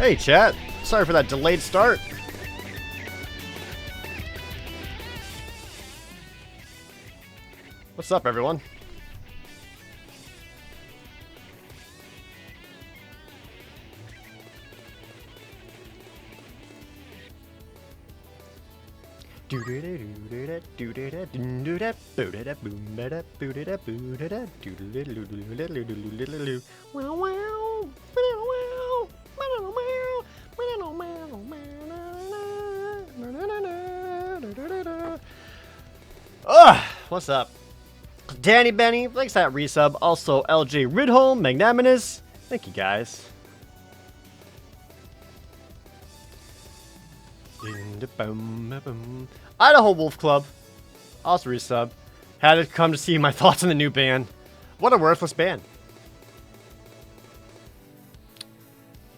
Hey chat, sorry for that delayed start. What's up everyone? What's up? Danny Benny, thanks for that resub. Also, LJ Ridholm, Magnanimous. Thank you guys. Idaho Wolf Club. Also resub. Had to come to see my thoughts on the new band. What a worthless band.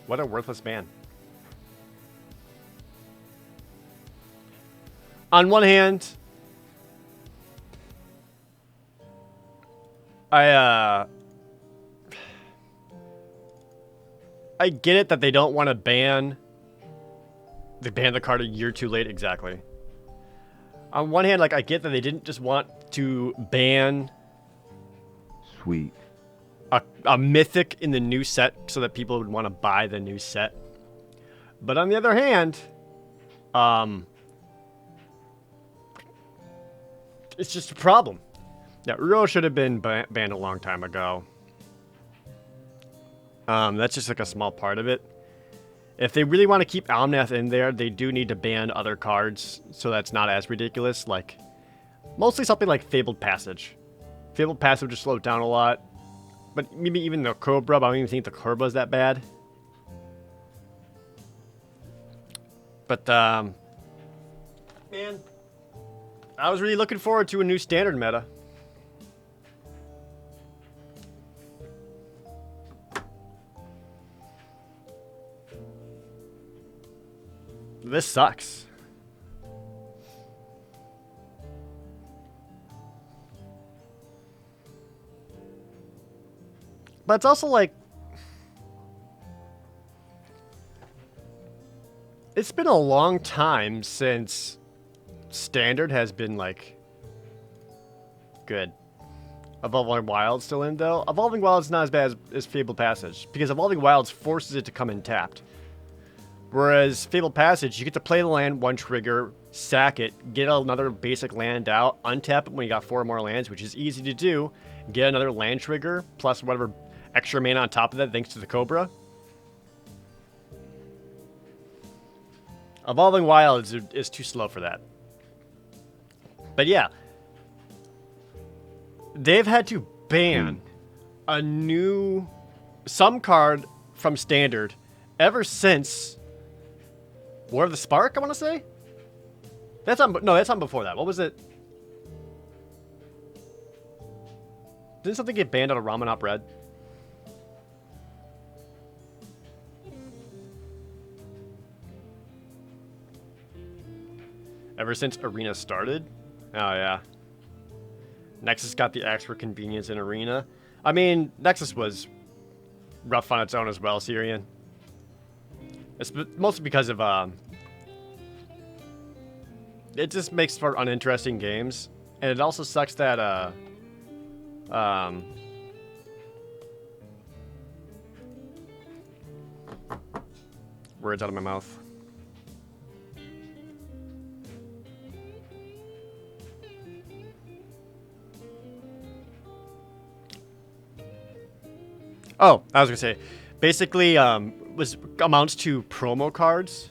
What a worthless band. On one hand, I get it that they don't want to ban the card a year too late, exactly. On one hand, like, I get that they didn't just want to ban Sweet. a mythic in the new set so that people would want to buy the new set. But on the other hand, it's just a problem. Yeah, Uro should have been banned a long time ago. That's just like a small part of it. If they really want to keep Omnath in there, they do need to ban other cards so that's not as ridiculous. Like, mostly something like Fabled Passage. Fabled Passage just slowed down a lot. But maybe even the Cobra, but I don't even think the Cobra is that bad. But, man, I was really looking forward to a new standard meta. This sucks. But it's also like, it's been a long time since Standard has been like good. Evolving Wild's still in though. Evolving Wild's not as bad as Fabled Passage because Evolving Wilds forces it to come in tapped. Whereas Fabled Passage, you get to play the land, one trigger, sack it, get another basic land out, untap it when you got 4 more lands, which is easy to do, get another land trigger, plus whatever extra mana on top of that thanks to the Cobra. Evolving Wilds is too slow for that. But yeah, they've had to ban some card from Standard ever since War of the Spark, I want to say? That's on before that. What was it? Didn't something get banned out of Ramanop Red? Ever since Arena started? Oh, yeah. Nexus got the extra convenience in Arena. I mean, Nexus was rough on its own as well, Syrian. It's mostly because of, it just makes for uninteresting games. And it also sucks that, words out of my mouth. Oh, I was gonna say, basically, amounts to promo cards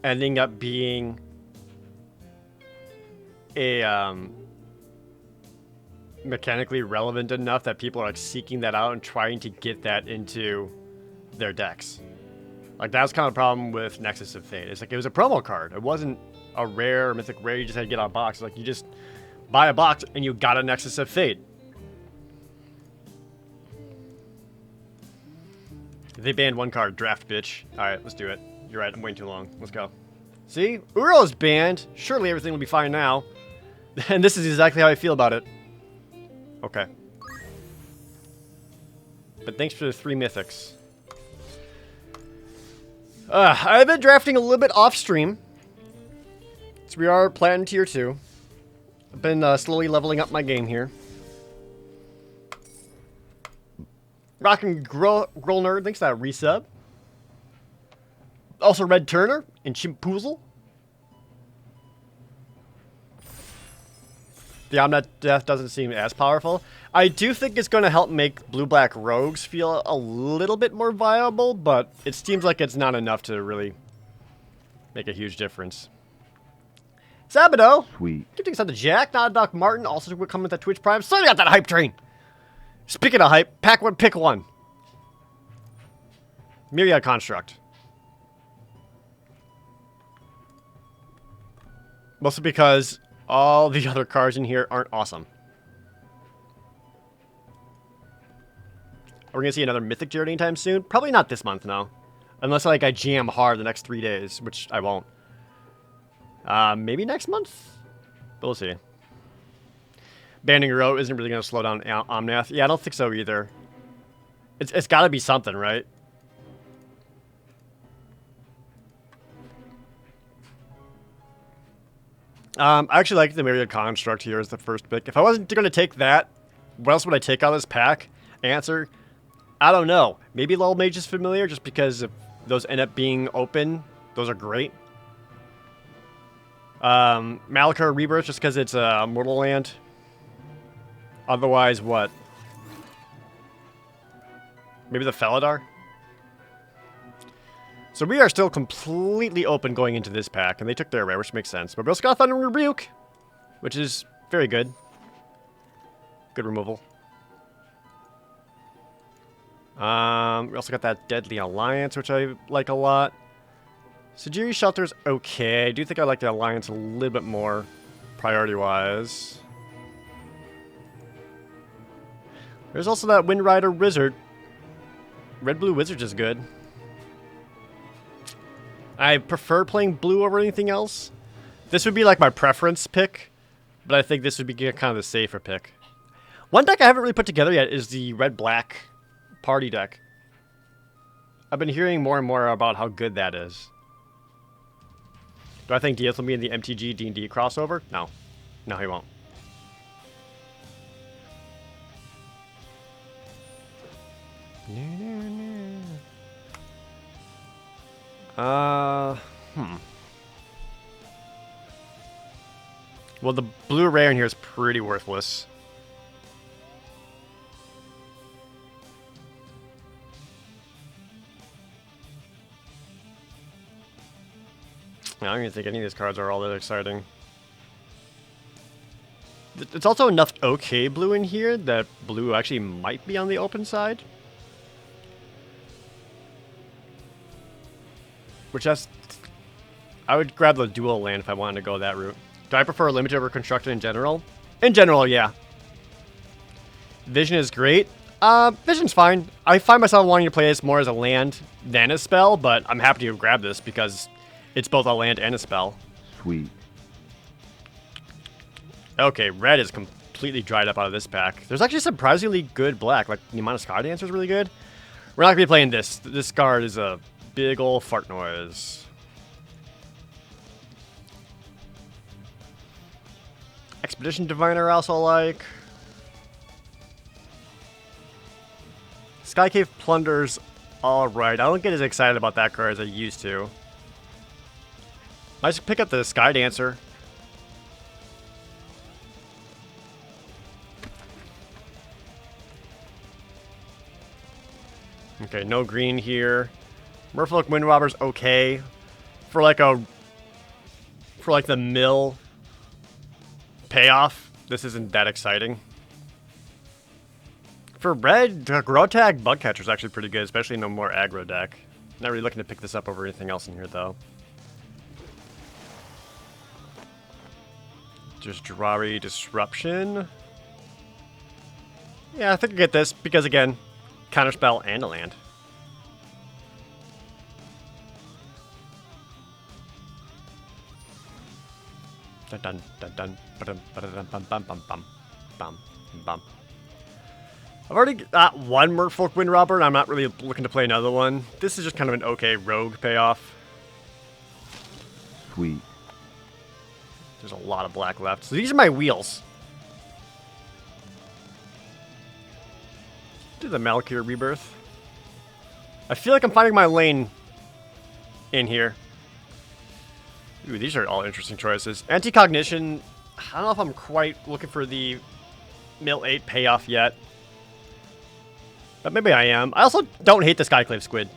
ending up being a mechanically relevant enough that people are like seeking that out and trying to get that into their decks. Like that was kind of the problem with Nexus of Fate. It's like it was a promo card. It wasn't a rare or mythic rare you just had to get on a box. Like you just buy a box and you got a Nexus of Fate. They banned one card, draft bitch. Alright, let's do it. You're right, I'm waiting too long. Let's go. See? Uro's banned. Surely everything will be fine now. And this is exactly how I feel about it. Okay. But thanks for the 3 mythics. I've been drafting a little bit off stream. So we are platinum tier 2. I've been slowly leveling up my game here. Rockin' Groll Nerd, thanks for that resub. Also Red Turner and Chimpoozle. The Omnet Death doesn't seem as powerful. I do think it's going to help make blue-black rogues feel a little bit more viable, but it seems like it's not enough to really make a huge difference. Sabato! Sweet. Keep things on the Jack, not Doc Martin, also coming with that Twitch Prime. So you got that hype train! Speaking of hype, pick one. Myriad Construct. Mostly because all the other cards in here aren't awesome. Are we going to see another Mythic Jared anytime soon? Probably not this month, no. Unless I jam hard the next 3 days, which I won't. Maybe next month? But we'll see. Banning Row isn't really going to slow down Omnath. Yeah, I don't think so either. It's got to be something, right? I actually like the Myriad Construct here as the first pick. If I wasn't going to take that, what else would I take out of this pack? Answer, I don't know. Maybe Lull Mage is familiar just because if those end up being open. Those are great. Malachar Rebirth just because it's a Mortal Land. Otherwise, what? Maybe the Felidar? So we are still completely open going into this pack, and they took their rare, which makes sense. But we also got Thunder Rebuke, which is very good. Good removal. We also got that Deadly Alliance, which I like a lot. Sajiri Shelter's okay. I do think I like the Alliance a little bit more, priority-wise. There's also that Wind Rider Wizard. Red-Blue Wizard is good. I prefer playing blue over anything else. This would be like my preference pick, but I think this would be kind of the safer pick. One deck I haven't really put together yet is the red-black party deck. I've been hearing more and more about how good that is. Do I think Diaz will be in the MTG D&D crossover? No. No, he won't. Well, the blue rare in here is pretty worthless. I don't even think any of these cards are all that exciting. It's also enough okay blue in here that blue actually might be on the open side. Which I would grab the dual land if I wanted to go that route. Do I prefer limited over constructed in general? In general, yeah. Vision is great. Vision's fine. I find myself wanting to play this more as a land than a spell, but I'm happy to grab this because it's both a land and a spell. Sweet. Okay, red is completely dried up out of this pack. There's actually surprisingly good black. Like, the amount of Sky Dancer is really good. We're not going to be playing this. This card is a big ol' fart noise. Expedition Diviner I also like. Sky Cave Plunder's alright. I don't get as excited about that card as I used to. I just pick up the Sky Dancer. Okay, no green here. Merfolk Windrobber's okay. For like the mill payoff, this isn't that exciting. For red, Grotag Bugcatcher is actually pretty good, especially no more aggro deck. Not really looking to pick this up over anything else in here though. Just Drari Disruption. Yeah, I think I get this because again, counterspell and a land. Dun dun dun dun bum bum bum bum bum bum bum. I've already got one Merfolk Wind Robber, and I'm not really looking to play another one. This is just kind of an okay rogue payoff. Sweet. There's a lot of black left. So these are my wheels. Do the Malakir Rebirth. I feel like I'm finding my lane in here. Ooh, these are all interesting choices. Anti-Cognition. I don't know if I'm quite looking for the Mill 8 payoff yet. But maybe I am. I also don't hate the Skyclave Squid.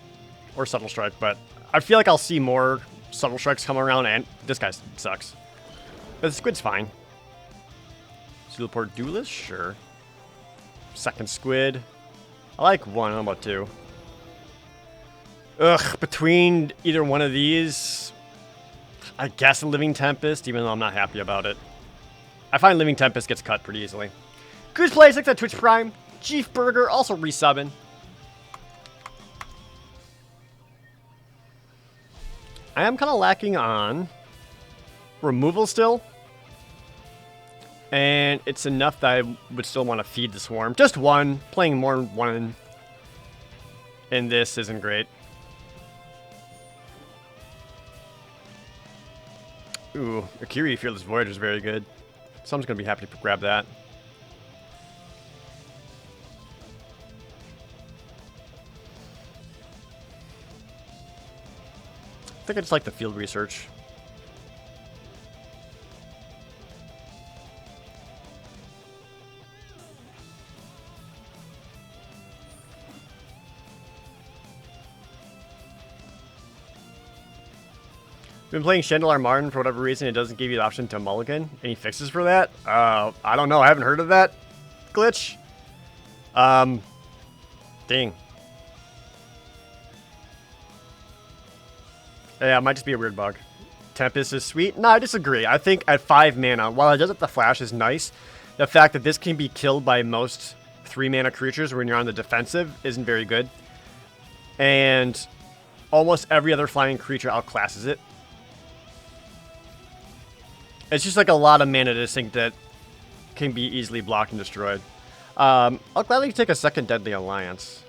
Or Subtle Strike, but I feel like I'll see more Subtle Strikes come around, and this guy sucks. But the Squid's fine. Steelport Duelist? Sure. Second Squid. I like one, I don't know about two. Ugh, between either one of these, I guess a Living Tempest, even though I'm not happy about it. I find Living Tempest gets cut pretty easily. Goose Plays, thanks at Twitch Prime. Chief Burger, also resubbing. I am kind of lacking on removal still. And it's enough that I would still want to feed the Swarm. Just one. Playing more than one in this isn't great. Ooh, Akiri Fearless Voyager is very good. Someone's going to be happy to grab that. I think I just like the field research. Been playing Chandelar Martin for whatever reason. It doesn't give you the option to mulligan. Any fixes for that? I don't know. I haven't heard of that glitch. Dang. Yeah, it might just be a weird bug. Tempest is sweet. No, I disagree. I think at 5 mana, while it does it the flash is nice, the fact that this can be killed by most 3 mana creatures when you're on the defensive isn't very good. And almost every other flying creature outclasses it. It's just like a lot of mana to think that can be easily blocked and destroyed. I'll gladly take a second Deadly Alliance.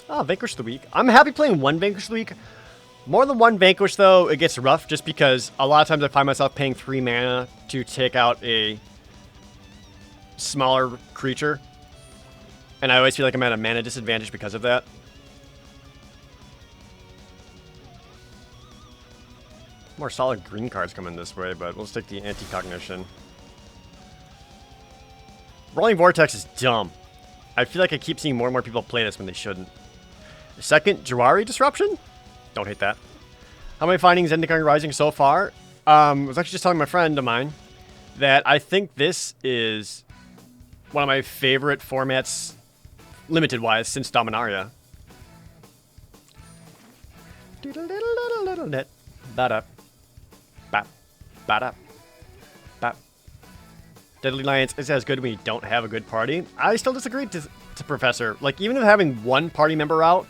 Oh, Vanquish the Weak. I'm happy playing one Vanquish the Weak. More than one Vanquish, though, it gets rough just because a lot of times I find myself paying 3 mana to take out a smaller creature. And I always feel like I'm at a mana disadvantage because of that. More solid green cards coming this way, but let's take the Anti-Cognition. Rolling Vortex is dumb. I feel like I keep seeing more and more people play this when they shouldn't. Second, Jawari Disruption? Don't hate that. How many findings Zendikar Rising so far? I was actually just telling my friend of mine that I think this is one of my favorite formats, limited-wise, since Dominaria. Deadly Alliance is as good when you don't have a good party. I still disagree to Professor. Like, even if having one party member out,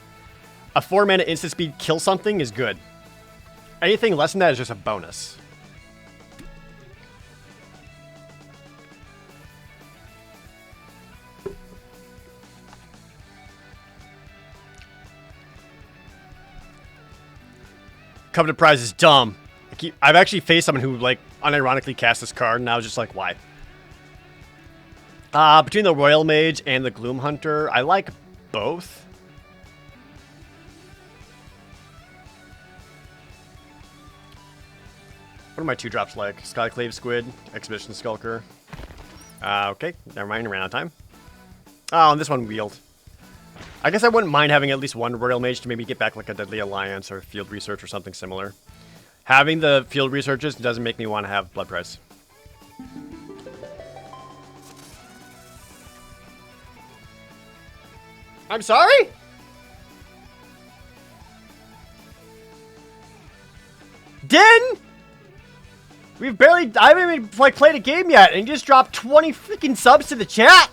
a 4 mana instant speed kill something is good. Anything less than that is just a bonus. Coveted Prize is dumb. I've actually faced someone who, like, unironically cast this card, and I was just like, why? Between the Royal Mage and the Gloom Hunter, I like both. What are my 2-drops like? Skyclave Squid, Exhibition Skulker. Okay, never mind, ran out of time. Oh, and this one wheeled. I guess I wouldn't mind having at least one Royal Mage to maybe get back like a Deadly Alliance or Field Research or something similar. Having the Field Researches doesn't make me want to have Blood Price. I'm sorry? Din? I haven't even like played a game yet, and you just dropped 20 freaking subs to the chat.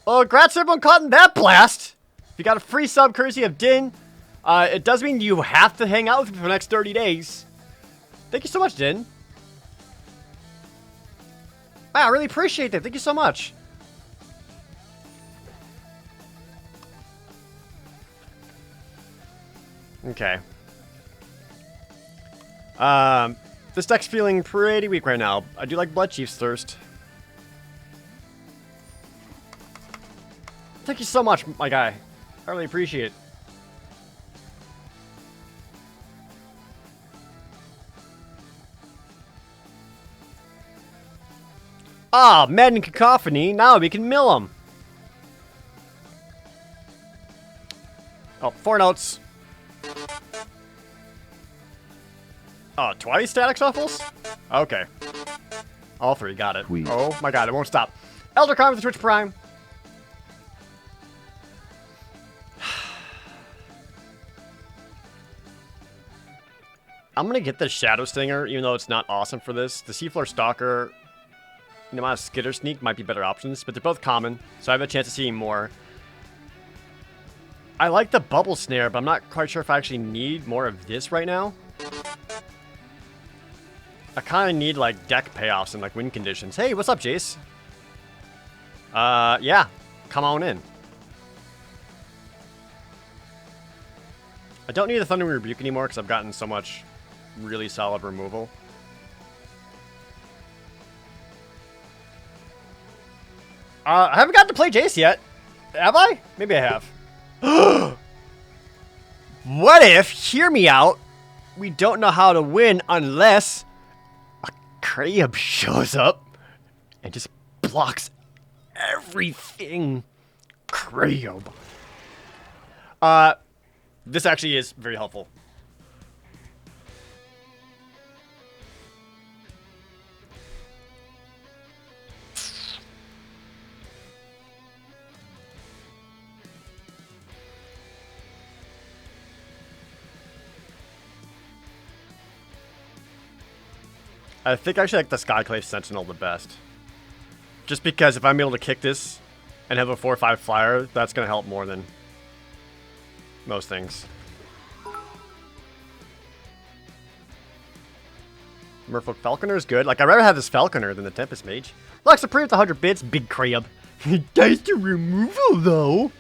Oh, congrats everyone caught in that blast. If you got a free sub courtesy of Din, it does mean you have to hang out with me for the next 30 days. Thank you so much, Din. Wow, I really appreciate that. Thank you so much. Okay. This deck's feeling pretty weak right now. I do like Blood Chief's Thirst. Thank you so much, my guy. I really appreciate it. Ah, Madden Cacophony. Now we can mill him. Oh, 4 notes. Oh, twice static shuffles? Okay. All 3, got it. Sweet. Oh my god, it won't stop. Elder Karn with the Twitch Prime. I'm gonna get the Shadow Stinger, even though it's not awesome for this. The Seafloor Stalker, no matter Skitter Sneak might be better options, but they're both common, so I have a chance of seeing more. I like the Bubble Snare, but I'm not quite sure if I actually need more of this right now. I kind of need, like, deck payoffs and, like, win conditions. Hey, what's up, Jace? Yeah. Come on in. I don't need the Thundering Rebuke anymore because I've gotten so much really solid removal. I haven't gotten to play Jace yet. Have I? Maybe I have. What if, hear me out, we don't know how to win unless a Crayub shows up and just blocks everything Crayub. This actually is very helpful. I think I actually like the Skyclave Sentinel the best. Just because if I'm able to kick this and have a 4/5 flyer, that's going to help more than most things. Merfolk Falconer is good. Like, I'd rather have this Falconer than the Tempest Mage. Lux Supreme with 100 bits, big Crayub. It dies to removal, though.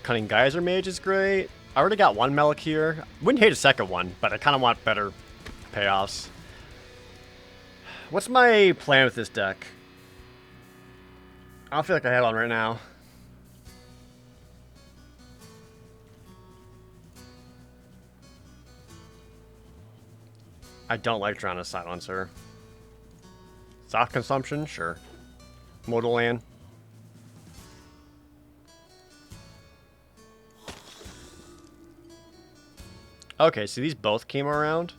Cunning Geyser Mage is great. I already got one Melic here. Wouldn't hate a second one, but I kind of want better payoffs. What's my plan with this deck? I don't feel like I have one right now. I don't like Drowning Silencer. Soft Consumption? Sure. Modal Land. Okay, so these both came around.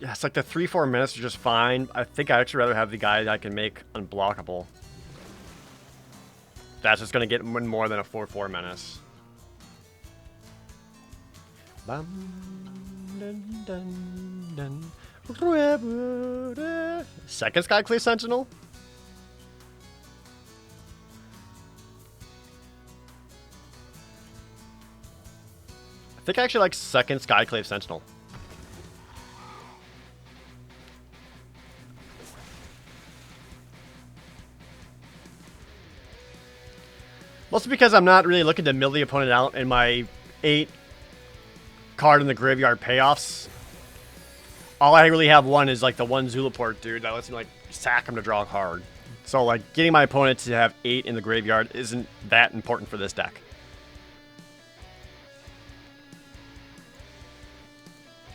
Yeah, it's like the 3-4 minutes are just fine. I think I'd actually rather have the guy that I can make unblockable. That's just going to get more than a 4-4 menace. Bum, dun, dun, dun. Second Skyclave Sentinel? I think I actually like second Skyclave Sentinel. Mostly because I'm not really looking to mill the opponent out in my 8 card in the graveyard payoffs. All I really have one is like the one Zulaport dude that lets me like sack him to draw a card. So like getting my opponent to have 8 in the graveyard isn't that important for this deck.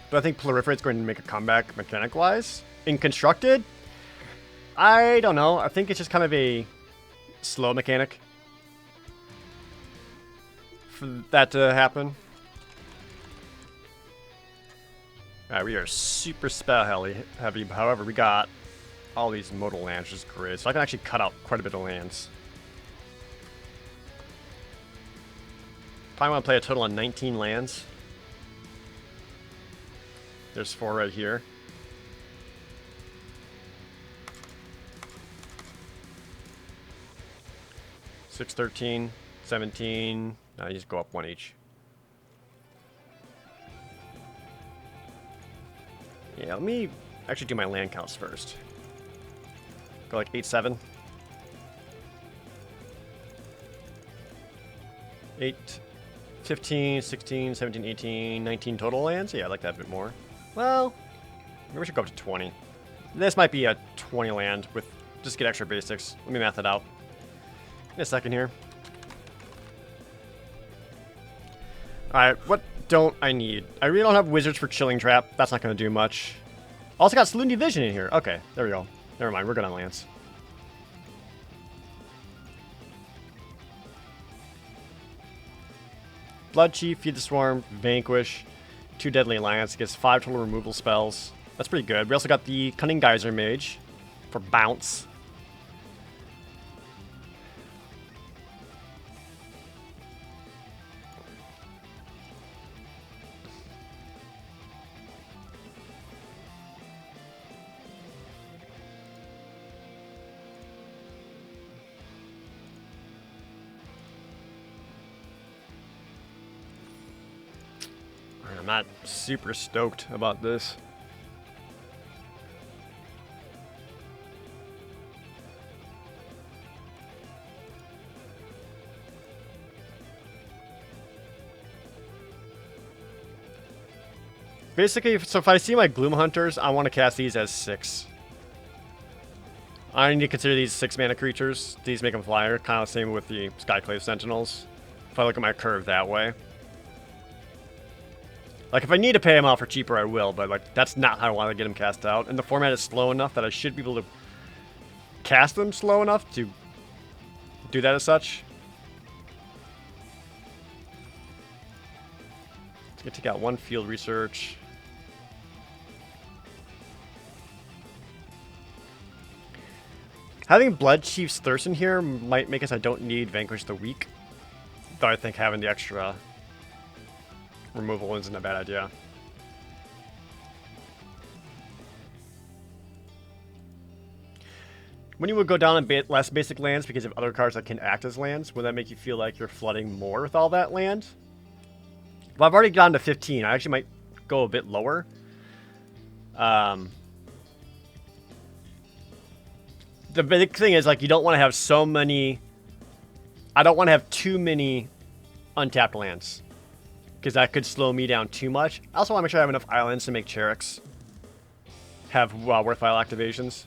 But I think Proliferate's going to make a comeback mechanic-wise. In Constructed, I don't know. I think it's just kind of a slow mechanic for that to happen. Alright, we are super spell heavy. However, we got all these modal lands, which is great. So I can actually cut out quite a bit of lands. Probably want to play a total of 19 lands. There's 4 right here. Six, 13, 17. No, you just go up 1 each. Yeah, let me actually do my land counts first. Go like 8, 7. 8, 15, 16, 17, 18, 19 total lands? Yeah, I like that a bit more. Well, maybe we should go up to 20. This might be a 20 land with just get extra basics. Let me math it out. In a second here. Alright, what don't I need? I really don't have wizards for Chilling Trap. That's not going to do much. Also got Saloon Division in here. Okay, there we go. Never mind, we're good on lands. Blood Chief, Feed the Swarm, Vanquish, 2 Deadly Alliance, gets 5 total removal spells. That's pretty good. We also got the Cunning Geyser Mage for bounce. I'm not super stoked about this. Basically, so if I see my Gloom Hunters, I want to cast these as 6. I need to consider these 6 mana creatures. These make them flyer, kind of the same with the Skyclave Sentinels. If I look at my curve that way. Like, if I need to pay them out for cheaper, I will, but, like, that's not how I want to get them cast out. And the format is slow enough that I should be able to cast them slow enough to do that as such. Let's take out 1 field research. Having Blood Chief's Thirst in here might make us I don't need Vanquish the Weak. Though I think having the extra removal isn't a bad idea. When you would go down a less basic lands because of other cards that can act as lands, would that make you feel like you're flooding more with all that land? Well, I've already gone to 15. I actually might go a bit lower. The big thing is, like, you don't want to have so many... I don't want to have too many untapped lands, because that could slow me down too much. I also want to make sure I have enough islands to make Cheriks have worthwhile activations.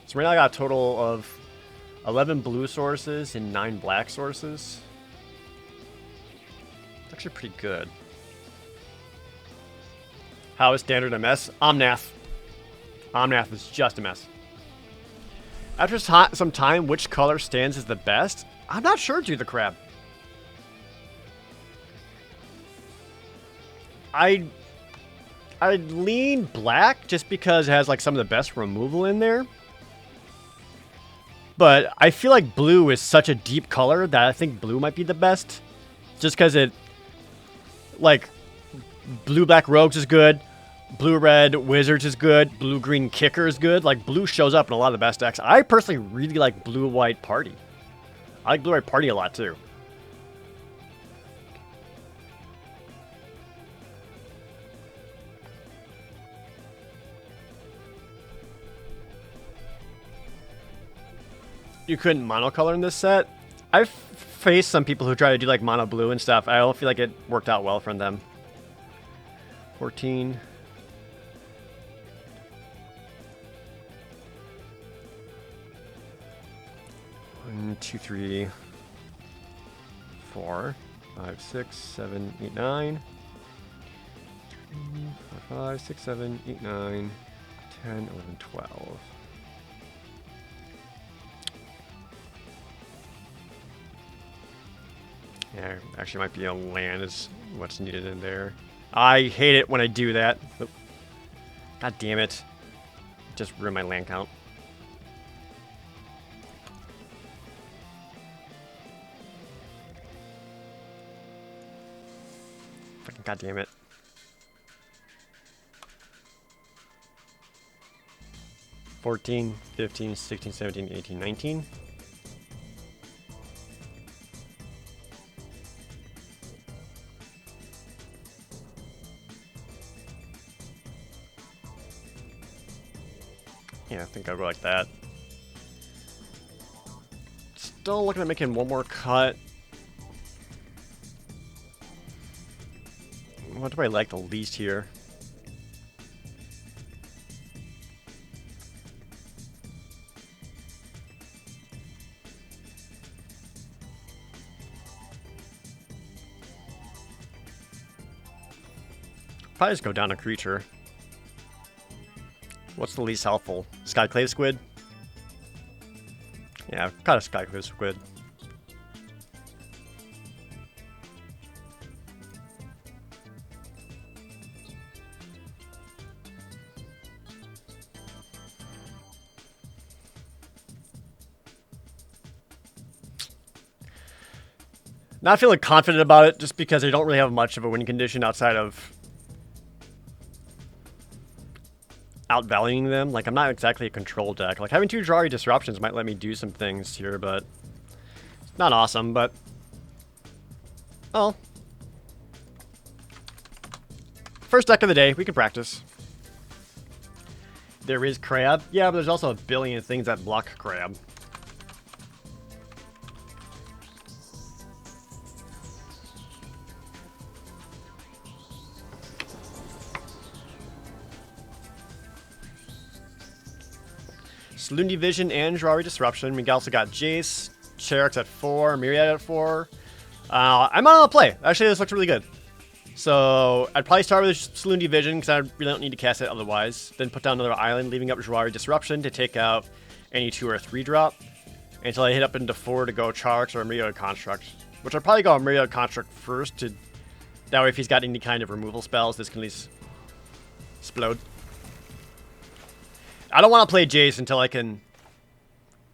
So right now I got a total of 11 blue sources and 9 black sources. It's actually pretty good. How is Standard a mess? Omnath. Omnath is just a mess. After some time, which color stands as the best? I'm not sure, Dude the Crab. I'd lean black just because it has like some of the best removal in there. But I feel like blue is such a deep color that I think blue might be the best. Just because it, like, blue-black Rogues is good. Blue-red Wizards is good. Blue-green Kicker is good. Like, blue shows up in a lot of the best decks. I personally really like blue-white Party. I like blue-white Party a lot, too. You couldn't monocolor in this set? I've faced some people who try to do, like, mono blue and stuff. I don't feel like it worked out well for them. 14... 1, 2, 3, 4, 5, 6, 7, 8, 9. 4, 5, 6, 7, 8, 9, 10, 11, 12. Yeah, actually might be a land is what's needed in there. I hate it when I do that. God damn it. Just ruined my land count. God damn it. $14, $15, $16, $17, $18, $19. Yeah, I think I'll go like that. Still looking at making one more cut. What do I like the least here? Probably just go down a creature. What's the least helpful? Skyclave Squid? Yeah, I've got a Skyclave Squid. Not feeling confident about it just because I don't really have much of a win condition outside of outvaluing them. Like, I'm not exactly a control deck. Like, having 2 Jwari Disruptions might let me do some things here, but it's not awesome, but oh. First deck of the day, we can practice. There is Crab. Yeah, but there's also a billion things that block Crab. Saloon Division and Jwari Disruption. We also got Jace, Cherax at 4, Myriad at 4. I'm on a play. Actually, this looks really good. So I'd probably start with Saloon Division because I really don't need to cast it otherwise. Then put down another island, leaving up Jwari Disruption to take out any 2 or 3 drop until I hit up into 4 to go Charax or a Myriad Construct. Which I'd probably go a Myriad Construct first to that way if he's got any kind of removal spells, this can at least explode. I don't want to play Jace until I can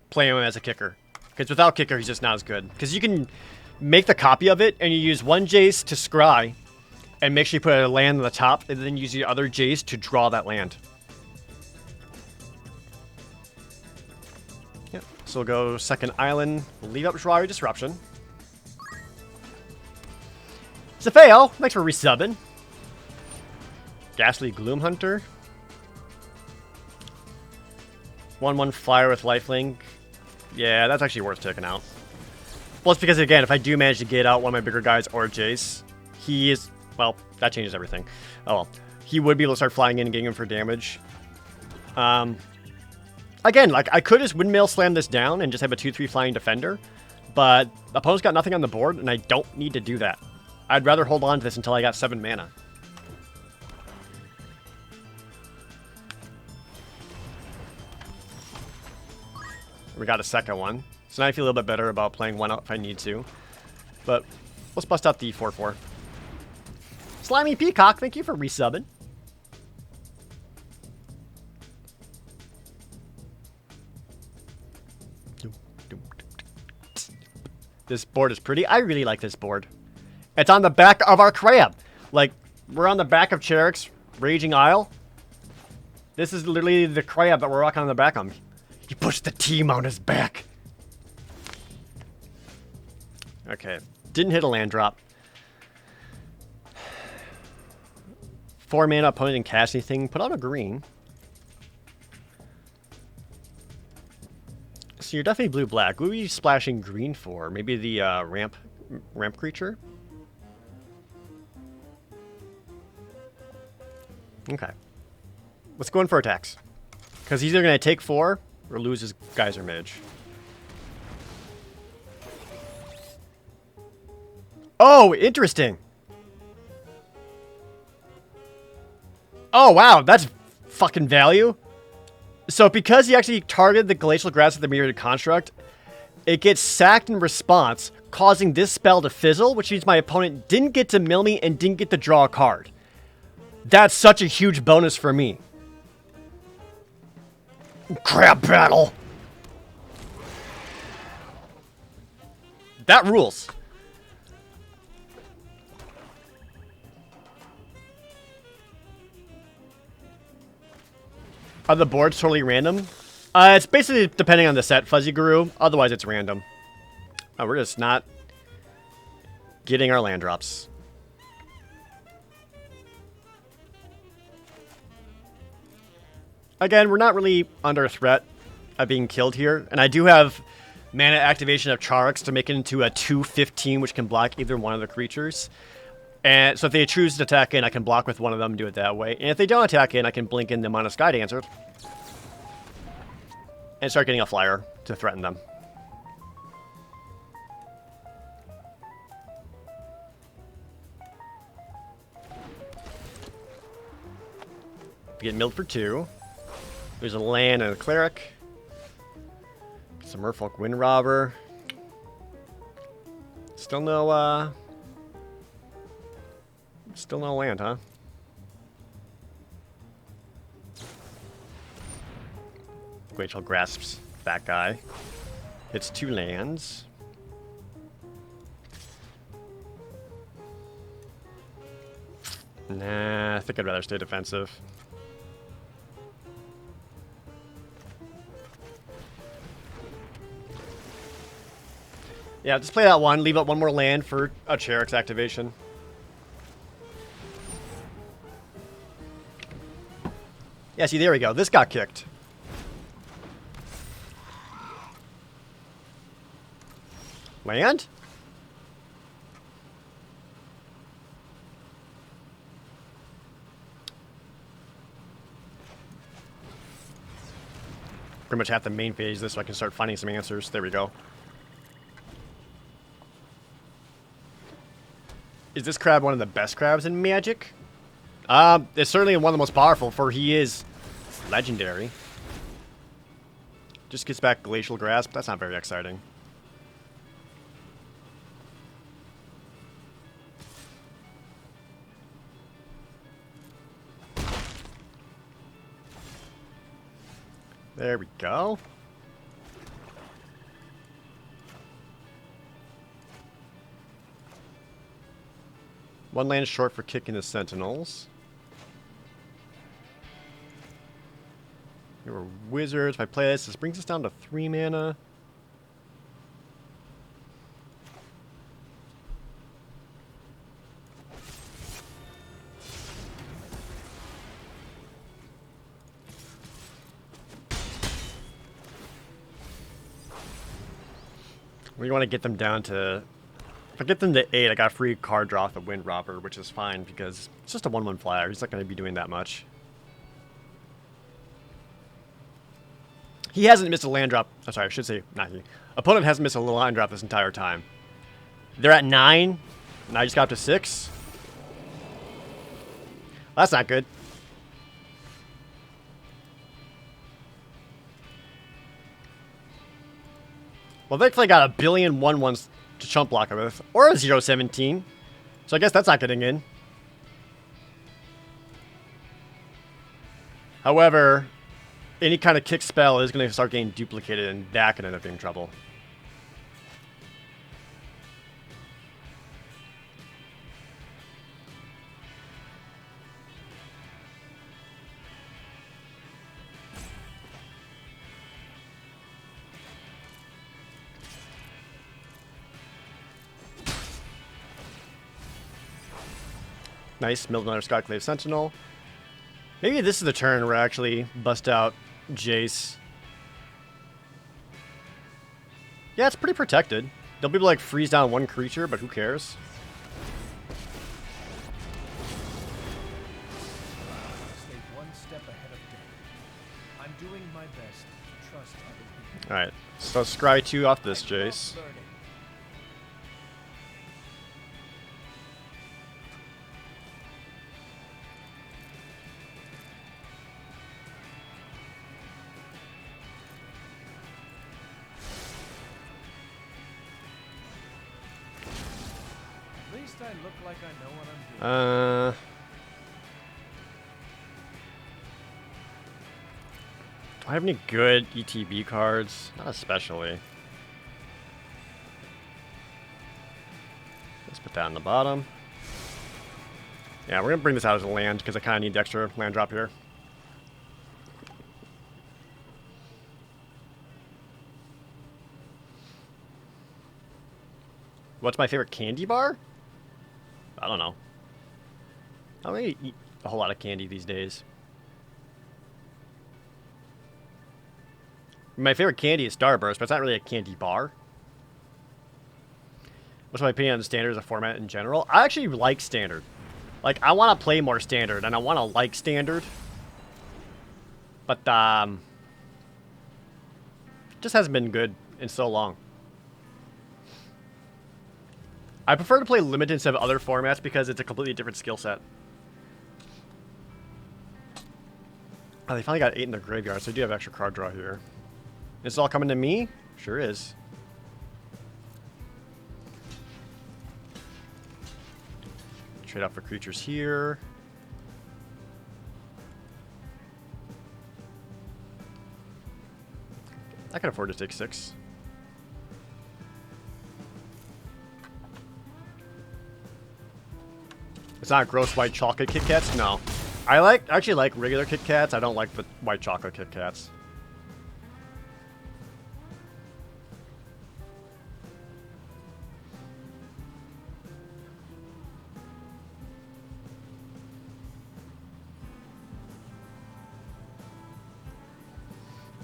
play him as a kicker. Because without kicker, he's just not as good. Because you can make the copy of it, and you use one Jace to scry, and make sure you put a land on the top, and then use the other Jace to draw that land. Yep. So we'll go second island. We'll leave up Jwari Disruption. Zafeo, thanks for resubbing. Ghastly Gloom Hunter. 1/1 flyer with lifelink. Yeah, that's actually worth taking out. Plus, because again, if I do manage to get out one of my bigger guys or Jace, he is, well, that changes everything. Oh well. He would be able to start flying in and getting him for damage. Again, like, I could just windmill slam this down and just have a 2/3 flying defender, but the opponent's got nothing on the board, and I don't need to do that. I'd rather hold on to this until I got 7 mana. We got a second one. So now I feel a little bit better about playing one out if I need to. But let's bust out the 4/4. Slimy Peacock, thank you for resubbing. This board is pretty. I really like this board. It's on the back of our crab. Like, we're on the back of Cherax, Raging Isle. This is literally the crab that we're rocking on the back of. He pushed the team on his back. Okay. Didn't hit a land drop. 4 mana, opponent didn't cast anything. Put out a green. So you're definitely blue-black. What are you splashing green for? Maybe the ramp creature? Okay. Let's go in for attacks. Because he's either going to take 4 or lose his Geyser Mage. Oh, interesting. Oh, wow. That's fucking value. So because he actually targeted the Glacial Grass with the Myriad Construct, it gets sacked in response, causing this spell to fizzle, which means my opponent didn't get to mill me and didn't get to draw a card. That's such a huge bonus for me. Crab battle. That rules. Are the boards totally random? It's basically depending on the set, Fuzzy Guru. Otherwise, it's random. Oh, we're just not getting our land drops. Again, we're not really under threat of being killed here, and I do have mana activation of Charix to make it into a 2/15, which can block either one of the creatures. And so if they choose to attack in, I can block with one of them and do it that way. And if they don't attack in, I can blink in the mana Sky Dancer and start getting a flyer to threaten them. We get milled for 2. There's a land and a cleric. Some Merfolk Wind Robber. Still no land, huh? Glacial grasps that guy. Hits 2 lands. Nah, I think I'd rather stay defensive. Yeah, just play that one. Leave up one more land for a Charix activation. Yeah, see, there we go. This got kicked. Land? Pretty much have to main phase this so I can start finding some answers. There we go. Is this crab one of the best crabs in Magic? It's certainly one of the most powerful, for he is legendary. Just gets back Glacial Grasp. That's not very exciting. There we go. One land short for kicking the Sentinels. Here are wizards. If I play this brings us down to 3 mana. We want to get them down to... If I get them to 8, I got free card draw off the Wind Robber, which is fine because it's just a 1/1 flyer. He's not going to be doing that much. He hasn't missed a land drop. Oh, sorry, I should say not he. Opponent hasn't missed a land drop this entire time. They're at 9. Now I just got up to 6. That's not good. Well, they actually got a billion 1/1s to chump block it with, or a 0/17. So I guess that's not getting in. However, any kind of kick spell is going to start getting duplicated, and that could end up being trouble. Nice, milled another Skyclave Sentinel. Maybe this is the turn where I actually bust out Jace. Yeah, it's pretty protected. They'll be able to like freeze down one creature, but who cares? Stay one step ahead of death. I'm doing my best to trust other people. Alright, so scry 2 off this Jace. Learning. At least I look like I know what I'm doing. Do I have any good ETB cards? Not especially. Let's put that on the bottom. Yeah, we're gonna bring this out as a land because I kind of need the extra land drop here. What's my favorite candy bar? I don't know. I don't really eat a whole lot of candy these days. My favorite candy is Starburst, but it's not really a candy bar. What's my opinion on Standard as a format in general? I actually like Standard. Like, I want to play more Standard, and I want to like Standard. But, it just hasn't been good in so long. I prefer to play Limited instead of other formats because it's a completely different skill set. Oh, they finally got 8 in the graveyard, so I do have extra card draw here. Is this all coming to me? Sure is. Trade out for creatures here. I can afford to take 6. It's not gross white chocolate Kit Kats? No. I actually like regular Kit Kats. I don't like the white chocolate Kit Kats.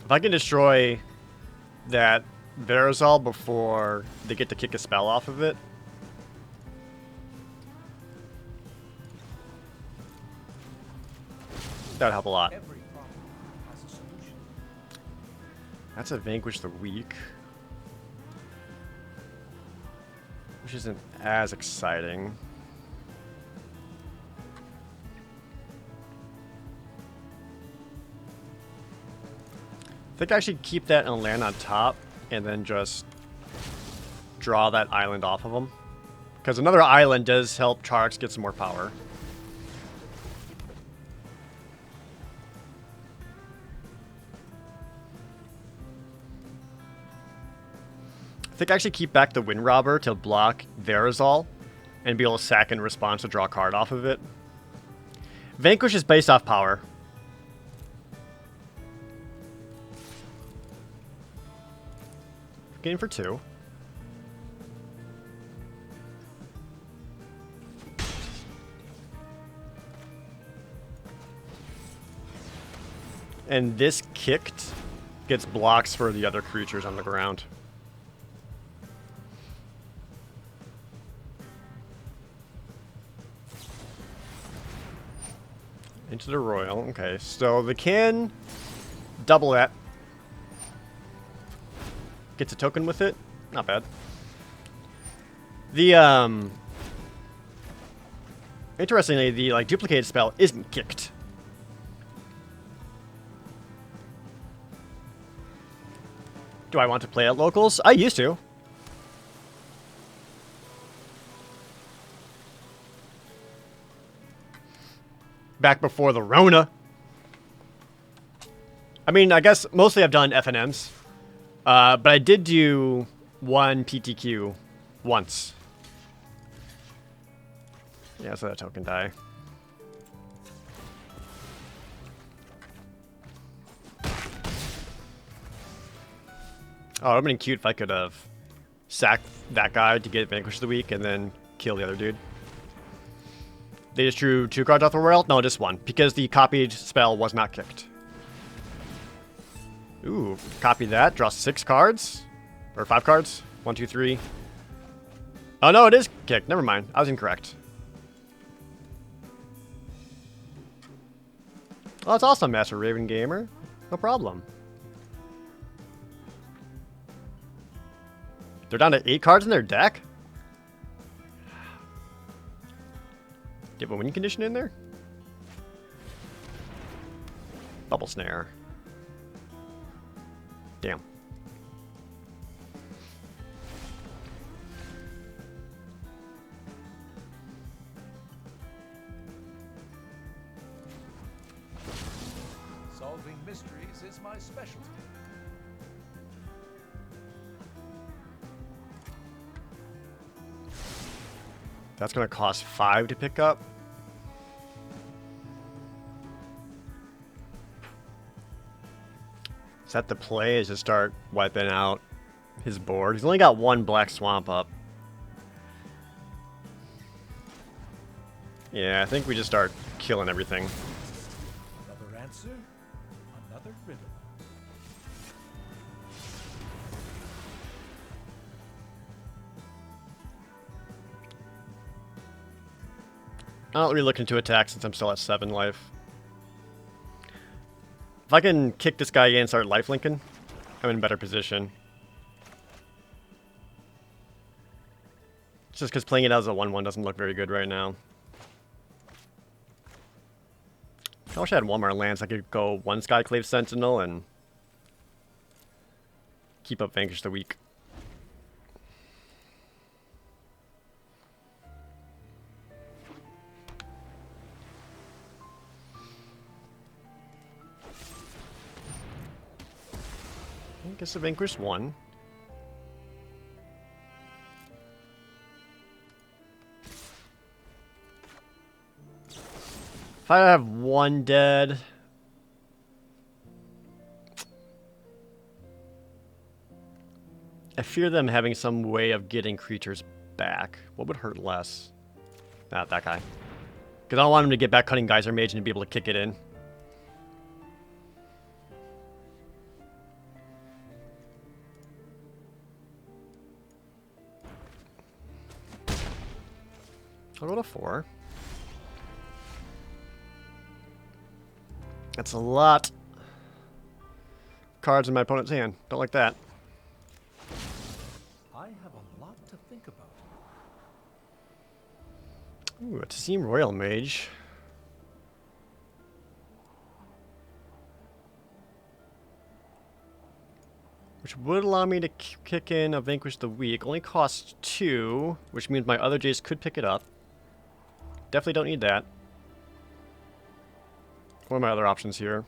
If I can destroy that Verazal before they get to kick a spell off of it, that would help a lot. Every problem has a solution. That's a Vanquish the Weak, which isn't as exciting. I think I should keep that and land on top and then just draw that island off of them. Because another island does help Charx get some more power. I think I should keep back the Wind Robber to block Verazal and be able to sack in response to draw a card off of it. Vanquish is based off power. Getting for 2. And this kicked gets blocks for the other creatures on the ground. Into the Royal. Okay, so they can double that. Gets a token with it. Not bad. The, interestingly, the, like, duplicated spell isn't kicked. Do I want to play at locals? I used to. Back before the Rona. I mean, I guess mostly I've done FNMs. But I did do one PTQ once. Yeah, so that token die. Oh, it would have been cute if I could have sacked that guy to get Vanquish of the Week and then kill the other dude. They just drew 2 cards off the Royal? No, just 1, because the copied spell was not kicked. Ooh, copy that. Draw 6 cards. Or 5 cards. 1, 2, 3. Oh, no, it is kicked. Never mind. I was incorrect. Oh, that's awesome, Master Raven Gamer. No problem. They're down to 8 cards in their deck? Do you have a winning condition in there? Bubble Snare. Damn. Solving mysteries is my specialty. That's going to cost 5 to pick up. Is that the play? Is to start wiping out his board? He's only got 1 Black Swamp up. Yeah, I think we just start killing everything. Another answer, another riddle. I'm not really looking to attack since I'm still at 7 life. If I can kick this guy in and start life linking, I'm in a better position. It's just because playing it as a 1-1 doesn't look very good right now. I wish I had one more lance. I could go 1 Skyclave Sentinel and keep up Vanquish the Weak. I guess I Vanquish 1. If I have 1 dead... I fear them having some way of getting creatures back. What would hurt less? Not that guy. Because I don't want him to get back cutting Geyser Mage and to be able to kick it in. I'll go to 4. That's a lot. Cards in my opponent's hand. Don't like that. I have a lot to think about. Ooh, a Team Royal Mage. Which would allow me to kick in a Vanquish the Weak. Only costs 2, which means my other Jace could pick it up. Definitely don't need that. What are my other options here?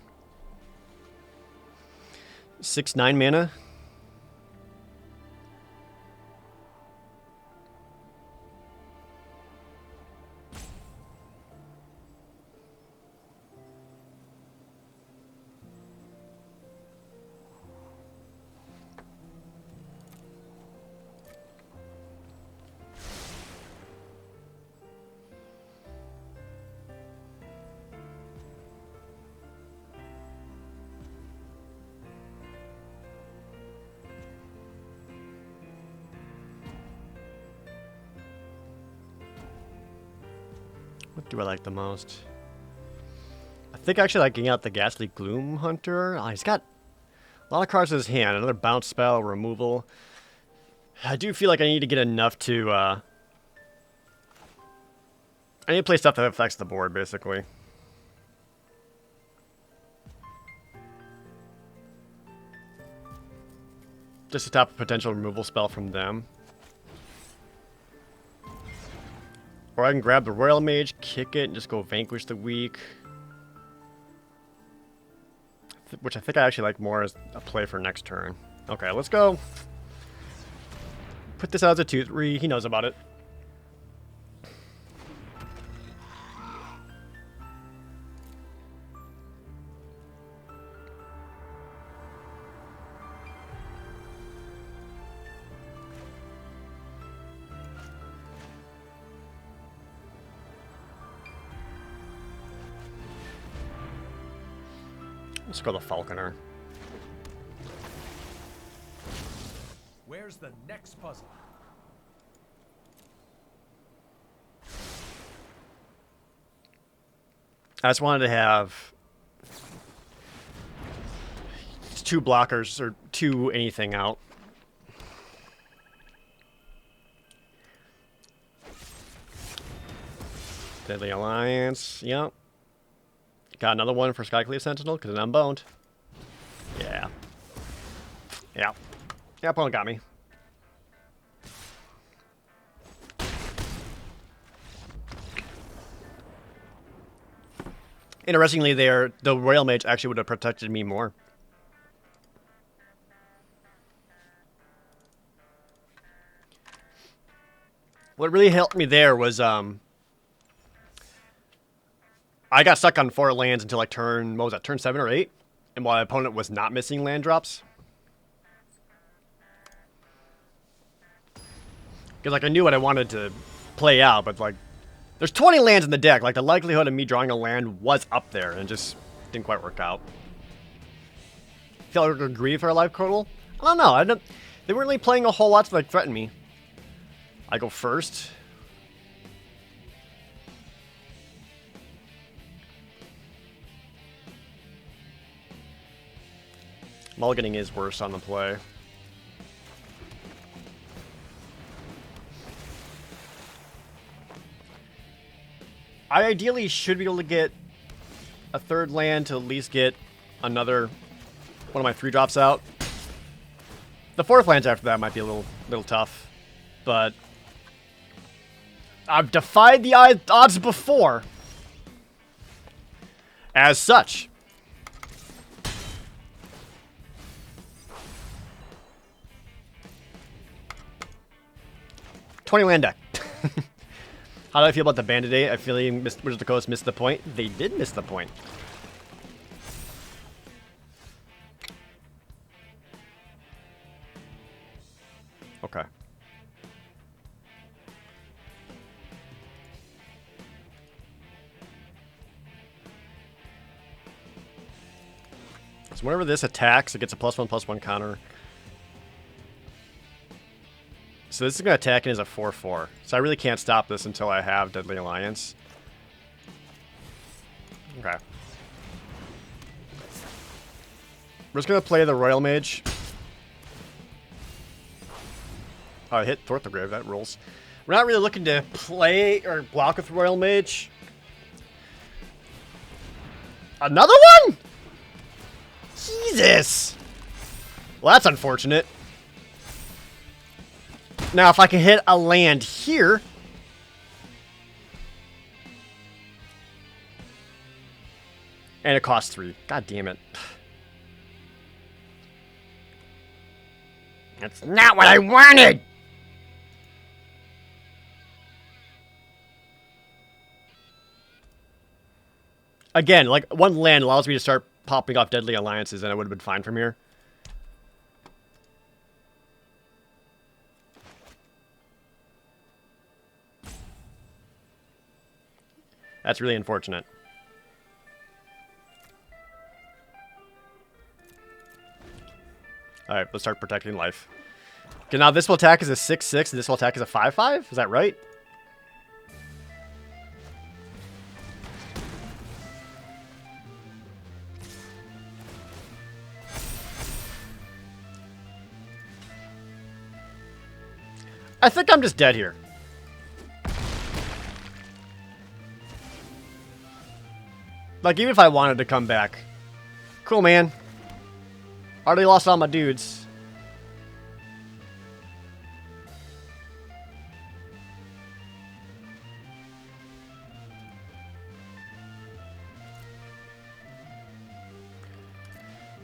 6/9 mana. What do I like the most? I think I actually like getting out the Ghastly Gloom Hunter. Oh, he's got a lot of cards in his hand. Another bounce spell, removal. I do feel like I need to get enough to... I need to play stuff that affects the board, basically. Just to tap a potential removal spell from them. Or I can grab the Royal Mage, kick it, and just go Vanquish the Weak. Which I think I actually like more as a play for next turn. Okay, let's go. Put this out as a 2/3. He knows about it. Let's go the Falconer. Where's the next puzzle? I just wanted to have 2 blockers or 2 anything out. Deadly Alliance, yep. Got another one for Skyclave Sentinel because I'm boned. Yeah. Yeah. Yeah, opponent got me. Interestingly, the Royal Mage actually would have protected me more. What really helped me there was I got stuck on 4 lands until like turn, what was that, turn 7 or 8? And while my opponent was not missing land drops. Because like I knew what I wanted to play out, but like there's 20 lands in the deck. Like the likelihood of me drawing a land was up there and just didn't quite work out. Feel like I agree for a life total? I don't know. They weren't really playing a whole lot to like threaten me. I go first. Mulliganing is worse on the play. I ideally should be able to get a third land to at least get another one of my 3-drops out. The 4th lands after that might be a little tough, but I've defied the odds before. As such, $20 land deck. How do I feel about the Bandit-8? I feel like Wizards of the Coast missed the point. They did miss the point. Okay. So whenever this attacks, it gets a +1/+1 counter. So this is going to attack in as a 4/4. So I really can't stop this until I have Deadly Alliance. Okay. We're just going to play the Royal Mage. Oh, I hit Thwart the Grave. That rolls. We're not really looking to play or block with Royal Mage. Another one? Jesus! Well, that's unfortunate. Now, if I can hit a land here... And it costs 3. God damn it. That's not what I wanted! Again, like, one land allows me to start popping off Deadly Alliances, and I would have been fine from here. That's really unfortunate. Alright, let's start protecting life. Okay, now this will attack as a 6/6, and this will attack as a 5/5? Is that right? I think I'm just dead here. Like, even if I wanted to come back. Cool, man. Already lost all my dudes.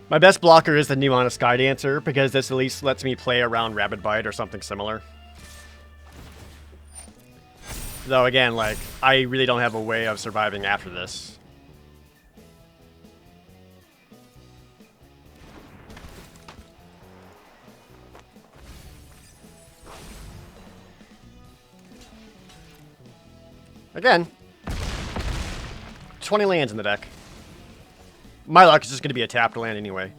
My best blocker is the Nuana Sky Dancer, because this at least lets me play around Rabid Bite or something similar. Though, again, like, I really don't have a way of surviving after this. Again, 20 lands in the deck. My luck is just going to be a tapped land anyway.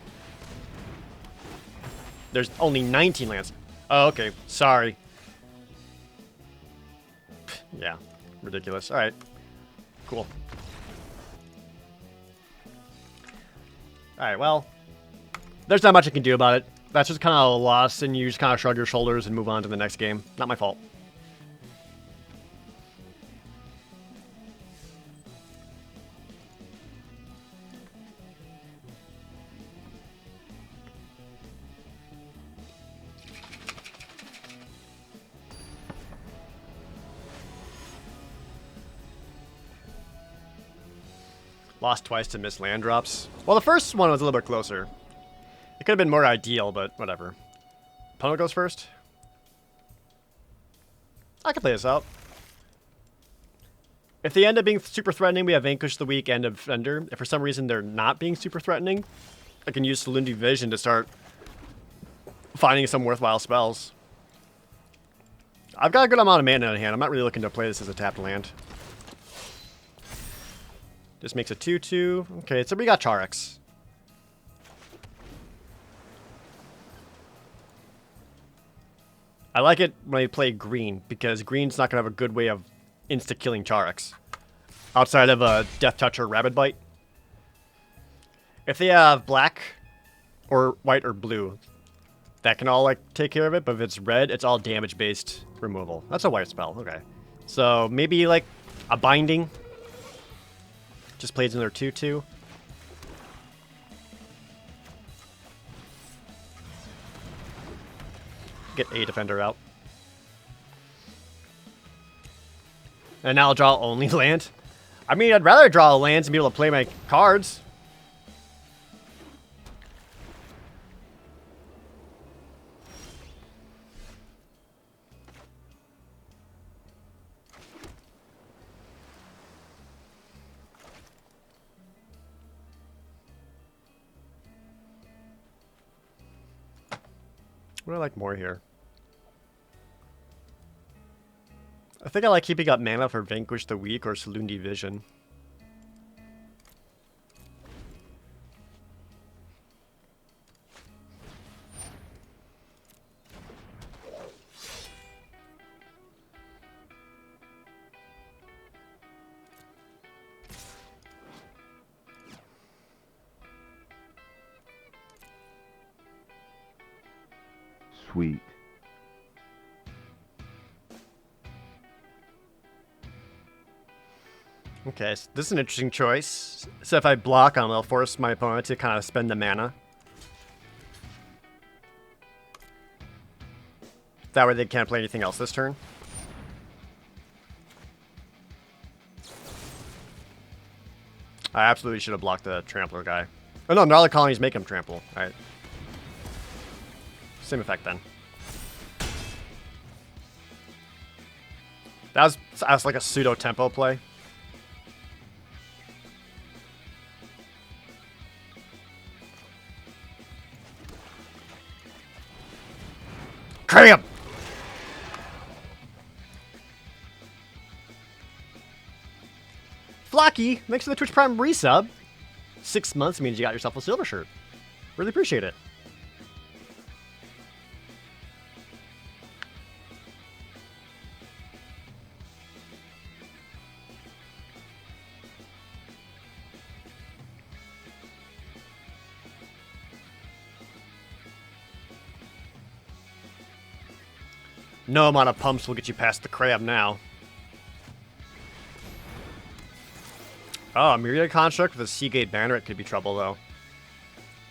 There's only 19 lands. Oh, okay. Sorry. Yeah. Ridiculous. Alright. Cool. Alright, well. There's not much I can do about it. That's just kind of a loss, and you just kind of shrug your shoulders and move on to the next game. Not my fault. Lost twice to miss land drops. Well, the first one was a little bit closer. It could have been more ideal, but whatever. Opponent goes first. I can play this out. If they end up being super threatening, we have Vanquish the Weak, End of Fender. If for some reason they're not being super threatening, I can use Saloon Division to start finding some worthwhile spells. I've got a good amount of mana in hand. I'm not really looking to play this as a tapped land. This makes a 2/2. Okay, so we got Charex. I like it when I play green, because green's not going to have a good way of insta-killing Charex. Outside of a Death Touch or Rabid Bite. If they have black, or white or blue. That can all like take care of it, but if it's red, it's all damage based removal. That's a white spell. Okay. So maybe like a binding. Just plays in their 2/2. Get a defender out. And now I'll draw only land. I mean, I'd rather draw lands and be able to play my cards. What do I like more here? I think I like keeping up mana for Vanquish the Weak or Saloon Vision. Sweet. Okay, so this is an interesting choice. So if I block on, I'll force my opponent to kind of spend the mana. That way they can't play anything else this turn. I absolutely should have blocked the Trampler guy. Oh no, Gnarly Colonies make him trample. Alright. Same effect then. That was like a pseudo tempo play. Cram! Flocky, thanks for the Twitch Prime resub. 6 months means you got yourself a silver shirt. Really appreciate it. No amount of pumps will get you past the crab now. Oh, a Myriad Construct with a Seagate Banneret could be trouble, though.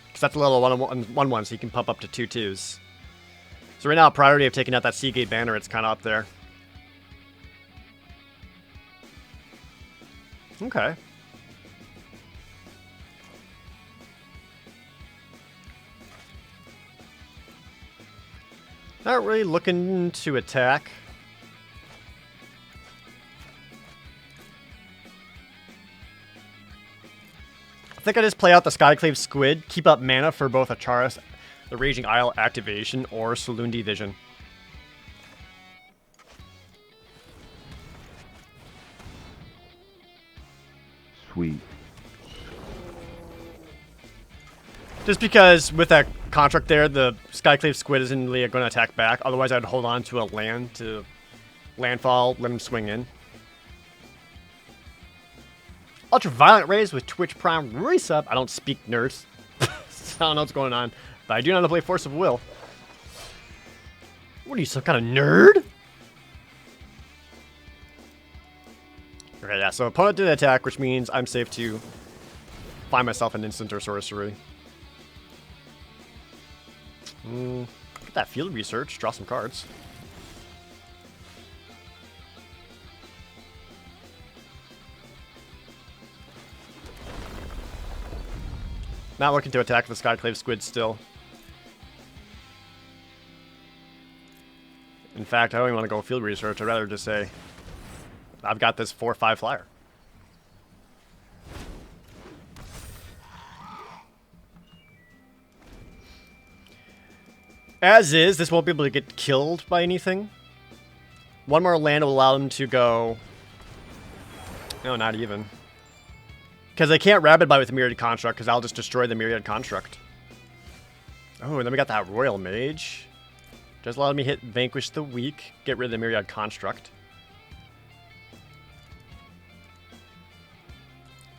Because that's a little 1/1, so you can pump up to 2/2s. So right now, priority of taking out that Seagate Banneret's kind of up there. Okay. Not really looking to attack. I think I just play out the Skyclave Squid, keep up mana for both Acharis, the Raging Isle activation, or Saloon Vision. Sweet. Just because with that construct there, the Skyclave Squid isn't really going to attack back. Otherwise, I'd hold on to a land to landfall, let him swing in. Ultraviolet Rays with Twitch Prime resub. I don't speak nerds. So I don't know what's going on. But I do know how to play Force of Will. What are you, some kind of nerd? Okay, yeah, so opponent did attack, which means I'm safe to find myself an instant or sorcery. Get that field research, draw some cards. Not looking to attack the Skyclave Squid still. In fact, I don't even want to go field research. I'd rather just say, I've got this 4/5 flyer. As is, this won't be able to get killed by anything. One more land will allow them to go... No, not even. Because they can't Rabid Bite with the Myriad Construct, because I'll just destroy the Myriad Construct. Oh, and then we got that Royal Mage. Just allowed me hit Vanquish the Weak, get rid of the Myriad Construct.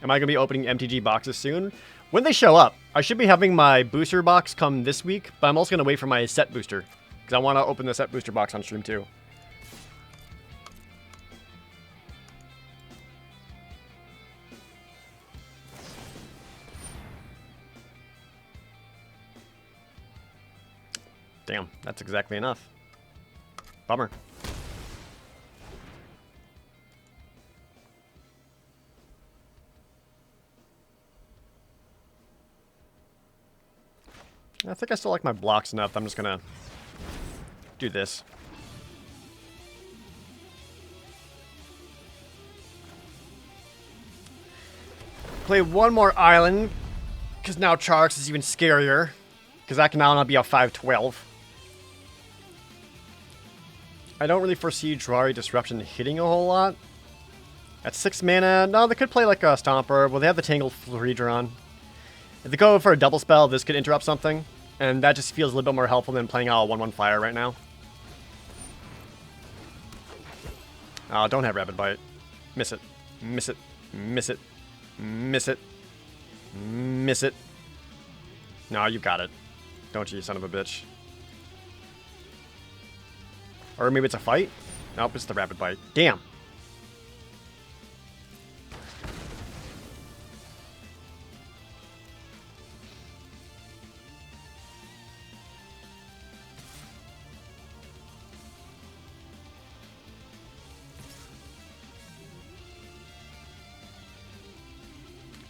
Am I going to be opening MTG boxes soon? When they show up. I should be having my booster box come this week, but I'm also going to wait for my set booster. Because I want to open the set booster box on stream too. Damn, that's exactly enough. Bummer. I think I still like my blocks enough. I'm just gonna do this. Play one more island, because now Charx is even scarier. Because that can now be a 5/12. I don't really foresee Terraria Disruption hitting a whole lot. At 6 mana, no, they could play like a Stomper. Well, they have the Tangled Freedron. If they go for a double spell, this could interrupt something. And that just feels a little bit more helpful than playing out a 1/1 Fire right now. Oh, don't have Rapid Bite. Miss it. Miss it. Miss it. Miss it. Miss it. No, you got it. Don't you son of a bitch. Or maybe it's a fight? Nope, it's the Rapid Bite. Damn.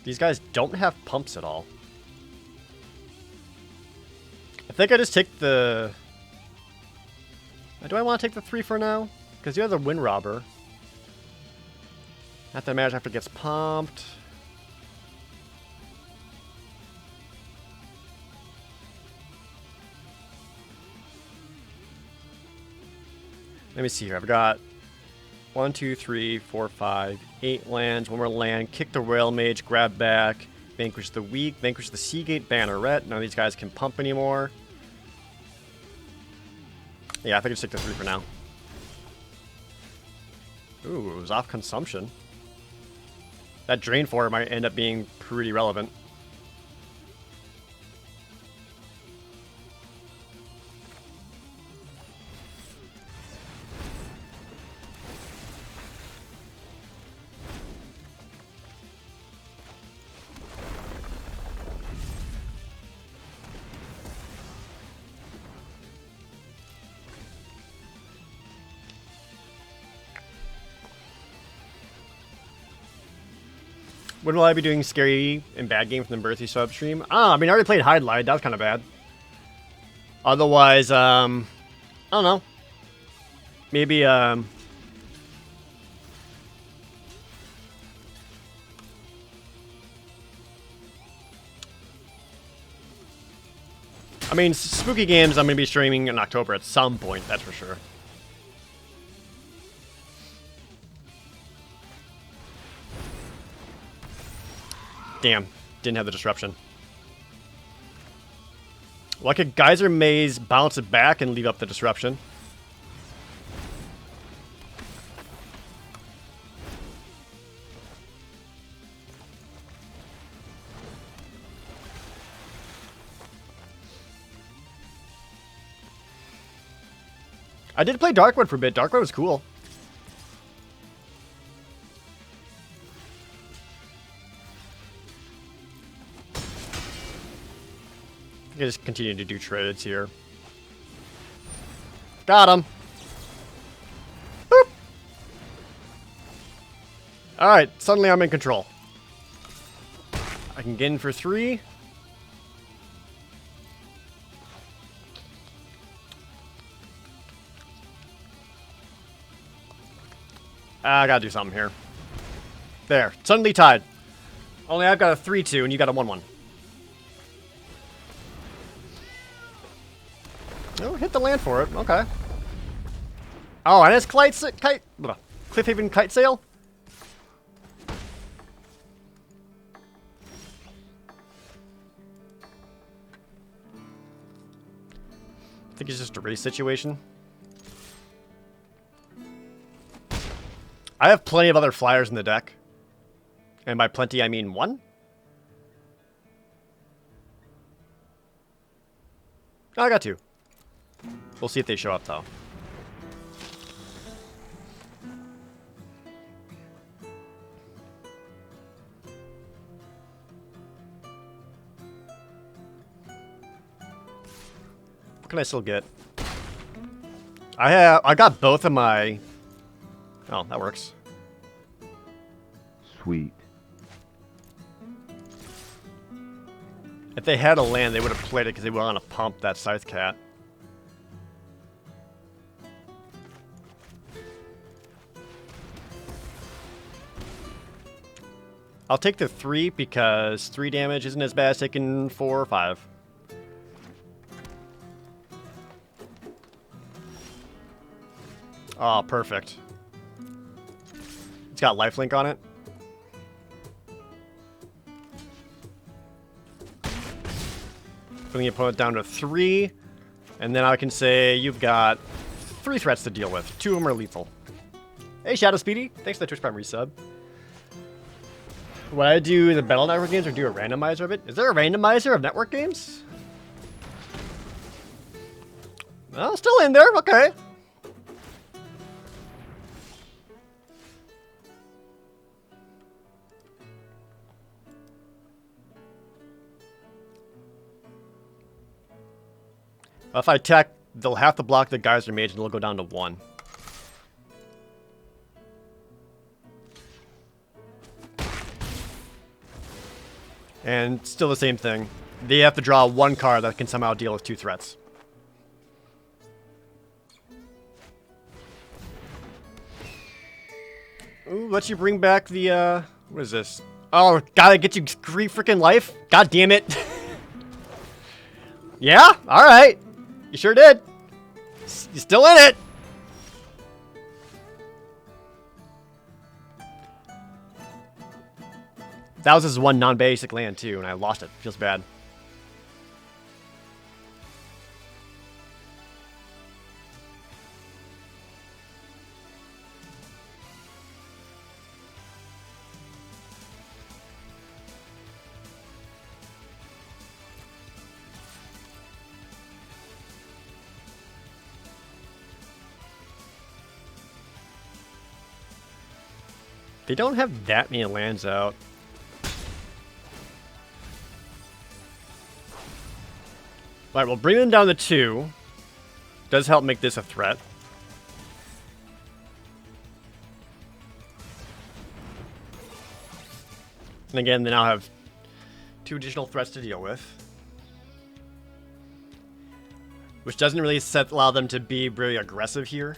These guys don't have pumps at all. I think I just take the... Do I want to take the 3 for now? Because you have the Wind Robber. Have to imagine after it gets pumped. Let me see here. I've got 1, 2, 3, 4, 5, 8 lands. One more land. Kick the Royal Mage. Grab back. Vanquish the Weak. Vanquish the Seagate Banneret. None of these guys can pump anymore. Yeah, I think I'll just take the 3 for now. Ooh, it was off consumption. That drain for it might end up being pretty relevant. When will I be doing scary and bad game from the birthday sub stream? I mean, I already played Hide Light. That was kind of bad. Otherwise, I don't know. Maybe, I mean, spooky games I'm going to be streaming in October at some point, that's for sure. Damn, didn't have the disruption. Well, I could Geyser Maze, bounce it back, and leave up the disruption. I did play Darkwood for a bit. Darkwood was cool. I just continue to do trades here. Got him. Boop. Alright, suddenly I'm in control. I can get in for 3. I gotta do something here. There, suddenly tied. Only I've got a 3-2 and you got a 1-1. Oh, hit the land for it. Okay. Oh, and it's Cliffhaven Kite Sail? I think it's just a race situation. I have plenty of other flyers in the deck. And by plenty, I mean 1. Oh, I got 2. We'll see if they show up, though. What can I still get? I got both of my... Oh, that works. Sweet. If they had a land, they would have played it because they would want to pump that Scythe Cat. I'll take the 3 because 3 damage isn't as bad as taking 4 or 5. Oh, perfect. It's got lifelink on it. Putting the opponent down to 3. And then I can say you've got 3 threats to deal with. 2 of them are lethal. Hey, Shadow Speedy. Thanks for the Twitch Prime resub. Would I do the Battle Network games or do a randomizer of it? Is there a randomizer of network games? Oh, still in there. Okay. If I attack, they'll have to block the Geyser Mage and it'll go down to 1. And still the same thing. They have to draw 1 card that can somehow deal with 2 threats. Ooh, let you bring back the, what is this? Oh, gotta get you 3 freaking life? God damn it. Yeah? Alright. You sure did. You're still in it. That was his 1 non-basic land too, and I lost it. Feels bad. They don't have that many lands out. Alright, well, bring them down to 2. Does help make this a threat. And again, they now have 2 additional threats to deal with. Which doesn't really allow them to be really aggressive here.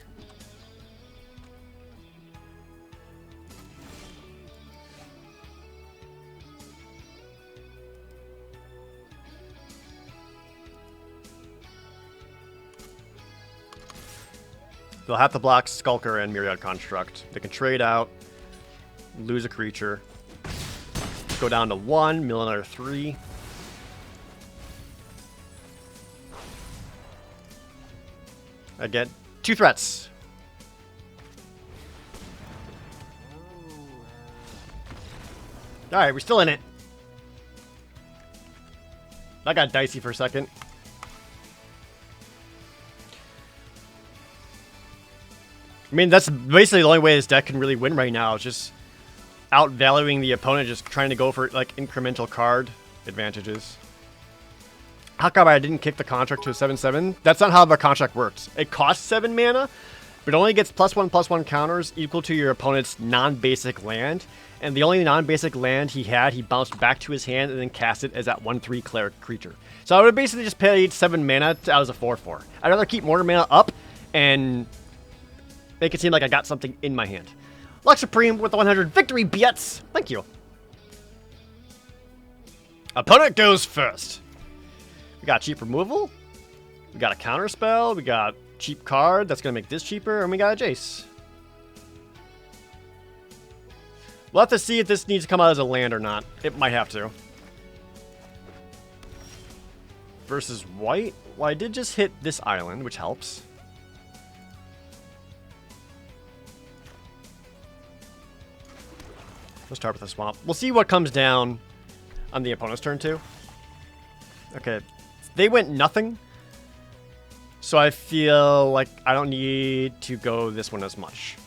They'll have to block Skulker and Myriad Construct. They can trade out, lose a creature, go down to 1, mill another 3. I get 2 threats. Alright, we're still in it. That got dicey for a second. I mean, that's basically the only way this deck can really win right now. Is just outvaluing the opponent, just trying to go for, like, incremental card advantages. How come I didn't kick the contract to a 7/7? That's not how the contract works. It costs 7 mana, but it only gets +1/+1 counters equal to your opponent's non-basic land. And the only non-basic land he had, he bounced back to his hand and then cast it as that 1/3 cleric creature. So I would have basically just paid 7 mana out as a 4/4. I'd rather keep Mortar Mana up and make it seem like I got something in my hand. Lux Supreme with the 100 victory bits. Thank you. Opponent goes first. We got cheap removal. We got a counter spell. We got cheap card that's going to make this cheaper. And we got a Jace. We'll have to see if this needs to come out as a land or not. It might have to. Versus white. Well, I did just hit this island, which helps. Let's start with the swamp. We'll see what comes down on the opponent's turn too. Okay. They went nothing. So I feel like I don't need to go this one as much.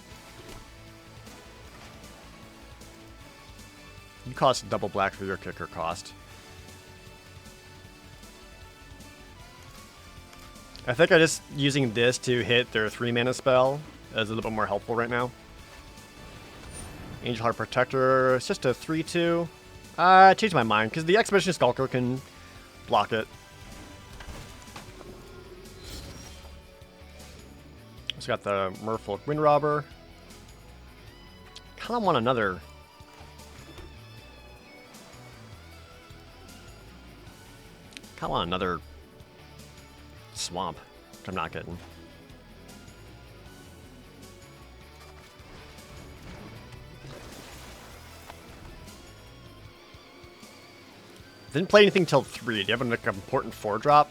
You cost double black for your kicker cost. I think I'm just using this to hit their 3-mana spell as a little bit more helpful right now. Angel Heart Protector, it's just a 3-2. I changed my mind because the Expedition Skulker can block it. Also got the Merfolk Wind Robber. Kind of want another. Kind of want another swamp, which I'm not getting. Didn't play anything till 3. Do you have an like, important 4-drop?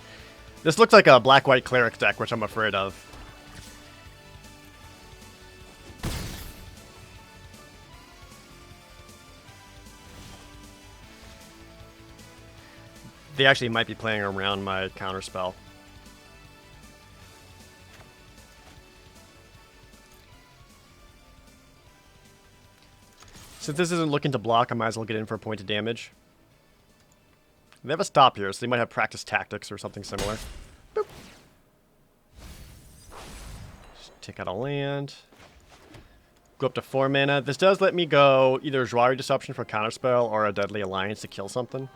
This looks like a black-white cleric deck, which I'm afraid of. They actually might be playing around my counterspell. Since this isn't looking to block, I might as well get in for a point of damage. They have a stop here, so they might have practice tactics or something similar. Boop. Just take out a land. Go up to 4 mana. This does let me go either Joari Disruption for counterspell or a Deadly Alliance to kill something.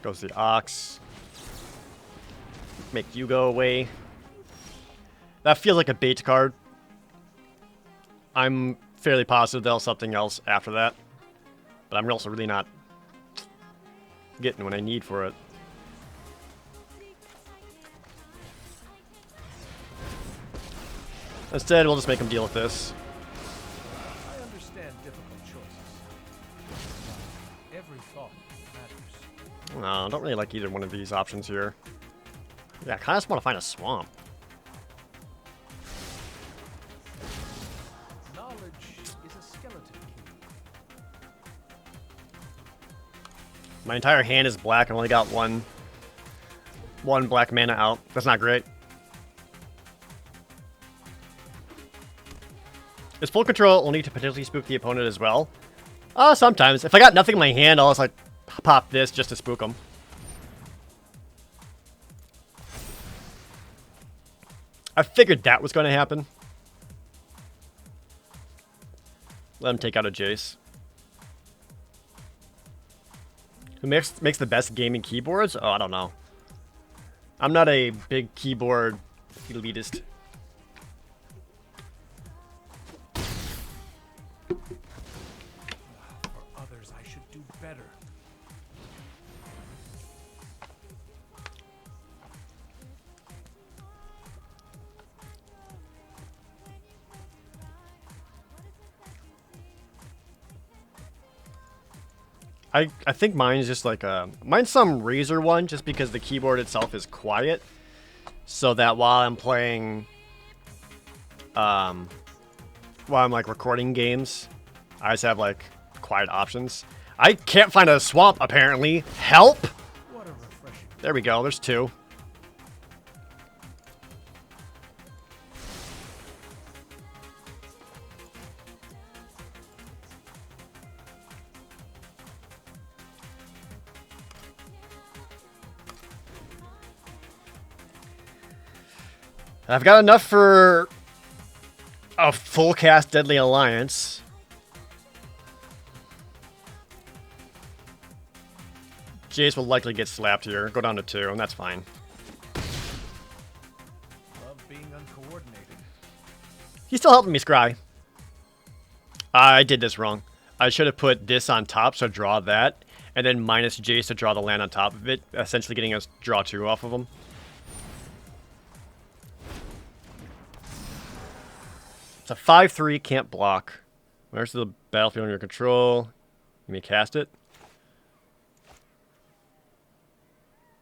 Goes the Ox. Make you go away. That feels like a bait card. I'm fairly positive they'll something else after that. But I'm also really not getting what I need for it. Instead, we'll just make them deal with this. I understand difficult choices. Every thought matters. No, I don't really like either one of these options here. Yeah, I kind of just want to find a swamp. Knowledge is a skeleton key. My entire hand is black. I only got one black mana out. That's not great. It's full control, only to potentially spook the opponent as well. Sometimes. If I got nothing in my hand, I'll just like pop this just to spook them. I figured that was going to happen. Let him take out a Jace. Who makes the best gaming keyboards? Oh, I don't know. I'm not a big keyboard elitist. For others, I should do better. I think mine's just like mine's some Razer one, just because the keyboard itself is quiet, so that while I'm playing, while I'm like recording games, I just have like quiet options. I can't find a swamp apparently. Help! What a refreshing. There we go. There's 2. I've got enough for a full cast Deadly Alliance. Jace will likely get slapped here. Go down to 2, and that's fine. Love being uncoordinated. He's still helping me scry. I did this wrong. I should have put this on top, so draw that, and then minus Jace to draw the land on top of it, essentially getting us draw 2 off of him. It's a 5/3, can't block. Where's the battlefield under your control? You may cast it.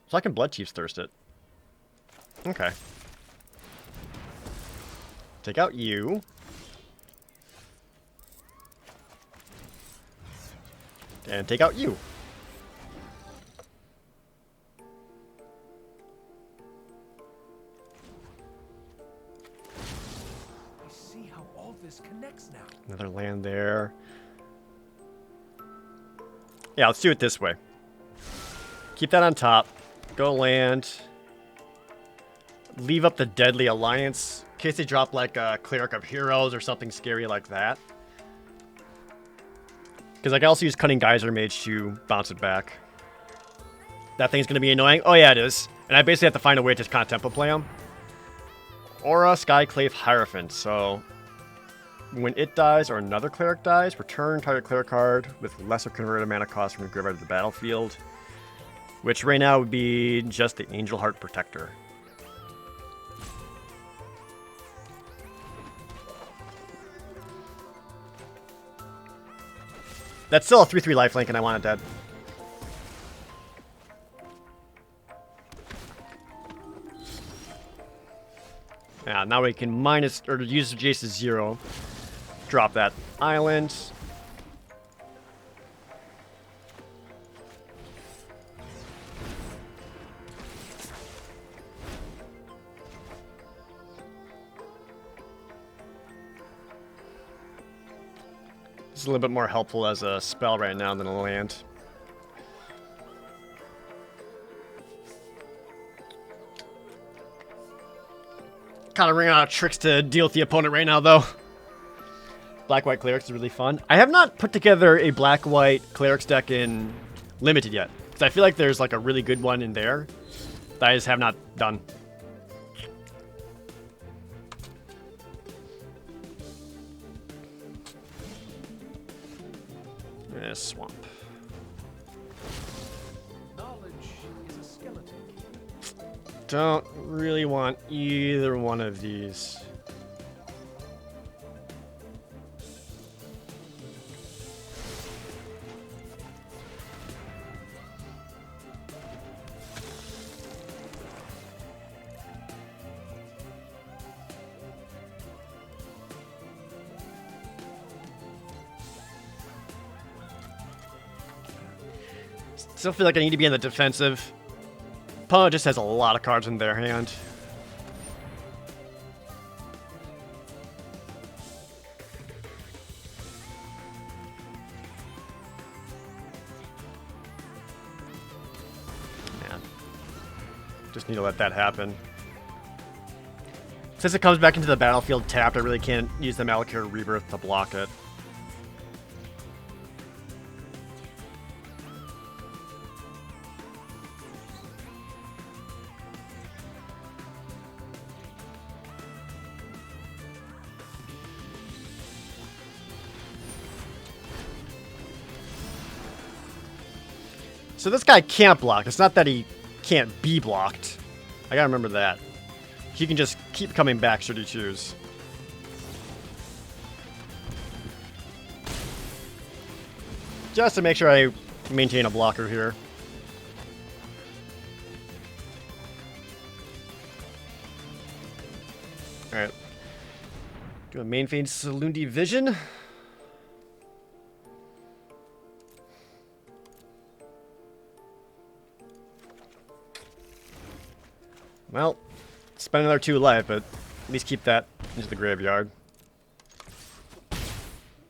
So I can Blood Chief's Thirst it. Okay. Take out you. And take out you. I see how all this connects now. Another land there. Yeah, let's do it this way. Keep that on top. Go land. Leave up the Deadly Alliance in case they drop like a Cleric of Heroes or something scary like that. Because I can also use Cunning Geyser Mage to bounce it back. That thing's going to be annoying. Oh yeah, it is. And I basically have to find a way to kind of tempo play them. Aura, Skyclave, Hierophant. So when it dies or another Cleric dies, return target Cleric card with lesser converted mana cost from your graveyard to the battlefield. Which right now would be just the Angel Heart Protector. That's still a 3/3 lifelink, and I want it dead. Yeah, now we can minus or use Jace's 0. Drop that island. It's a little bit more helpful as a spell right now than a land. Kind of running out of tricks to deal with the opponent right now, though. Black-white clerics is really fun. I have not put together a black-white clerics deck in Limited yet, because I feel like there's like a really good one in there that I just have not done. Swamp. Knowledge is a skeleton. Don't really want either one of these. Still feel like I need to be on the defensive. Opponent just has a lot of cards in their hand. Man. Just need to let that happen. Since it comes back into the battlefield tapped, I really can't use the Malakir Rebirth to block it. So this guy can't block. It's not that he can't be blocked. I gotta remember that. He can just keep coming back should he choose. Just to make sure I maintain a blocker here. Alright. Do a main phase Salundi Vision. Well, spend another 2 life, but at least keep that into the graveyard.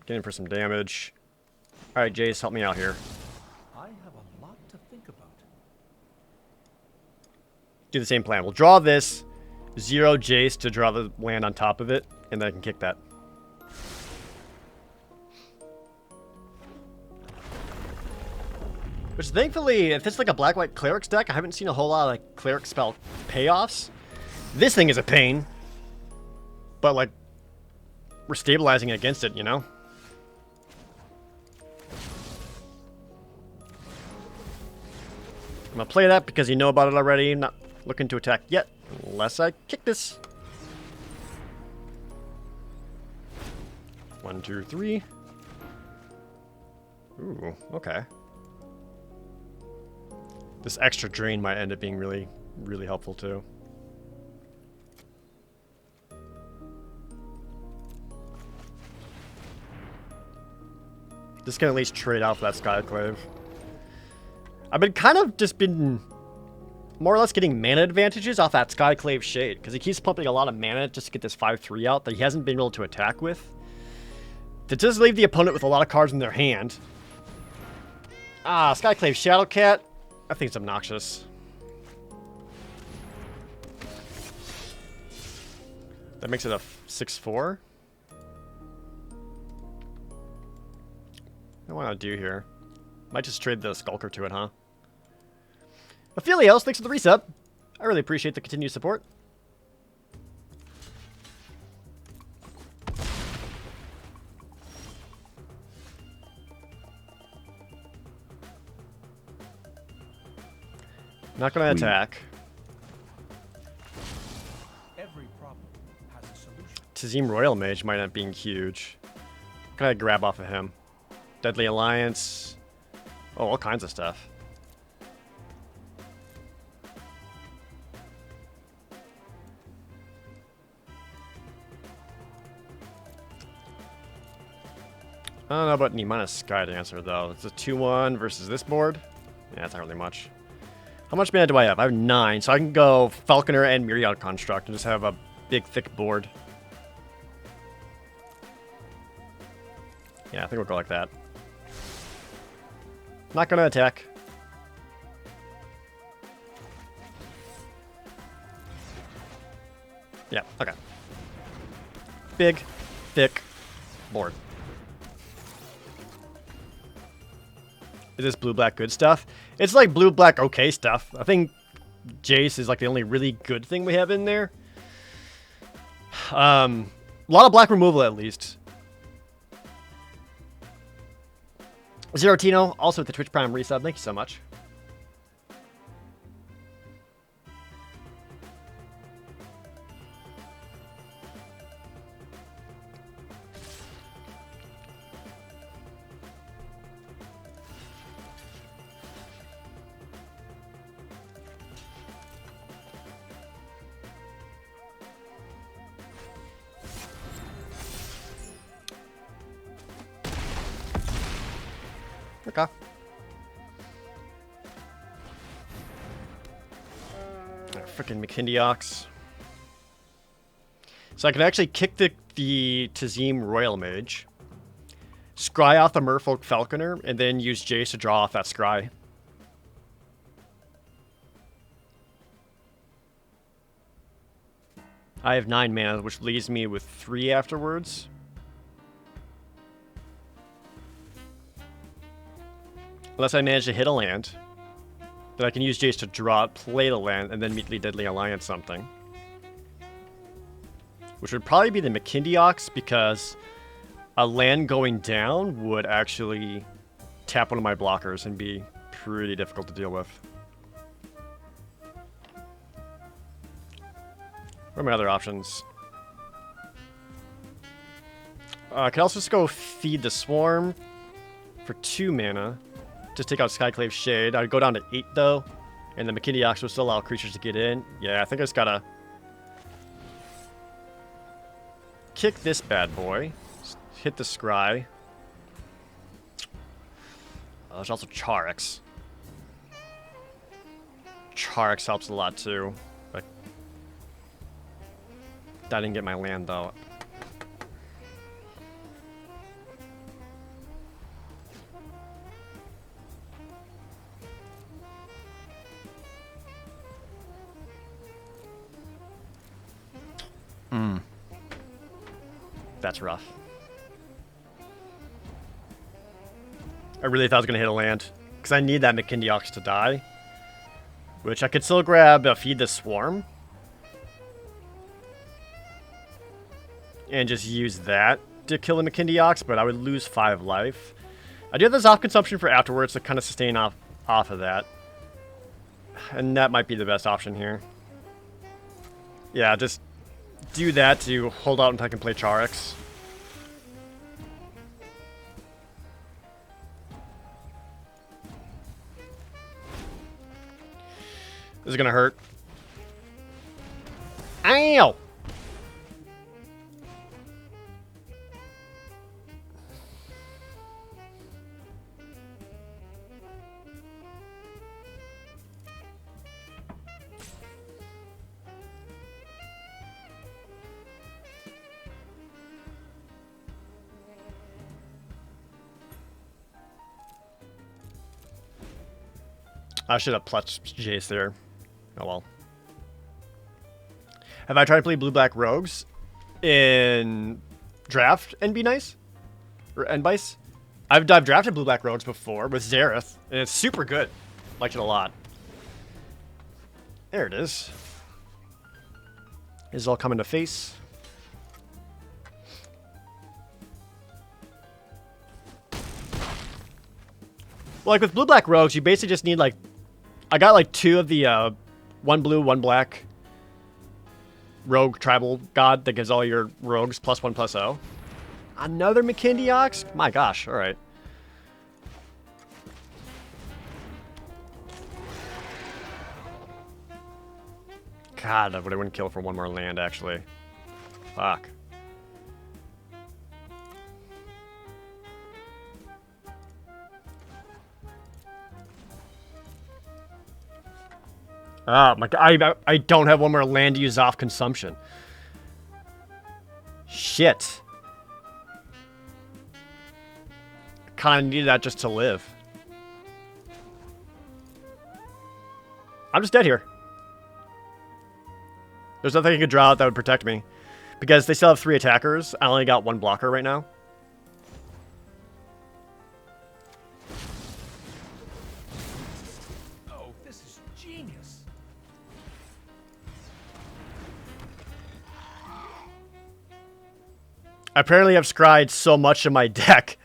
Get in for some damage. Alright, Jace, help me out here. I have a lot to think about. Do the same plan. We'll draw this, 0 Jace to draw the land on top of it, and then I can kick that. Which, thankfully, if it's like a black-white clerics deck, I haven't seen a whole lot of like cleric spell payoffs. This thing is a pain, but like we're stabilizing against it, you know. I'm gonna play that because you know about it already. I'm not looking to attack yet, unless I kick this. 1, 2, 3. Ooh, okay. This extra drain might end up being really, really helpful too. Just gonna at least trade out for that Skyclave. I've been kind of just been more or less getting mana advantages off that Skyclave Shade, because he keeps pumping a lot of mana just to get this 5/3 out that he hasn't been able to attack with. To just leave the opponent with a lot of cards in their hand. Ah, Skyclave Shadowcat. I think it's obnoxious. That makes it a 6/4. What do I want to do here? Might just trade the Skulker to it, huh? Aphelios, thanks for the resub. I really appreciate the continued support. Not gonna attack. Every problem has a solution. Tazim Royal Mage might end up being huge. What can I grab off of him? Deadly Alliance. Oh, all kinds of stuff. I don't know about Nimana Sky Dancer, though. It's a 2-1 versus this board. Yeah, it's not really much. How much mana do I have? I have 9, so I can go Falconer and Myriad Construct and just have a big, thick board. Yeah, I think we'll go like that. Not gonna attack. Yeah, okay. Big, thick board. Is this blue-black good stuff? It's like blue-black okay stuff. I think Jace is like the only really good thing we have in there. A lot of black removal at least. Zero Tino, also with the Twitch Prime resub. Thank you so much. Okay. Freaking McKindy-Ox. So I can actually kick the Tazim Royal Mage, scry off the Merfolk Falconer, and then use Jace to draw off that scry. I have 9 mana, which leaves me with 3 afterwards. Unless I manage to hit a land, then I can use Jace to draw, play the land, and then immediately Deadly Alliance something. Which would probably be the McKindy-Ox, because a land going down would actually tap one of my blockers and be pretty difficult to deal with. What are my other options? I could also just go Feed the Swarm for 2 mana. Just take out Skyclave Shade. I'd go down to 8 though, and the McKindy-Ox will still allow creatures to get in. Yeah, I think I just gotta kick this bad boy. Just hit the scry. There's also Charix. Charix helps a lot too. But I didn't get my land though. That's rough. I really thought I was going to hit a land, because I need that McKindy-Ox to die. Which I could still grab Feed the Swarm. And just use that to kill the McKindy-Ox, but I would lose 5 life. I do have the Zoff consumption for afterwards to kind of sustain off of that. And that might be the best option here. Yeah, just do that to hold out until I can play Charix. This is gonna hurt. Ow! I should have plucked Jace there. Oh well. Have I tried to play blue-black rogues in draft and be nice? Or Enbice? I've drafted blue-black rogues before with Xerath, and it's super good. Liked it a lot. There it is. This is all coming to face. Well, like with blue-black rogues, you basically just need like... I got like 2 of the one blue, one black rogue tribal god that gives all your rogues +1/+0. Another McKindy Ox? My gosh, alright. God, I wouldn't kill for one more land, actually. Fuck. Oh my god, I don't have one more land to use off consumption. Shit. Kinda needed that just to live. I'm just dead here. There's nothing I could draw out that would protect me. Because they still have 3 attackers. I only got 1 blocker right now. Oh, this is genius. Apparently I've scryed so much of my deck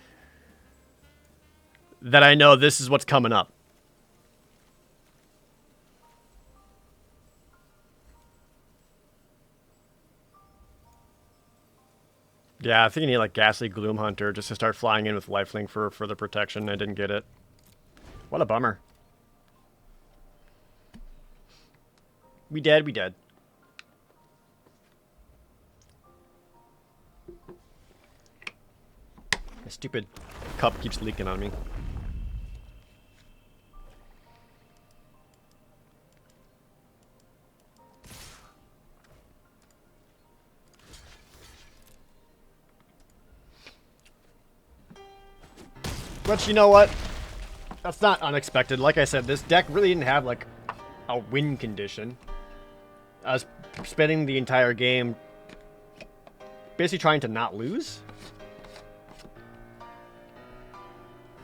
that I know this is what's coming up. Yeah, I think you need like Ghastly Gloom Hunter just to start flying in with Lifelink for further protection. I didn't get it. What a bummer. We dead, we dead. The stupid cup keeps leaking on me. But you know what? That's not unexpected. Like I said, this deck really didn't have like a win condition. I was spending the entire game basically trying to not lose.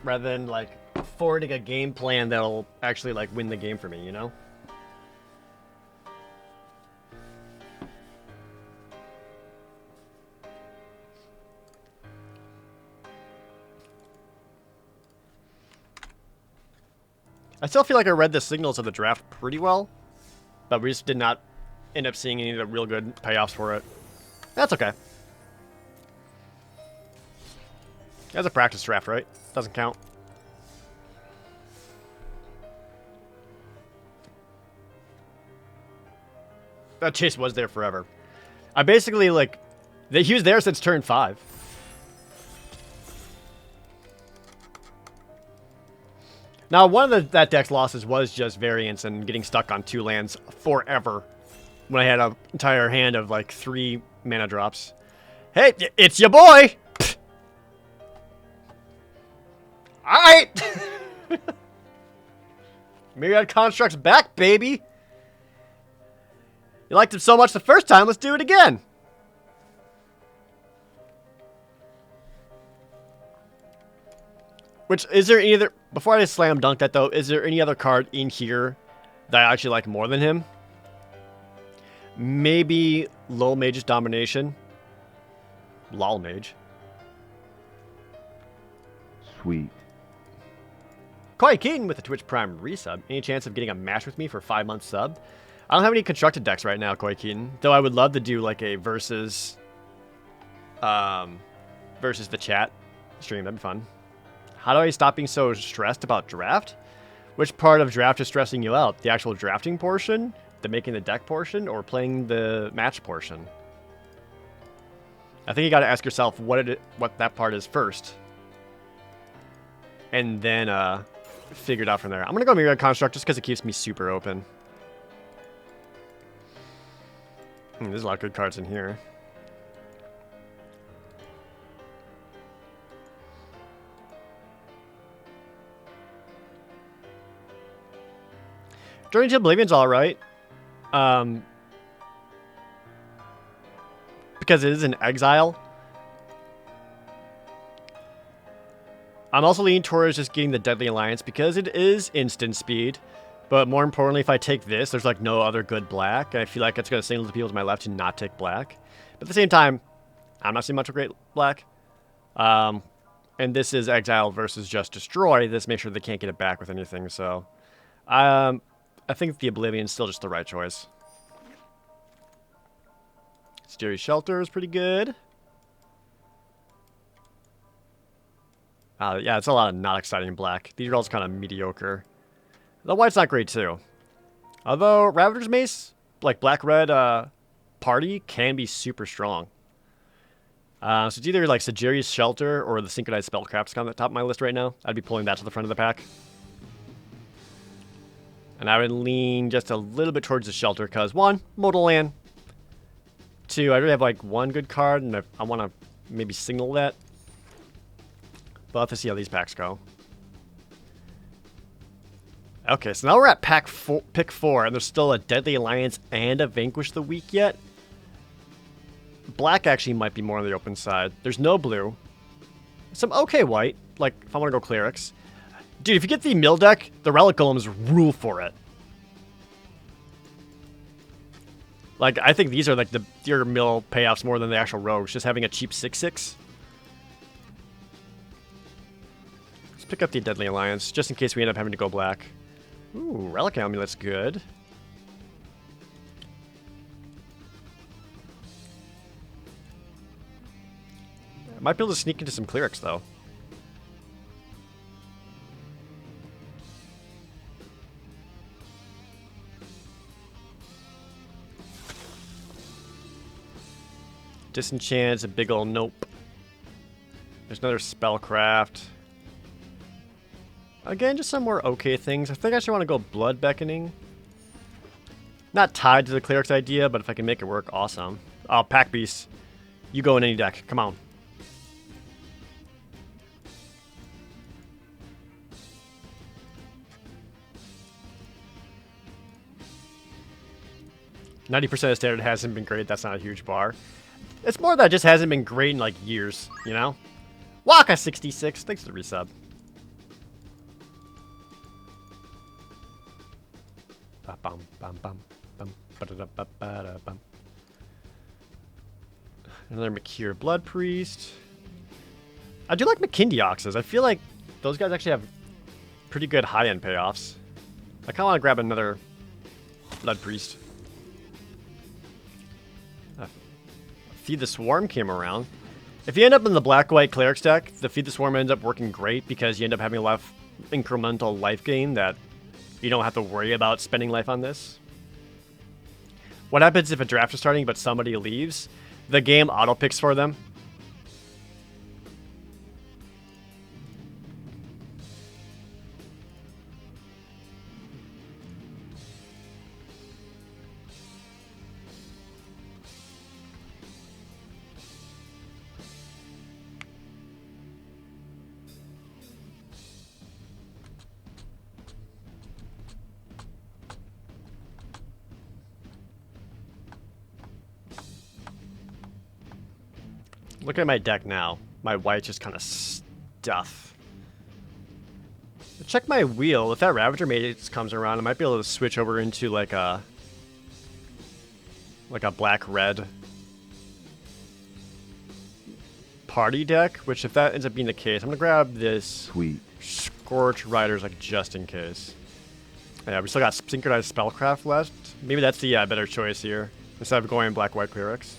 Rather than like forwarding a game plan that'll actually like win the game for me, you know? I still feel like I read the signals of the draft pretty well, but we just did not end up seeing any of the real good payoffs for it. That's okay. That's a practice draft, right? Doesn't count. That Chase was there forever. I basically, like... He was there since turn 5. Now, one of that deck's losses was just variance and getting stuck on 2 lands forever. When I had an entire hand of, like, 3 mana drops. Hey, it's your boy! Alright! Maybe that construct's back, baby! You liked him so much the first time, let's do it again! Which, is there either... Before I slam dunk that, though, is there any other card in here that I actually like more than him? Maybe Lol Mage's Domination. Lol Mage. Sweet. Koi Keaton with a Twitch Prime resub. Any chance of getting a match with me for 5-month sub? I don't have any constructed decks right now, Koi Keaton. Though I would love to do like a versus the chat stream. That'd be fun. How do I stop being so stressed about draft? Which part of draft is stressing you out? The actual drafting portion? The making the deck portion? Or playing the match portion? I think you gotta ask yourself what that part is first. And then figure it out from there. I'm gonna go Myriad Construct just because it keeps me super open. There's a lot of good cards in here. Journey to Oblivion's alright. Because it is an exile. I'm also leaning towards just getting the Deadly Alliance because it is instant speed. But more importantly, if I take this, there's like no other good black. I feel like it's going to signal to people to my left to not take black. But at the same time, I'm not seeing much of great black. And this is exile versus just destroy. This makes sure they can't get it back with anything. So I think the Oblivion's still just the right choice. Mysterious Shelter is pretty good. Yeah, it's a lot of not exciting black. These are all kind of mediocre. The white's not great too. Although Ravager's Mace, like black-red party, can be super strong. So it's either like Sagiri's Shelter or the Synchronized Spellcraft's on the top of my list right now. I'd be pulling that to the front of the pack. And I would lean just a little bit towards the Shelter because, one, modal land. Two, I really have like one good card and I want to maybe signal that. But I'll have to see how these packs go. Okay, so now we're at pick 4, and there's still a Deadly Alliance and a Vanquish the Weak yet. Black actually might be more on the open side. There's no blue. Some okay white, like if I want to go Clerics. Dude, if you get the mill deck, the Relic Golems rule for it. Like, I think these are like your mill payoffs more than the actual rogues, just having a cheap 6/6. Let's pick up the Deadly Alliance, just in case we end up having to go black. Ooh, Relic Amulet's good. I might be able to sneak into some Clerics, though. Disenchant's a big ol' nope. There's another Spellcraft. Again, just some more okay things. I think I should want to go Blood Beckoning. Not tied to the Cleric's idea, but if I can make it work, awesome. Oh, Pack Beast. You go in any deck. Come on. %90 of Standard hasn't been great. That's not a huge bar. It's more that it just hasn't been great in like years, you know? Waka 66. Thanks for the resub. Another Makir Blood Priest. I do like Makindioxes. I feel like those guys actually have pretty good high-end payoffs. I kind of want to grab another Blood Priest. Feed the Swarm came around. If you end up in the black-white Clerics deck, the Feed the Swarm ends up working great because you end up having a lot of incremental life gain that you don't have to worry about spending life on this. What happens if a draft is starting but somebody leaves? The game auto-picks for them. Look at my deck now. My white's just kind of stuff. Check my wheel. If that Ravager Matrix comes around, I might be able to switch over into like a black-red party deck. Which, if that ends up being the case, I'm gonna grab this Sweet Scorch Riders, like just in case. Yeah, we still got Synchronized Spellcraft left. Maybe that's the better choice here instead of going black-white Clerics.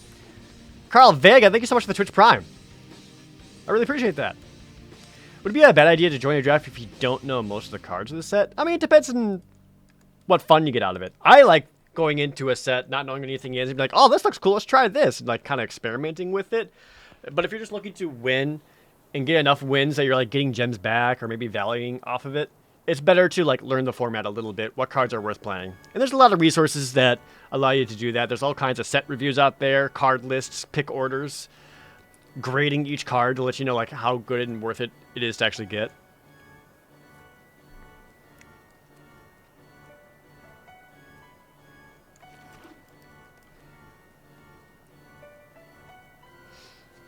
Carl Vega, thank you so much for the Twitch Prime. I really appreciate that. Would it be a bad idea to join a draft if you don't know most of the cards of the set? I mean, it depends on what fun you get out of it. I like going into a set, not knowing anything is, and be like, oh, this looks cool, let's try this, and like kind of experimenting with it. But if you're just looking to win and get enough wins that you're like getting gems back or maybe valuing off of it, it's better to like learn the format a little bit, what cards are worth playing. And there's a lot of resources that allow you to do that. There's all kinds of set reviews out there, card lists, pick orders, grading each card to let you know like how good and worth it is to actually get.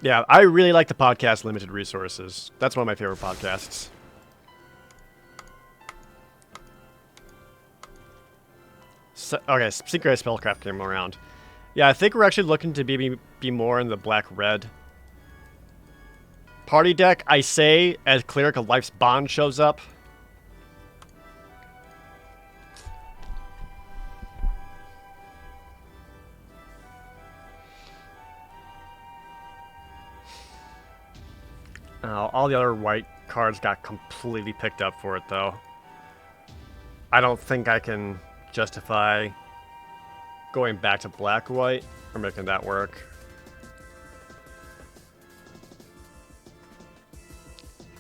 Yeah, I really like the podcast Limited Resources. That's one of my favorite podcasts. So, okay, Synchronized Spellcraft came around. Yeah, I think we're actually looking to be more in the black-red party deck. I say as Cleric of Life's Bond shows up. All the other white cards got completely picked up for it, though. I don't think I can justify going back to black-white or making that work.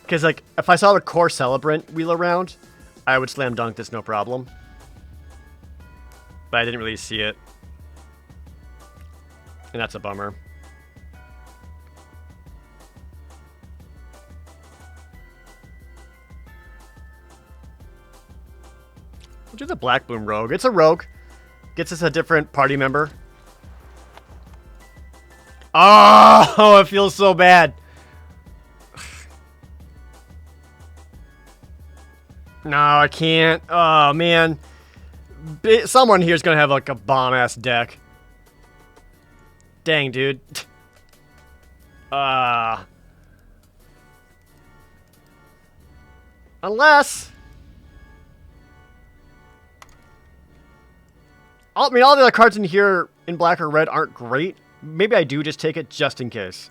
Because, like, if I saw the Core Celebrant wheel around, I would slam dunk this no problem. But I didn't really see it. And that's a bummer. We'll do the Black Boom Rogue. It's a rogue. Gets us a different party member. Oh, it feels so bad. No, I can't. Oh, man. Someone here's going to have, like, a bomb-ass deck. Dang, dude. Unless... I mean, all the other cards in here in black or red aren't great. Maybe I do just take it just in case.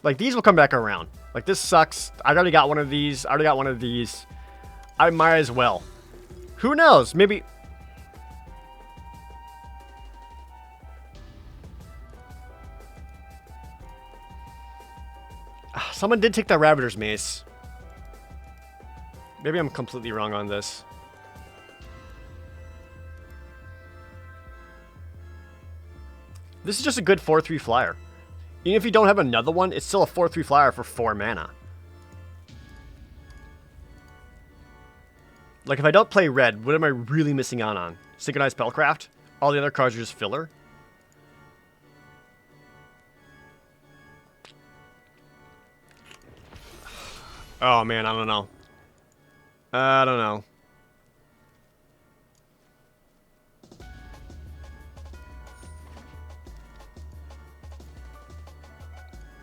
Like, these will come back around. Like, this sucks. I already got one of these. I already got one of these. I might as well. Who knows? Maybe... Someone did take the Ravagor's Mace. Maybe I'm completely wrong on this. This is just a good 4/3 flyer. Even if you don't have another one, it's still a 4/3 flyer for 4 mana. Like, if I don't play red, what am I really missing out on? Synchronized Spellcraft? All the other cards are just filler? Oh, man, I don't know. I don't know.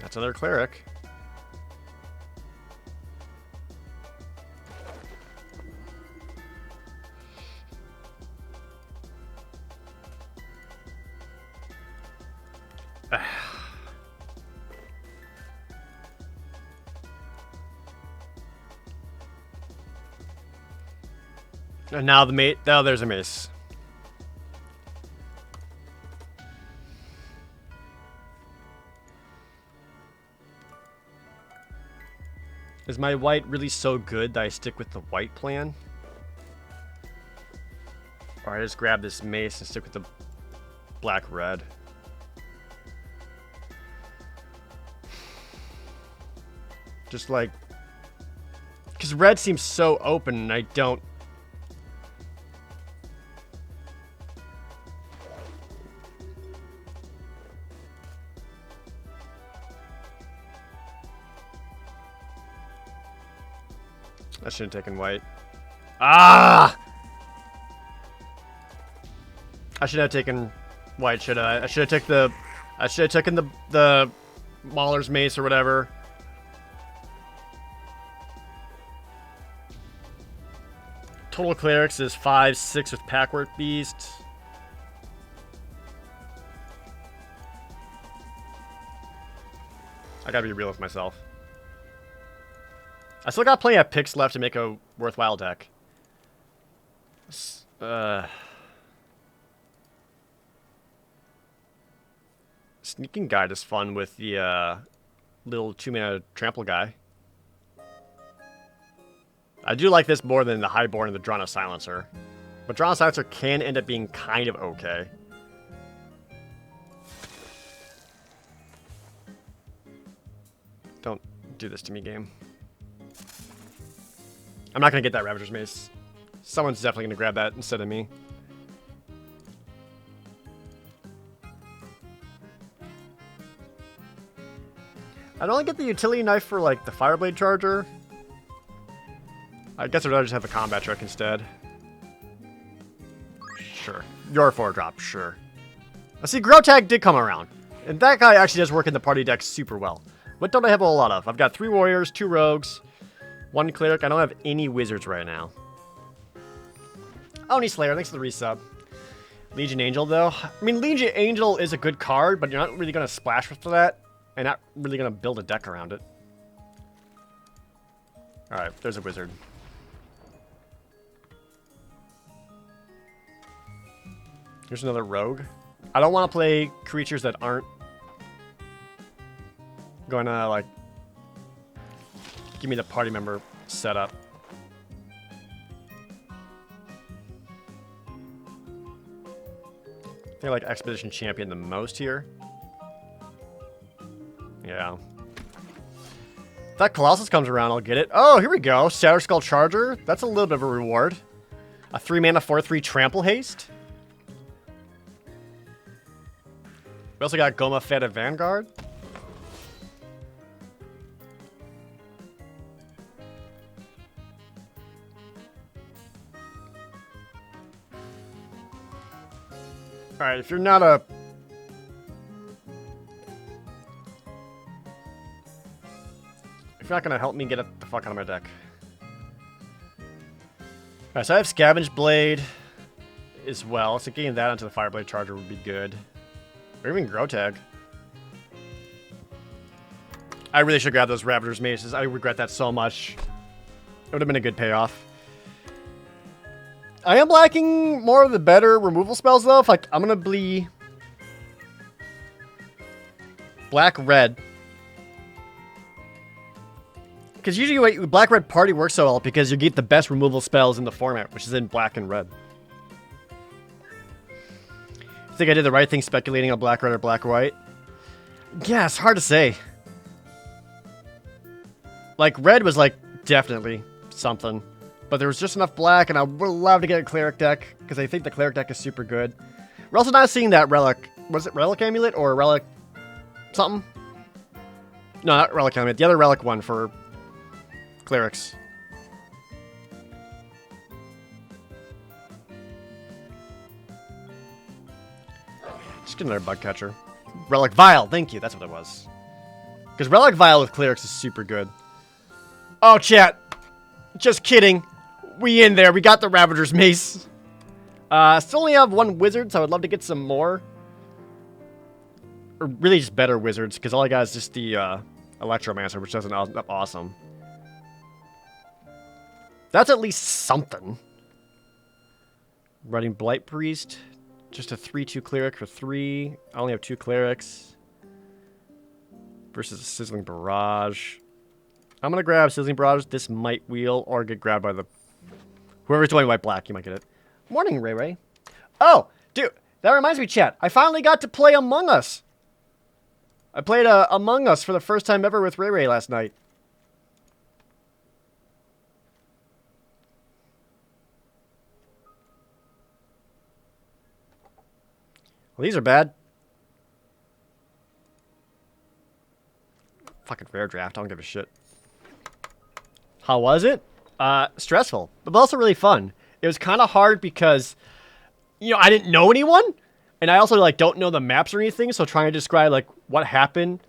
That's another Cleric. And now the mate. Oh, there's a mace. Is my white really so good that I stick with the white plan? Or I just grab this mace and stick with the black-red? Just like... Because red seems so open and I don't... I shouldn't have taken white. Ah! I should have taken white, should I? I should have taken the... I should have taken the Mauler's Mace or whatever. Total Clerics is 5/6 with Packwork Beast. I gotta be real with myself. I still got plenty of picks left to make a worthwhile deck. Sneaking Guide is fun with the little 2-mana trample guy. I do like this more than the Highborn and the Drana Silencer. But Drana Silencer can end up being kind of okay. Don't do this to me, game. I'm not going to get that Ravager's Mace. Someone's definitely going to grab that instead of me. I don't get the utility knife for, like, the Fireblade Charger. I guess I'd rather just have the combat truck instead. Sure. Your 4-drop, sure. I see Grotag did come around. And that guy actually does work in the party deck super well. What don't I have a whole lot of? I've got 3 warriors, 2 rogues, 1 cleric. I don't have any wizards right now. Oh, need Slayer. Thanks for the resub. Legion Angel, though. I mean, Legion Angel is a good card, but you're not really going to splash with that. And not really going to build a deck around it. Alright, there's a wizard. Here's another rogue. I don't want to play creatures that aren't going to, like, give me the party member setup. I think I like Expedition Champion the most here. Yeah. If that Colossus comes around, I'll get it. Oh, here we go. Shatter Skull Charger. That's a little bit of a reward. A 3-mana 4/3 Trample Haste. We also got Goma Feta Vanguard. Alright, if you're not a... If you're not going to help me get the fuck out of my deck. Alright, so I have Scavenge Blade as well. So getting that onto the Fireblade Charger would be good. Or even Grotag. I really should grab those Ravager's Maces. I regret that so much. It would have been a good payoff. I am lacking more of the better removal spells, though. If, like, I'm going to be black-red. Because usually black-red party works so well because you get the best removal spells in the format, which is in black and red. I think I did the right thing speculating on black-red or black-white. Yeah, it's hard to say. Like, red was, like, definitely something. But there was just enough black, and I would love to get a cleric deck, because I think the cleric deck is super good. We're also not seeing that relic. Was it Relic Amulet or Relic something? No, not Relic Amulet. The other relic one for clerics. Just get another bug catcher. Relic Vial. Thank you. That's what it was. Because Relic Vial with clerics is super good. Oh, chat. Just kidding. We in there. We got the Ravager's Mace. Still only have 1 wizard, so I would love to get some more. Or really just better wizards, because all I got is just the Electromancer, which doesn't end up awesome. That's at least something. Running Blight Priest. Just a 3/2 cleric for 3. I only have 2 clerics. Versus a Sizzling Barrage. I'm going to grab Sizzling Barrage. This might wheel or get grabbed by the... Whoever's doing white black, you might get it. Morning, Ray Ray. Oh, dude, that reminds me, chat. I finally got to play Among Us. I played Among Us for the first time ever with Ray Ray last night. Well, these are bad. Fucking rare draft. I don't give a shit. How was it? Stressful, but also really fun. It was kind of hard because, you know, I didn't know anyone, and I also, like, don't know the maps or anything, so trying to describe, like, what happened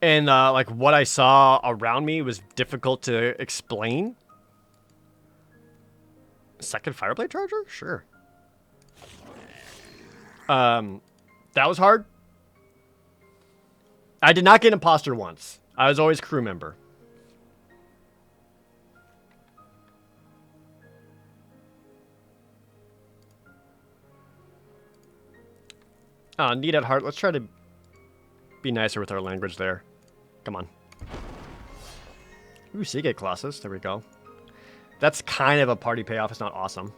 and, like, what I saw around me was difficult to explain. Second Fireblade Charger? Sure. That was hard. I did not get Imposter once. I was always crew member. Need at heart. Let's try to be nicer with our language there. Come on. Ooh, Seagate Colossus. There we go. That's kind of a party payoff. It's not awesome.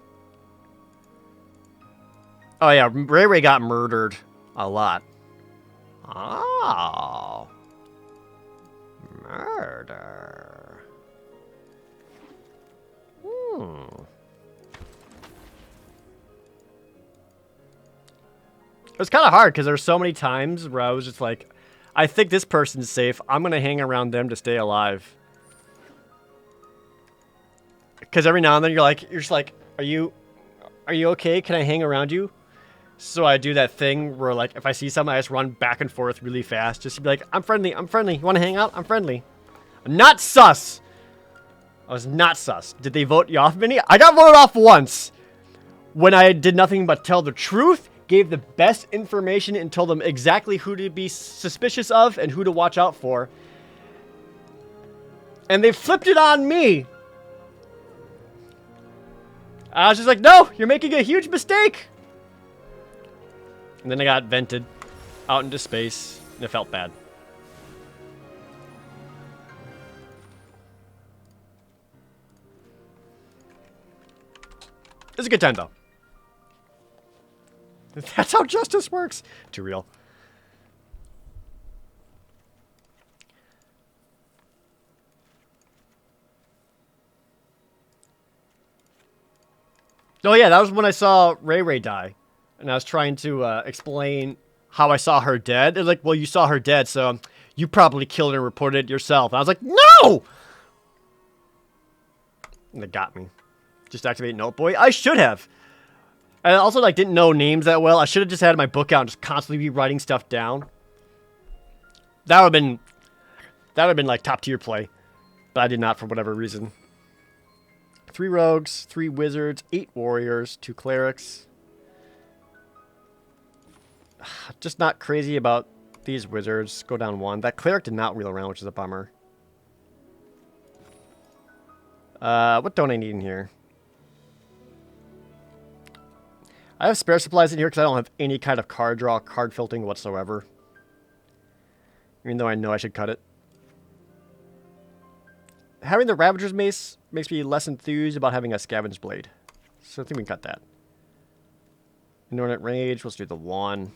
Oh, yeah. Ray Ray got murdered a lot. Oh. Murder. It was kind of hard because there were so many times where I was just like, I think this person's safe. I'm gonna hang around them to stay alive. Because every now and then you're just like, are you okay? Can I hang around you? So I do that thing where, like, if I see someone, I just run back and forth really fast, just to be like, I'm friendly. I'm friendly. You want to hang out? I'm friendly. I'm not sus. I was not sus. Did they vote you off of me? I got voted off once when I did nothing but tell the truth, gave the best information, and told them exactly who to be suspicious of and who to watch out for. And they flipped it on me. I was just like, no, you're making a huge mistake. And then I got vented out into space, and it felt bad. It's a good time, though. That's how justice works. Too real. Oh, yeah, that was when I saw Ray Ray die. And I was trying to explain how I saw her dead. They're like, well, you saw her dead, so you probably killed her and reported it yourself. And I was like, no! And they got me. Just activate Note Boy. I should have. I also, like, didn't know names that well. I should have just had my book out and just constantly be writing stuff down. That would have been like top tier play. But I did not for whatever reason. 3 rogues, 3 wizards, 8 warriors, 2 clerics. Just not crazy about these wizards. Go down 1. That cleric did not wheel around, which is a bummer. What don't I need in here? I have spare supplies in here because I don't have any kind of card draw, card filtering whatsoever. Even though I know I should cut it. Having the Ravager's Mace makes me less enthused about having a Scavenge Blade. So I think we can cut that. Inordinate Rage, let's do the 1.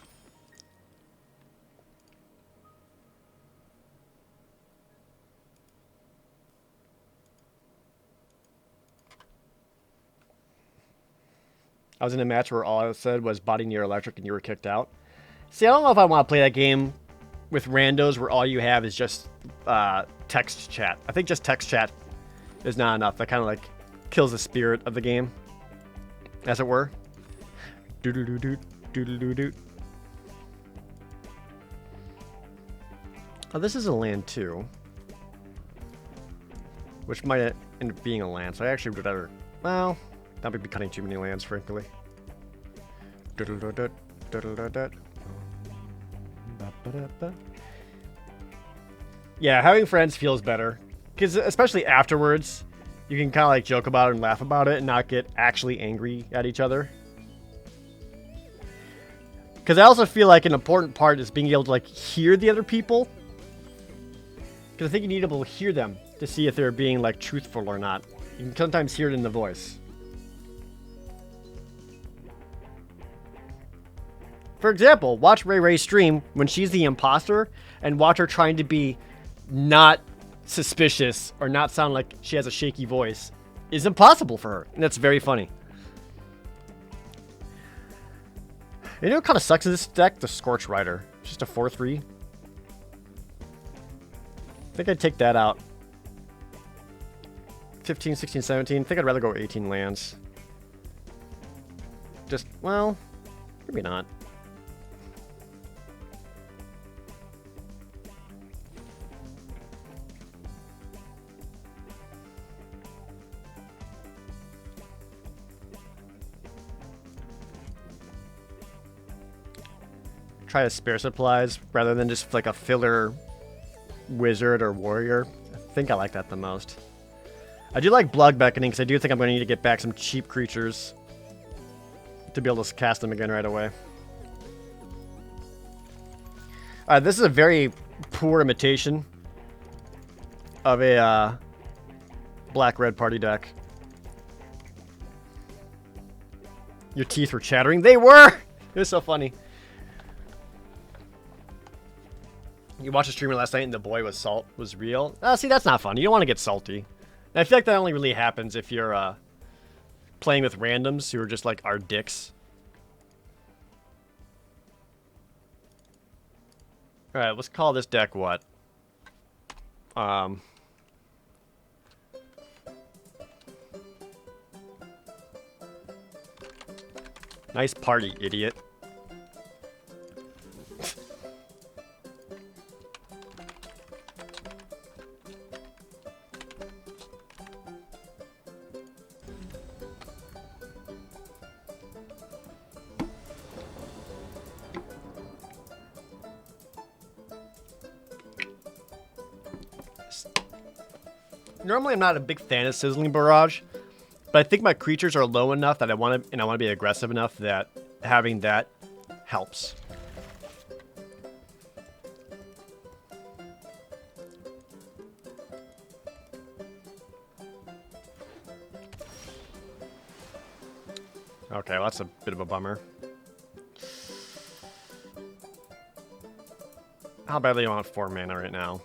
I was in a match where all I said was body near electric and you were kicked out. See, I don't know if I want to play that game with randos where all you have is just text chat. I think just text chat is not enough. That kind of like kills the spirit of the game, as it were. Doo-doo-doo-doo, doo-doo-doo-doo. Oh, this is a land too. Which might end up being a land, so I actually would rather... Well... That would be cutting too many lands, frankly. Yeah, having friends feels better. Because especially afterwards, you can kind of like joke about it and laugh about it and not get actually angry at each other. Because I also feel like an important part is being able to like hear the other people. Because I think you need to be able to hear them to see if they're being like truthful or not. You can sometimes hear it in the voice. For example, watch Ray Ray stream when she's the imposter and watch her trying to be not suspicious or not sound like she has a shaky voice is impossible for her. And that's very funny. You know what kind of sucks in this deck? The Scorch Rider. It's just a 4/3. I think I'd take that out. 15, 16, 17. I think I'd rather go 18 lands. Just, well, maybe not. Try to spare supplies rather than just like a filler wizard or warrior. I think I like that the most. I do like Blood Beckoning because I do think I'm going to need to get back some cheap creatures to be able to cast them again right away. Alright, this is a very poor imitation of a black-red party deck. Your teeth were chattering. They were! It was so funny. You watched a streamer last night and the boy was real. See, that's not fun. You don't want to get salty. And I feel like that only really happens if you're playing with randoms who are just like our dicks. Alright, let's call this deck what? Nice party, idiot. Normally, I'm not a big fan of Sizzling Barrage, but I think my creatures are low enough that I want to be aggressive enough that having that helps. Okay, well, that's a bit of a bummer. How badly do I want 4 mana right now?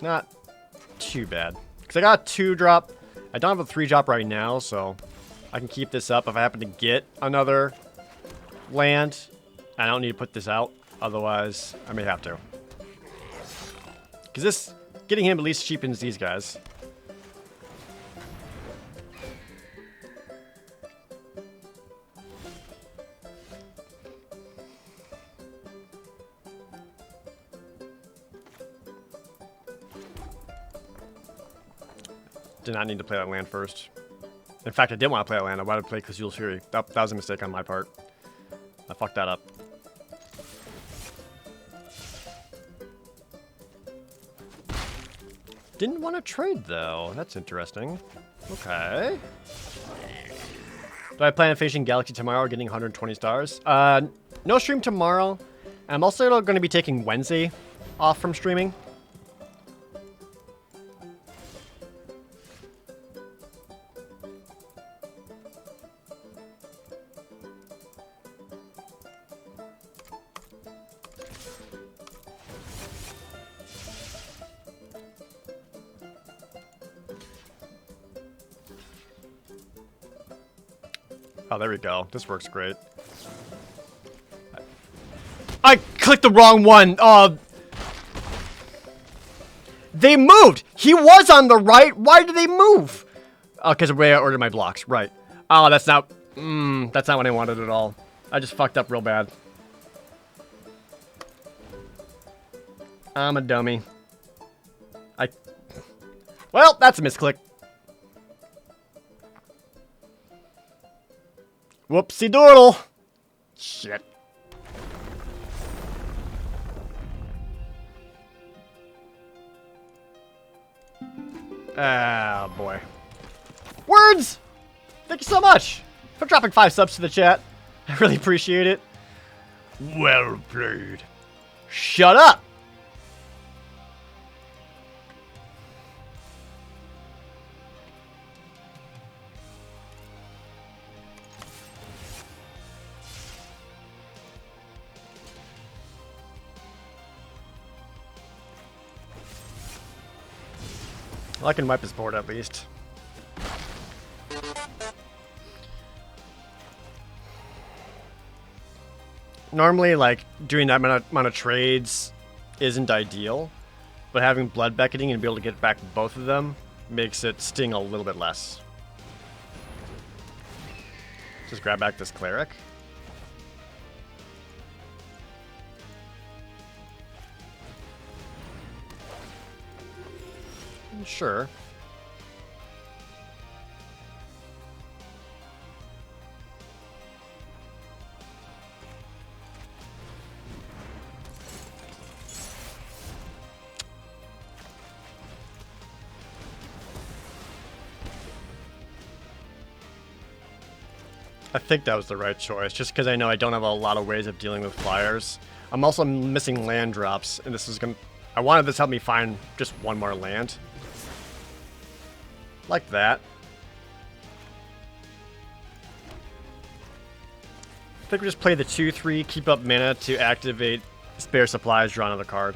Not too bad. Because I got a 2-drop. I don't have a 3-drop right now, so I can keep this up. If I happen to get another land, I don't need to put this out. Otherwise, I may have to. Because this, getting him at least cheapens these guys. Did not need to play that land first. In fact, I didn't want to play that land. I wanted to play Kazul's Fury. That was a mistake on my part. I fucked that up. Didn't want to trade, though. That's interesting. Okay. Do I plan on finishing Galaxy tomorrow, getting 120 stars? No stream tomorrow. I'm also going to be taking Wednesday off from streaming. Oh, there we go. This works great. I clicked the wrong one. They moved. He was on the right. Why did they move? Oh, because of the way I ordered my blocks. Right. Oh, that's not what I wanted at all. I just fucked up real bad. I'm a dummy. Well, that's a misclick. Whoopsie doodle. Shit. Ah, boy. Words! Thank you so much for dropping 5 subs to the chat. I really appreciate it. Well played. Shut up! Well, I can wipe his board at least. Normally, like, doing that amount of trades isn't ideal, but having Blood Beckoning and be able to get back both of them makes it sting a little bit less. Just grab back this Cleric. Sure. I think that was the right choice, just because I know I don't have a lot of ways of dealing with flyers. I'm also missing land drops, and this is gonna... I wanted this to help me find just one more land. Like that. I think we just play the 2-3, keep up mana to activate spare supplies, draw another card.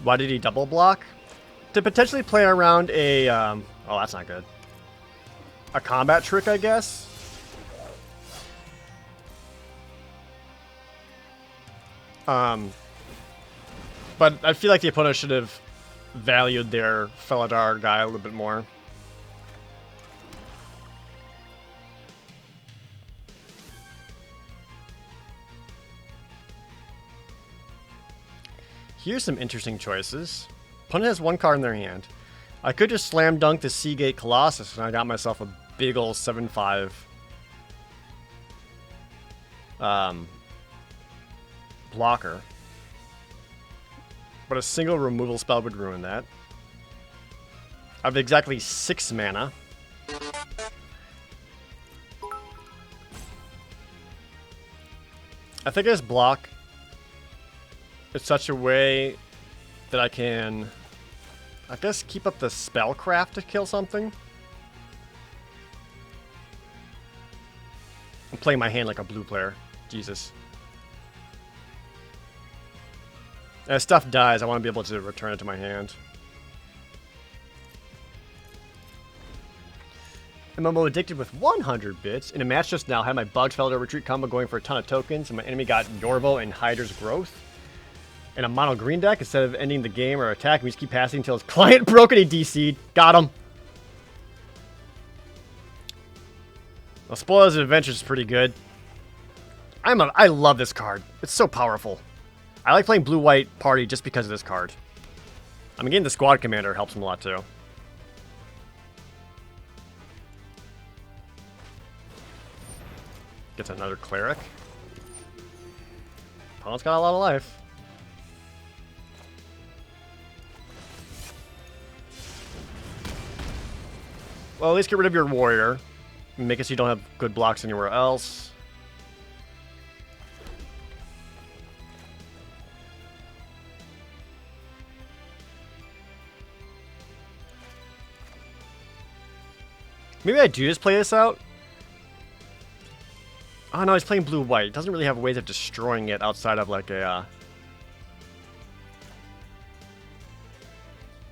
Why did he double block? To potentially play around a... oh, that's not good. A combat trick, I guess? But I feel like the opponent should have valued their Felidar guy a little bit more. Here's some interesting choices. Opponent has 1 card in their hand. I could just slam dunk the Seagate Colossus and I got myself a big ol' 7/5 blocker. But a single removal spell would ruin that. I have exactly 6 mana. I think I just block in such a way that I can, I guess, keep up the spellcraft to kill something. I'm playing my hand like a blue player. Jesus. As stuff dies, I want to be able to return it to my hand. MMO Addicted with 100 bits. In a match just now, I had my Bugged Felidar Retreat combo going for a ton of tokens, and my enemy got Yorvo and Hydra's Growth. In a mono green deck, instead of ending the game or attacking, we just keep passing until his client broke and he DC'd. Got him. Well, Spoilers and Adventures is pretty good. I love this card. It's so powerful. I like playing blue-white party just because of this card. I mean, getting the squad commander helps him a lot too. Gets another cleric. Opponent's got a lot of life. Well, at least get rid of your warrior. Make it so you don't have good blocks anywhere else. Maybe I do just play this out. Oh no, he's playing blue-white. Doesn't really have ways of destroying it outside of like a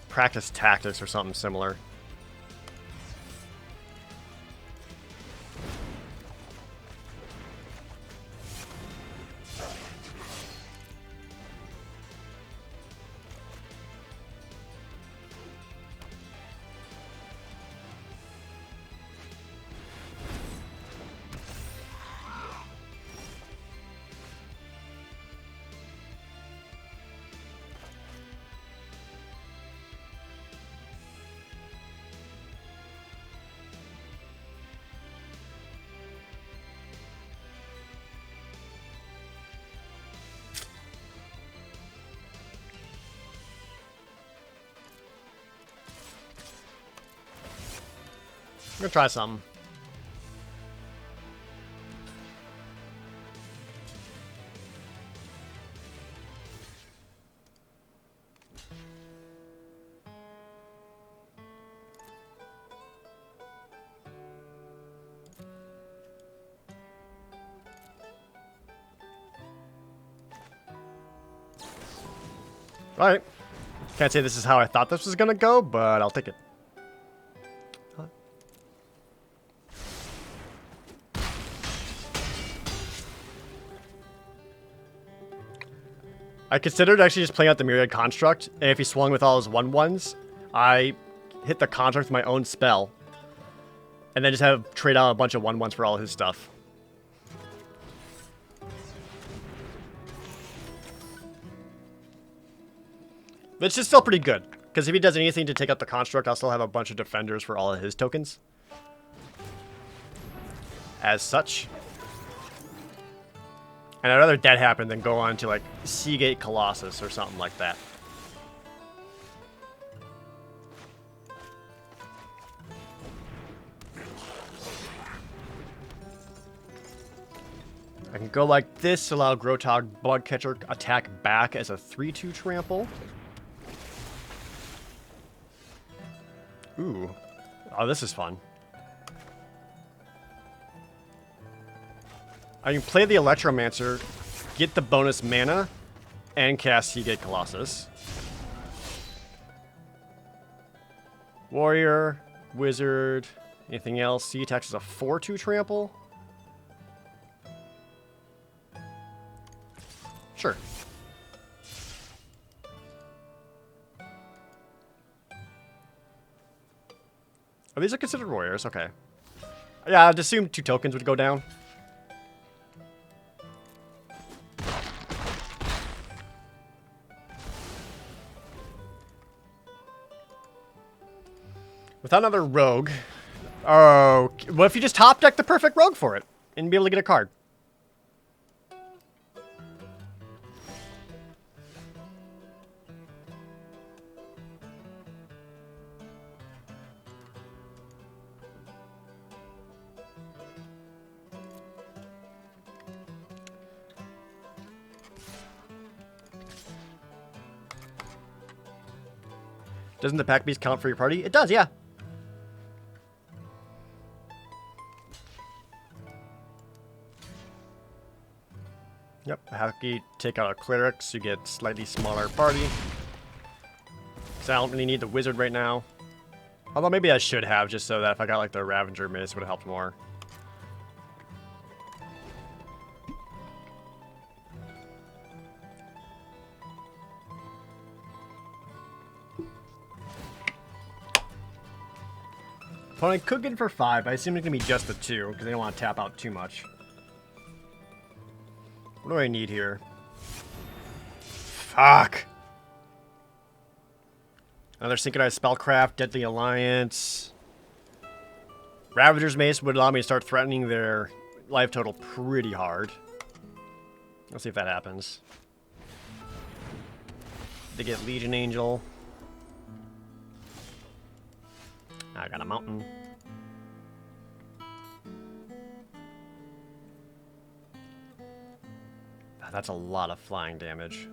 practice tactics or something similar. I'm gonna try something. Alright. Can't say this is how I thought this was gonna go, but I'll take it. I considered actually just playing out the Myriad Construct, and if he swung with all his 1/1s, I hit the Construct with my own spell, and then just have trade out a bunch of 1/1s for all his stuff. Which is still pretty good, because if he does anything to take out the Construct, I'll still have a bunch of defenders for all of his tokens. As such. And I'd rather that happen than go on to like Seagate Colossus or something like that. I can go like this, allow Grotog Bugcatcher attack back as a 3/2 trample. Ooh. Oh, this is fun. I can play the Electromancer, get the bonus mana, and cast Seagate Colossus. Warrior, Wizard, anything else? Sea attacks is a 4/2 trample. Sure. Oh, these are considered warriors. Okay. Yeah, I'd assume 2 tokens would go down. Without another rogue. Oh, what if you just top deck the perfect rogue for it and be able to get a card? Doesn't the pack beast count for your party? It does, yeah. Yep, Hacky take out a cleric so you get slightly smaller party. Because I don't really need the wizard right now. Although maybe I should have, just so that if I got like the Ravager Mace, it would have helped more. Opponent could get it for 5, but I assume it's going to be just the 2, because they don't want to tap out too much. What do I need here? Fuck! Another synchronized spellcraft, Deadly Alliance. Ravager's Mace would allow me to start threatening their life total pretty hard. Let's see if that happens. They get Legion Angel. I got a mountain. That's a lot of flying damage.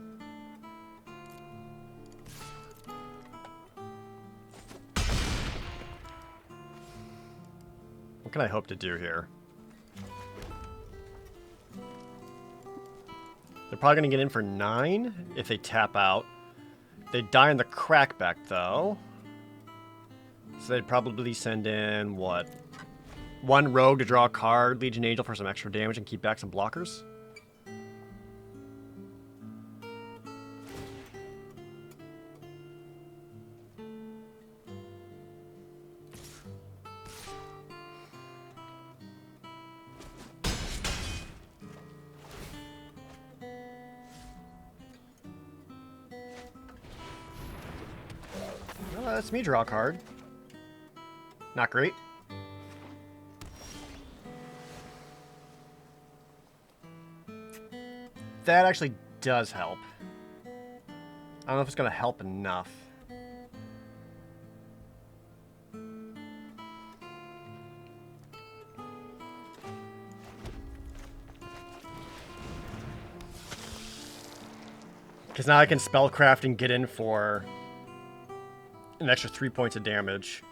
What can I hope to do here? They're probably going to get in for 9 if they tap out. They die in the crackback, though. So they'd probably send in, what? 1 rogue to draw a card, Legion Angel for some extra damage and keep back some blockers? Well, that's me draw a card. Not great. That actually does help. I don't know if it's going to help enough. Because now I can spellcraft and get in for an extra 3 points of damage.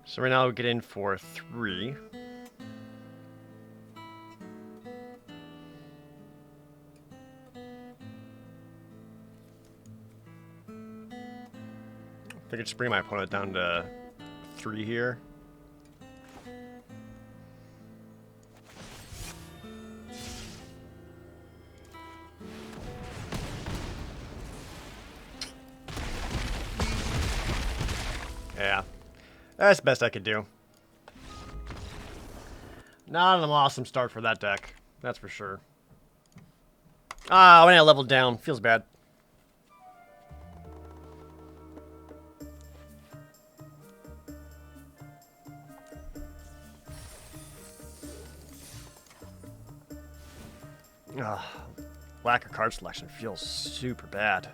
So right now we get in for 3. I think I just bring my opponent down to 3 here. Yeah. That's the best I could do. Not an awesome start for that deck. That's for sure. Ah, when I leveled down. Feels bad. Lack of card selection feels super bad.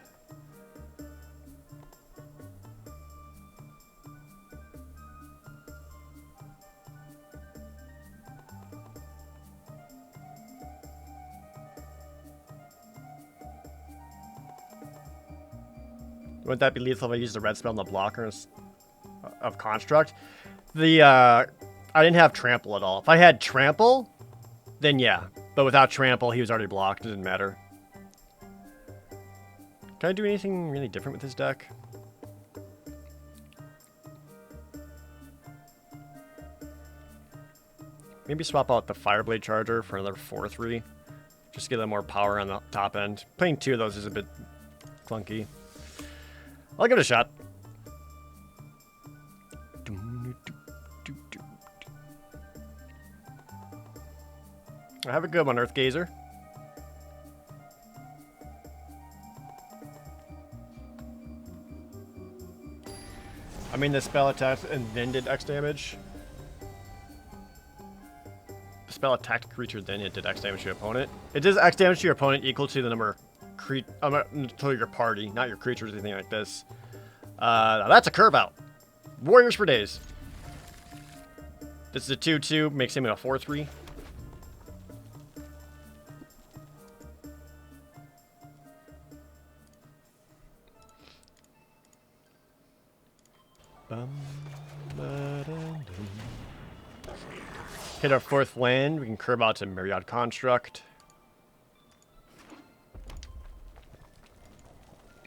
Wouldn't that be lethal if I used the red spell on the blocker of Construct? I didn't have Trample at all. If I had Trample, then yeah. But without Trample, he was already blocked. It didn't matter. Can I do anything really different with this deck? Maybe swap out the Fireblade Charger for another 4/3. Just to get a little more power on the top end. Playing 2 of those is a bit clunky. I'll give it a shot. I have a good one, Earth Gazer. I mean, the spell attacked and then did X damage. The spell attacked a creature, then it did X damage to your opponent. It does X damage to your opponent equal to the number to your party, not your creatures or anything like this. Now that's a curve out. Warriors for days. This is a 2/2, makes him a 4/3. Hit our 4th land. We can curve out to Myriad Construct.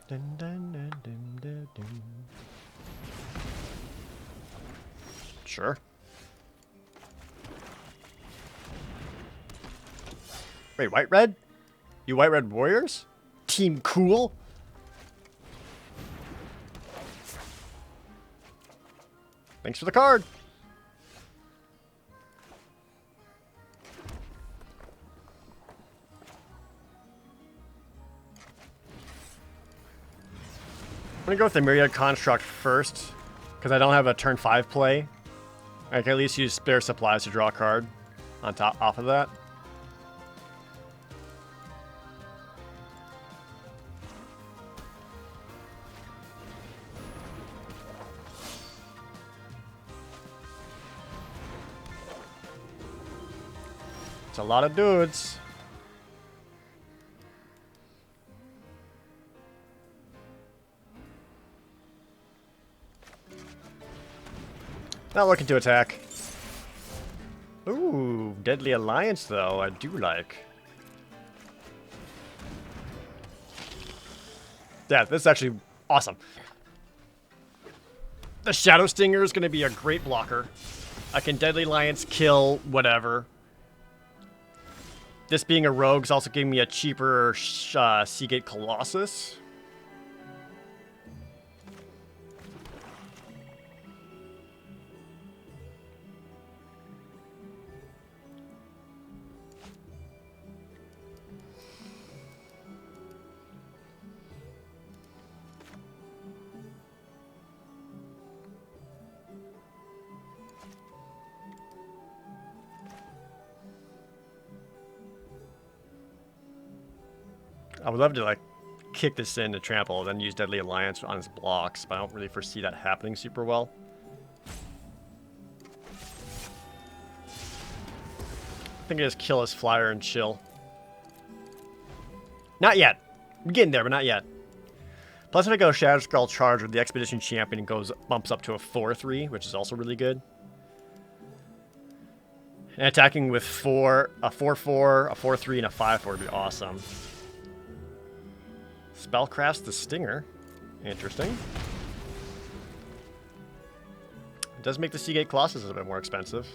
Dun, dun, dun, dun, dun, dun. Sure. Wait, white-red? You white-red warriors? Team cool? Thanks for the card. I'm gonna go with the Myriad Construct first, because I don't have a turn 5 play. I can at least use spare supplies to draw a card on top off of that. It's a lot of dudes. Not looking to attack. Ooh, Deadly Alliance though, I do like. Yeah, this is actually awesome. The Shadow Stinger is going to be a great blocker. I can Deadly Alliance kill whatever. This being a rogue is also giving me a cheaper Seagate Colossus. I would love to like kick this in to trample, then use Deadly Alliance on his blocks, but I don't really foresee that happening super well. I think I just kill his flyer and chill. Not yet. We're getting there, but not yet. Plus, if I go Shadow Skull Charge with the Expedition Champion, bumps up to a 4/3, which is also really good. And attacking with a 4/4, a 4/3, and a 5/4 would be awesome. Spellcraft's the Stinger. Interesting. It does make the Seagate Colossus a bit more expensive.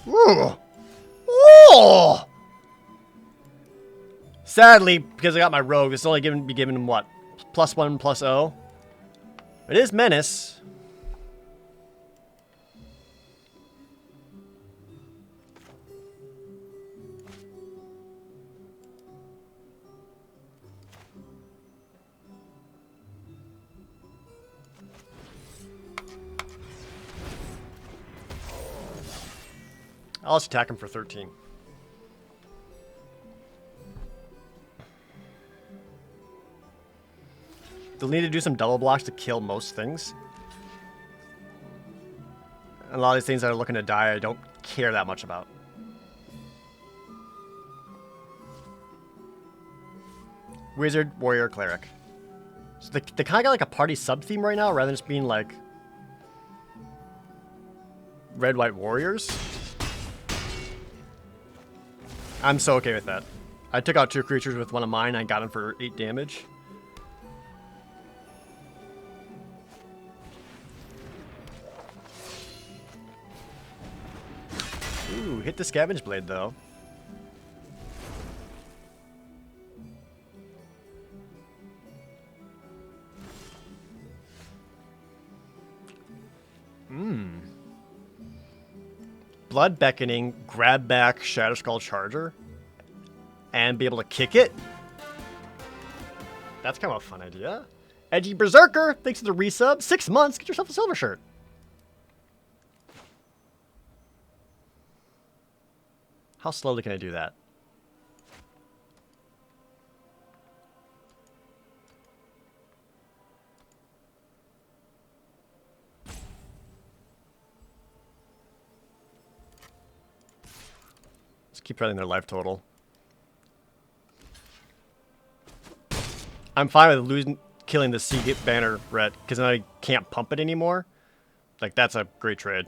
Ooh! Ooh! Sadly, because I got my rogue, it's only be giving him what? +1/+0. It is Menace. I'll just attack him for 13. They'll need to do some double blocks to kill most things. And a lot of these things that are looking to die, I don't care that much about. Wizard, warrior, cleric. So they kind of got like a party sub-theme right now, rather than just being like red, white warriors. I'm so okay with that. I took out 2 creatures with one of mine. I got him for 8 damage. Ooh, hit the scavenge blade though. Blood Beckoning, grab back Shatterskull Charger, and be able to kick it. That's kind of a fun idea. Edgy Berserker, thanks to the resub. 6 months, get yourself a silver shirt. How slowly can I do that? Let's keep running their life total. I'm fine with killing the Sea Banner Ret, because then I can't pump it anymore. Like, that's a great trade.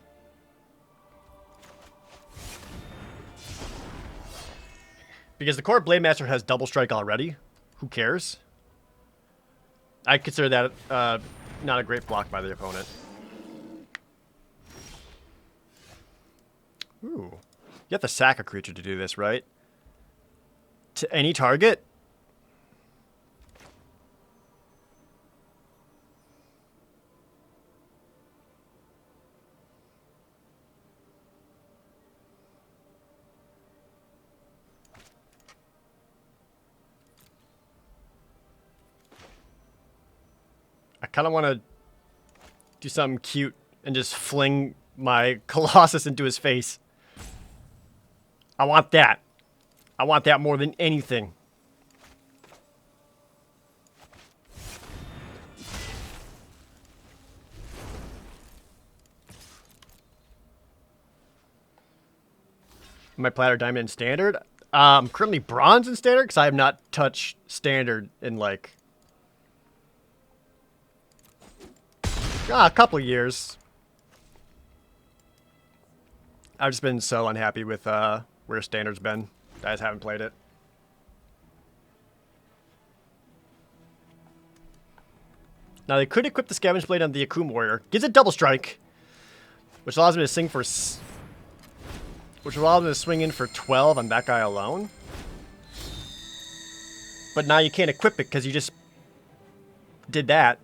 Because the Core Blade Master has double strike already. Who cares? I consider that not a great block by the opponent. Ooh. You have to sack a creature to do this, right? To any target? I kind of want to do something cute and just fling my Colossus into his face. I want that. I want that more than anything. My platter diamond in standard. Currently bronze in standard because I have not touched standard in like a couple of years. I've just been so unhappy with where standard's been. I just haven't played it. Now they could equip the Scavenge Blade on the Akum Warrior. Gives it double strike, which allows me to swing for, which allows me to swing in for 12 on that guy alone. But now you can't equip it because you just did that.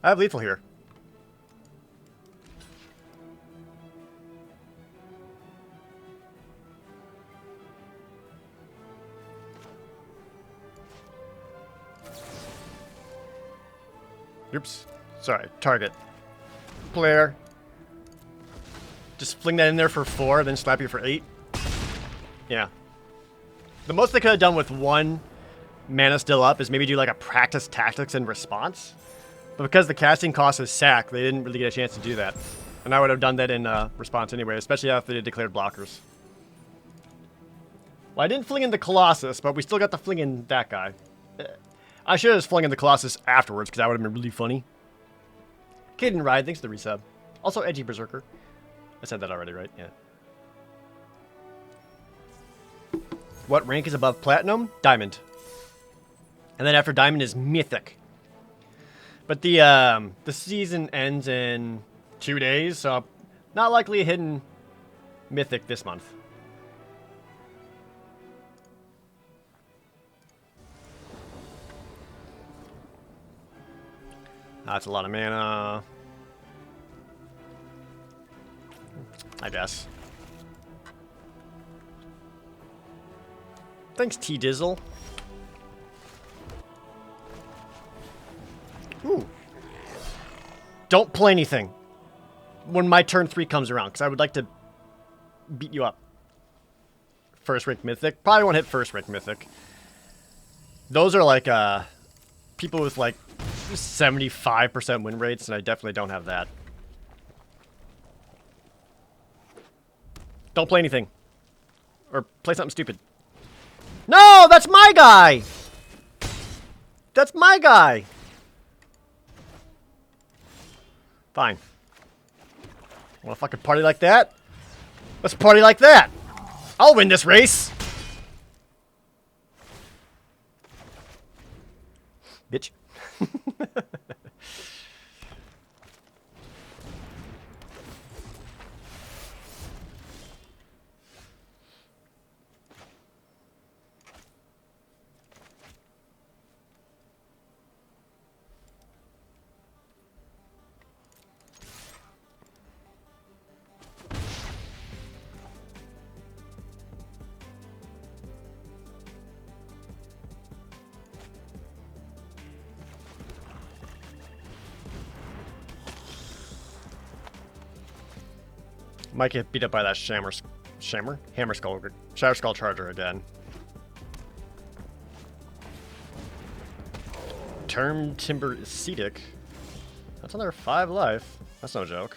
I have lethal here. Oops. Sorry. Target. Player. Just fling that in there for 4, then slap you for 8. Yeah. The most they could have done with 1 mana still up is maybe do like a practice tactics in response. But because the casting cost is sack, they didn't really get a chance to do that. And I would have done that in response anyway, especially after they declared blockers. Well, I didn't fling in the Colossus, but we still got to fling in that guy. I should have just flung in the Colossus afterwards, because that would have been really funny. Kid Ride, thanks for the resub. Also, Edgy Berserker. I said that already, right? Yeah. What rank is above Platinum? Diamond. And then after Diamond is Mythic. But the season ends in 2 days, so not likely a hidden Mythic this month. That's a lot of mana. I guess. Thanks, T-Dizzle. Ooh. Don't play anything when my turn 3 comes around, because I would like to beat you up. First rank mythic. Probably won't hit first rank mythic. Those are like people with like 75% win rates, and I definitely don't have that. Don't play anything. Or play something stupid. No, that's my guy! That's my guy! Fine. Wanna fucking party like that? Let's party like that! I'll win this race! Bitch. Might get beat up by that Hammer Skull, Shatter Skull Charger again. Term Timber Acetic. That's another 5 life. That's no joke.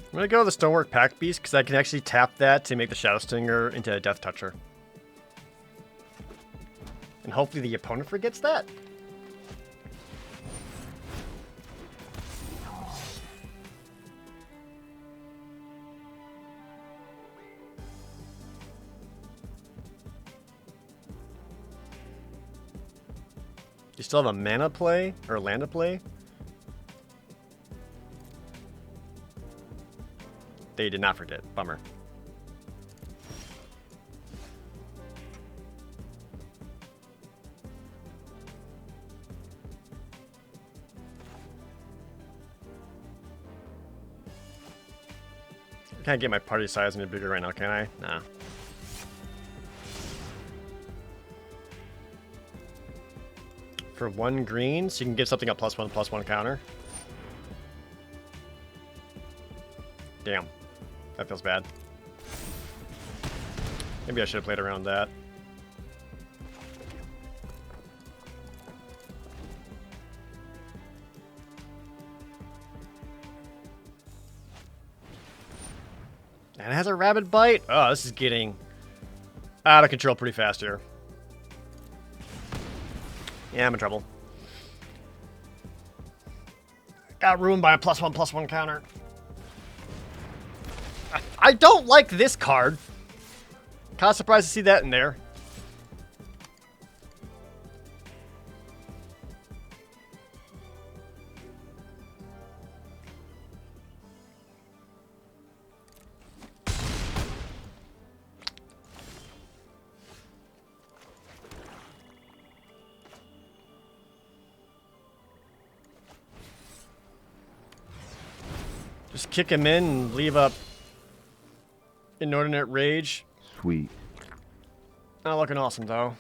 I'm gonna go with the Stonework Pack Beast because I can actually tap that to make the Shadow Stinger into a Death Toucher. And hopefully the opponent forgets that. You still have a mana play or land to play? They did not forget. Bummer. Can't get my party size any bigger right now, can I? Nah. For 1 green, so you can give something a +1/+1 counter. Damn. That feels bad. Maybe I should have played around that. And it has a Rabid Bite? Oh, this is getting out of control pretty fast here. Yeah, I'm in trouble. Got ruined by a +1/+1 counter. I don't like this card. Kind of surprised to see that in there. Just kick him in and leave up Inordinate Rage. Sweet. Not looking awesome, though.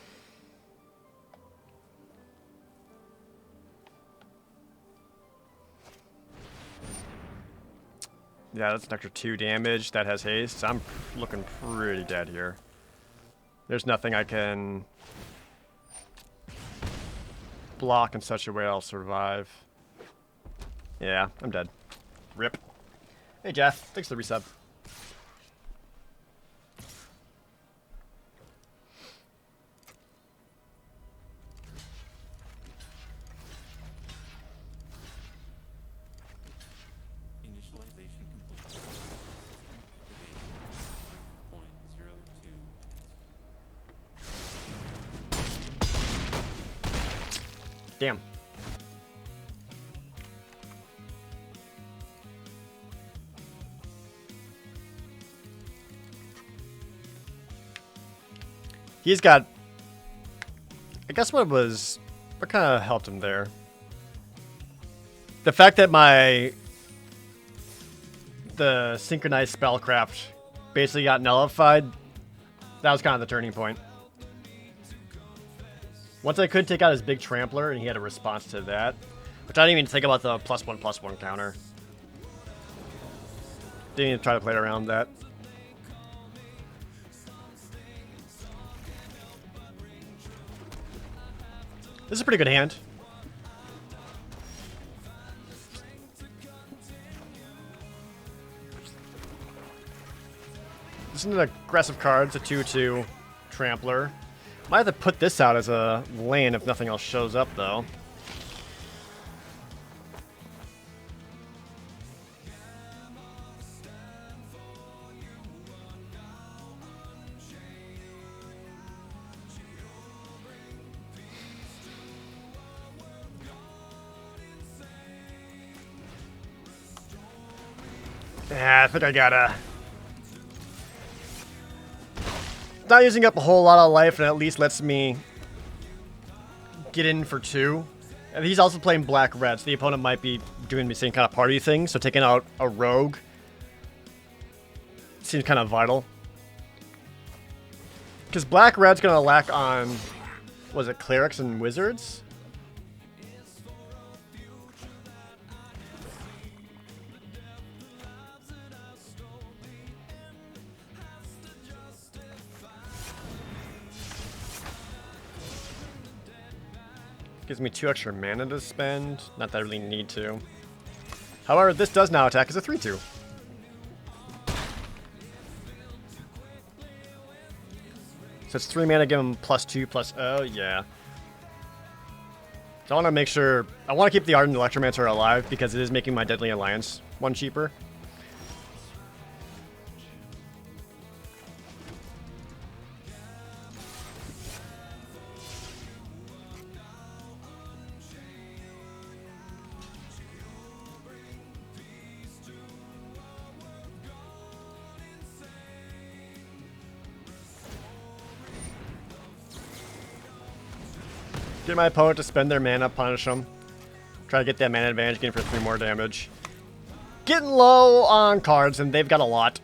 Yeah, that's an extra 2 damage. That has haste. I'm looking pretty dead here. There's nothing I can block in such a way I'll survive. Yeah, I'm dead. Rip. Hey, Jeff. Thanks for the resub. Damn. He's got... I guess what kind of helped him there? The fact that the synchronized spellcraft basically got nullified, that was kind of the turning point. Once I could take out his big trampler, and he had a response to that, which I didn't even think about the +1/+1 counter. Didn't even try to play around that. This is a pretty good hand. This is an aggressive card. It's a 2/2 trampler. Might have to put this out as a lane if nothing else shows up, though. Yeah, I think I gotta... Not using up a whole lot of life, and at least lets me get in for 2. And he's also playing black-red, so the opponent might be doing the same kind of party thing, so taking out a rogue seems kind of vital. Because black-red's gonna lack on, was it clerics and wizards? Gives me 2 extra mana to spend. Not that I really need to. However, this does now attack as a 3/2. So it's 3 mana, give him +2/+. Oh, yeah. So I want to make sure... I want to keep the Ardent Electromancer alive because it is making my Deadly Alliance 1 cheaper. Get my opponent to spend their mana, punish them. Try to get that mana advantage, getting for 3 more damage. Getting low on cards, and they've got a lot.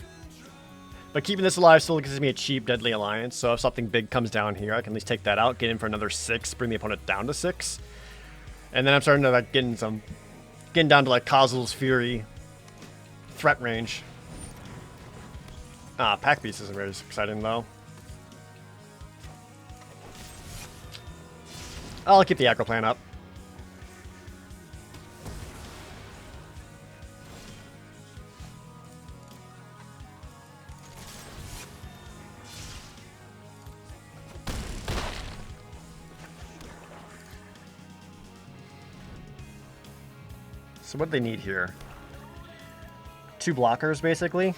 But keeping this alive still gives me a cheap Deadly Alliance, so if something big comes down here, I can at least take that out, get in for another 6, bring the opponent down to 6. And then I'm starting to like getting down to like Kozil's Fury threat range. Pack Beast isn't very exciting though. I'll keep the aggro plan up. So what do they need here? 2 blockers, basically.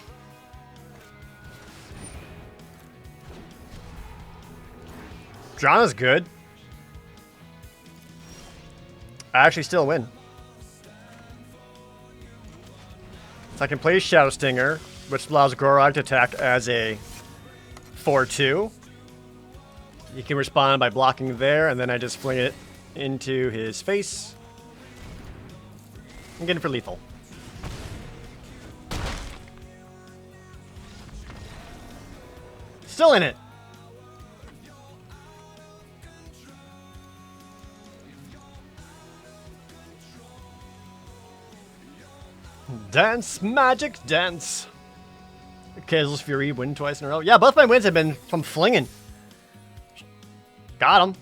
Drana's good. I actually still win. So I can play Shadow Stinger, which allows Gorog to attack as a 4/2. He can respond by blocking there, and then I just fling it into his face. I'm getting for lethal. Still in it. Dance, magic, dance. Kozil's Fury win twice in a row. Yeah, both my wins have been from flinging. Got him.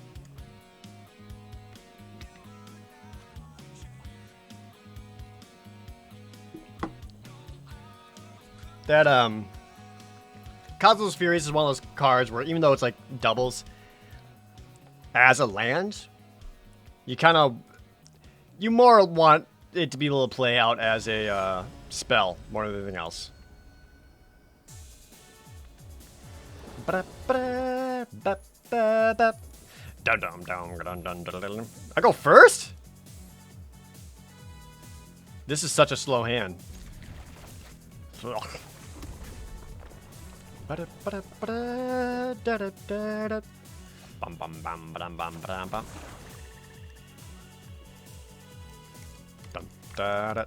That, Kozil's Furies is one of those cards where even though it's like doubles as a land, you more want it to be able to play out as a spell more than anything else. I go first? This is such a slow hand. da, da.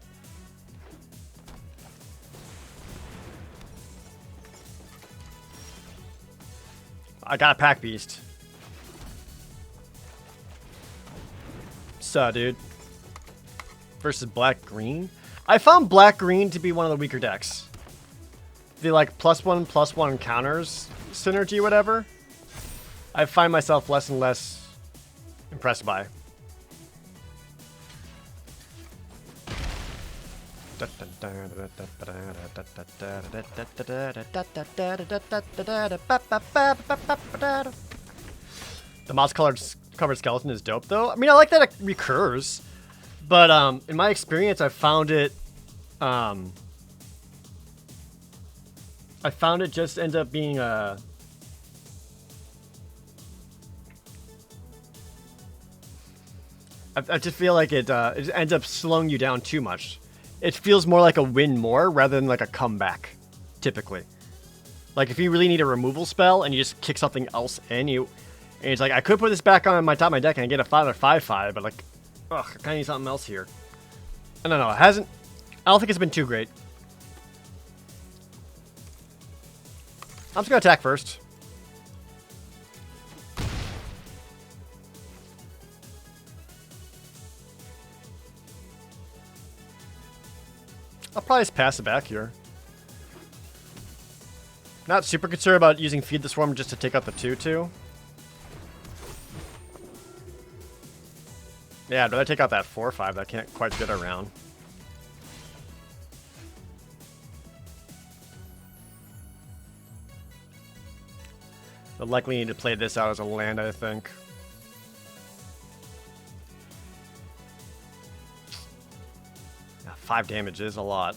I got a pack beast. So, dude. Versus black-green. I found black-green to be one of the weaker decks. The, like, +1/+1 counters synergy, whatever. I find myself less and less impressed by. The moss-covered skeleton is dope, though. I mean, I like that it recurs, but in my experience, I found it just end up being a. I just feel like it ends up slowing you down too much. It feels more like a win more rather than like a comeback, typically. Like if you really need a removal spell and you just kick something else in, and it's like I could put this back on my top of my deck and get a 5 or 5/5, but like, ugh, I kind of need something else here. I don't know. It hasn't. I don't think it's been too great. I'm just gonna attack first. I'll probably just pass it back here. Not super concerned about using Feed the Swarm just to take out the 2/2. Yeah, I'd rather take out that 4/5 that I can't quite get around. They'll likely need to play this out as a land, I think. Yeah, 5 damage is a lot.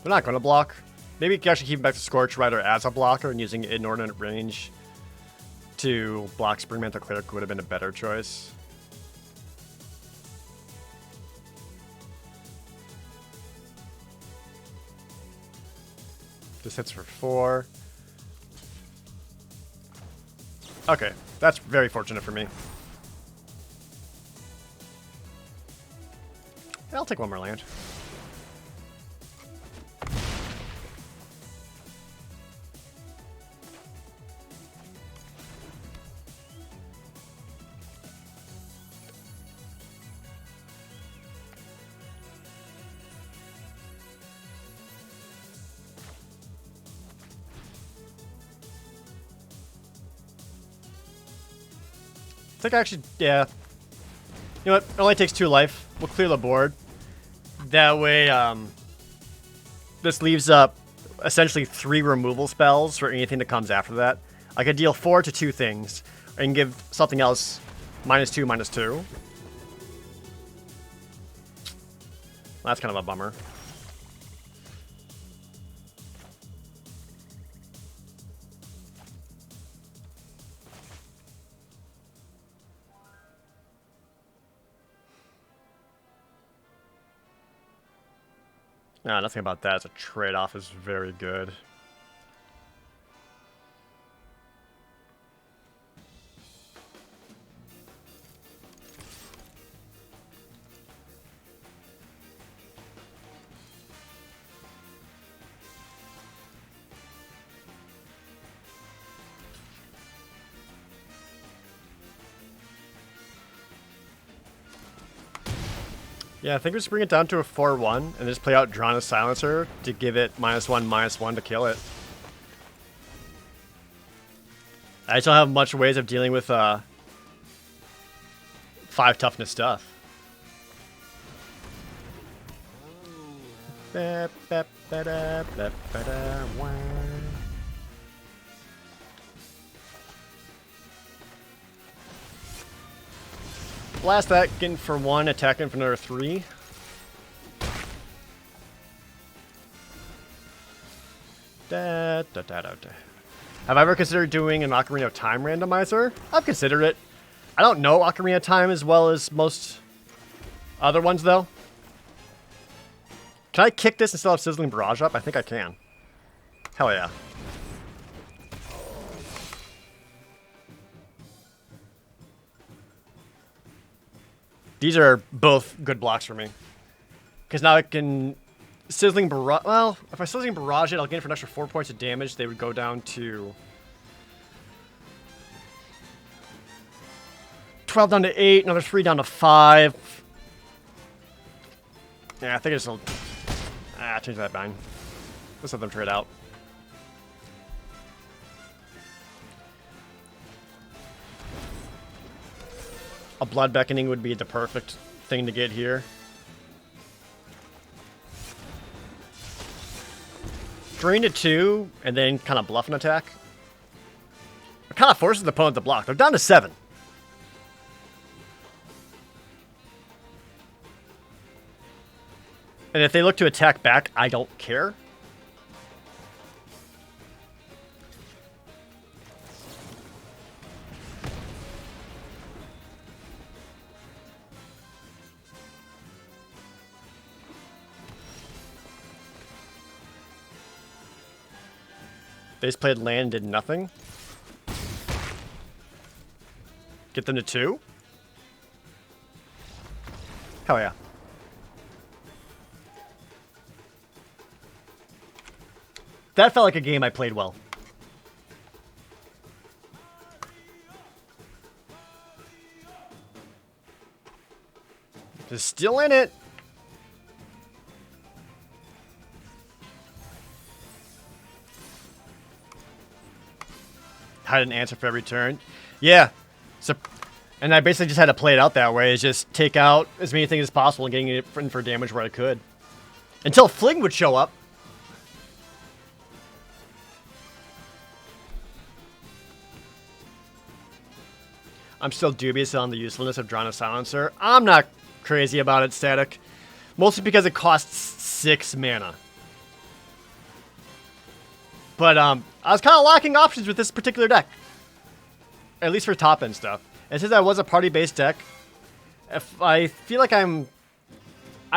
They're not going to block. Maybe you can actually keep back to Scorch Rider as a blocker and using inordinate range to block Spring Mantle Cleric would have been a better choice. This hits for 4. Okay, that's very fortunate for me. I'll take one more land. I think actually, yeah. You know what? It only takes 2 life. We'll clear the board. That way, this leaves up essentially 3 removal spells for anything that comes after that. I could deal 4 to 2 things, and give something else -2, -2. That's kind of a bummer. Nah, nothing about that as a trade-off is very good. Yeah, I think we just bring it down to a 4/1 and just play out Drana's Silencer to give it -1/-1 to kill it. I just don't have much ways of dealing with 5 toughness stuff. Blast that, getting for 1, attacking for another 3. Have I ever considered doing an Ocarina of Time randomizer? I've considered it. I don't know Ocarina of Time as well as most other ones, though. Can I kick this and still have Sizzling Barrage up? I think I can. Hell yeah. These are both good blocks for me. Because now I can... Sizzling Barrage... Well, if I Sizzling Barrage it, I'll gain for an extra 4 points of damage. They would go down to... 12 down to 8, another 3 down to 5. Yeah, I think it's... change that bind. Let's let them trade out. A Blood Beckoning would be the perfect thing to get here. Drain to 2, and then kind of bluff an attack. It kind of forces the opponent to block. They're down to 7. And if they look to attack back, I don't care. They just played land, did nothing. Get them to 2? Hell yeah. That felt like a game I played well. They're still in it. Had an answer for every turn. Yeah. So, and I basically just had to play it out that way. Is just take out as many things as possible and getting it in for damage where I could. Until Fling would show up. I'm still dubious on the usefulness of Drawn a Silencer. I'm not crazy about it, Static. Mostly because it costs 6 mana. But I was kind of lacking options with this particular deck. At least for top-end stuff. And since I was a party-based deck, if I feel like I'm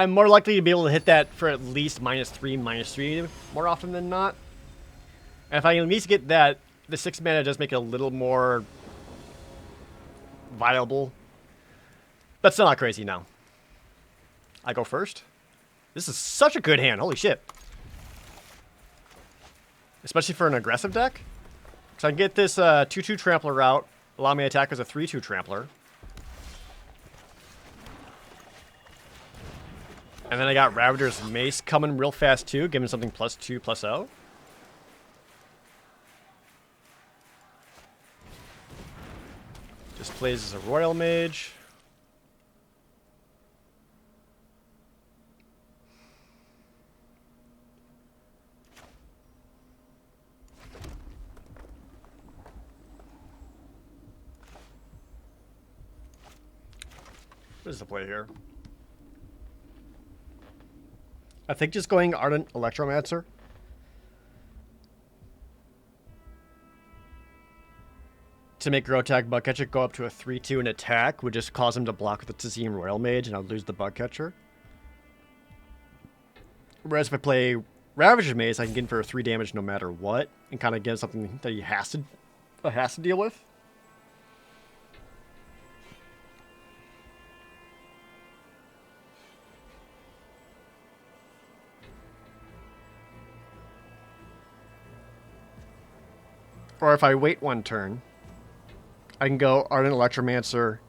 more likely to be able to hit that for at least -3 more often than not. And if I can at least get that, the 6 mana does make it a little more viable. But still not crazy now. I go first. This is such a good hand. Holy shit. Especially for an aggressive deck. So I can get this 2/2 Trampler out. Allow me to attack as a 3/2 Trampler. And then I got Ravager's Mace coming real fast too. Giving something +2/+0. Just plays as a Royal Mage. What is the play here? I think just going Ardent Electromancer. To make Grotag Bugcatcher go up to a 3/2 and attack would just cause him to block with the Tazim Royal Mage and I'd lose the Bugcatcher. Whereas if I play Ravager's Mace, I can get him for 3 damage no matter what and kind of get something that he has to deal with. Or if I wait 1 turn, I can go Ardent Electromancer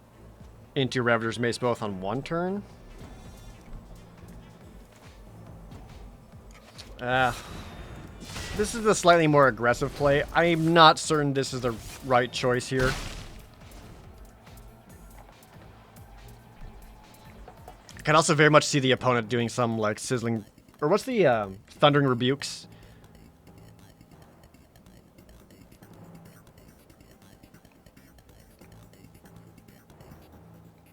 into Ravager's Mace both on 1 turn. This is a slightly more aggressive play. I'm not certain this is the right choice here. I can also very much see the opponent doing some like sizzling, or what's the Thundering Rebukes?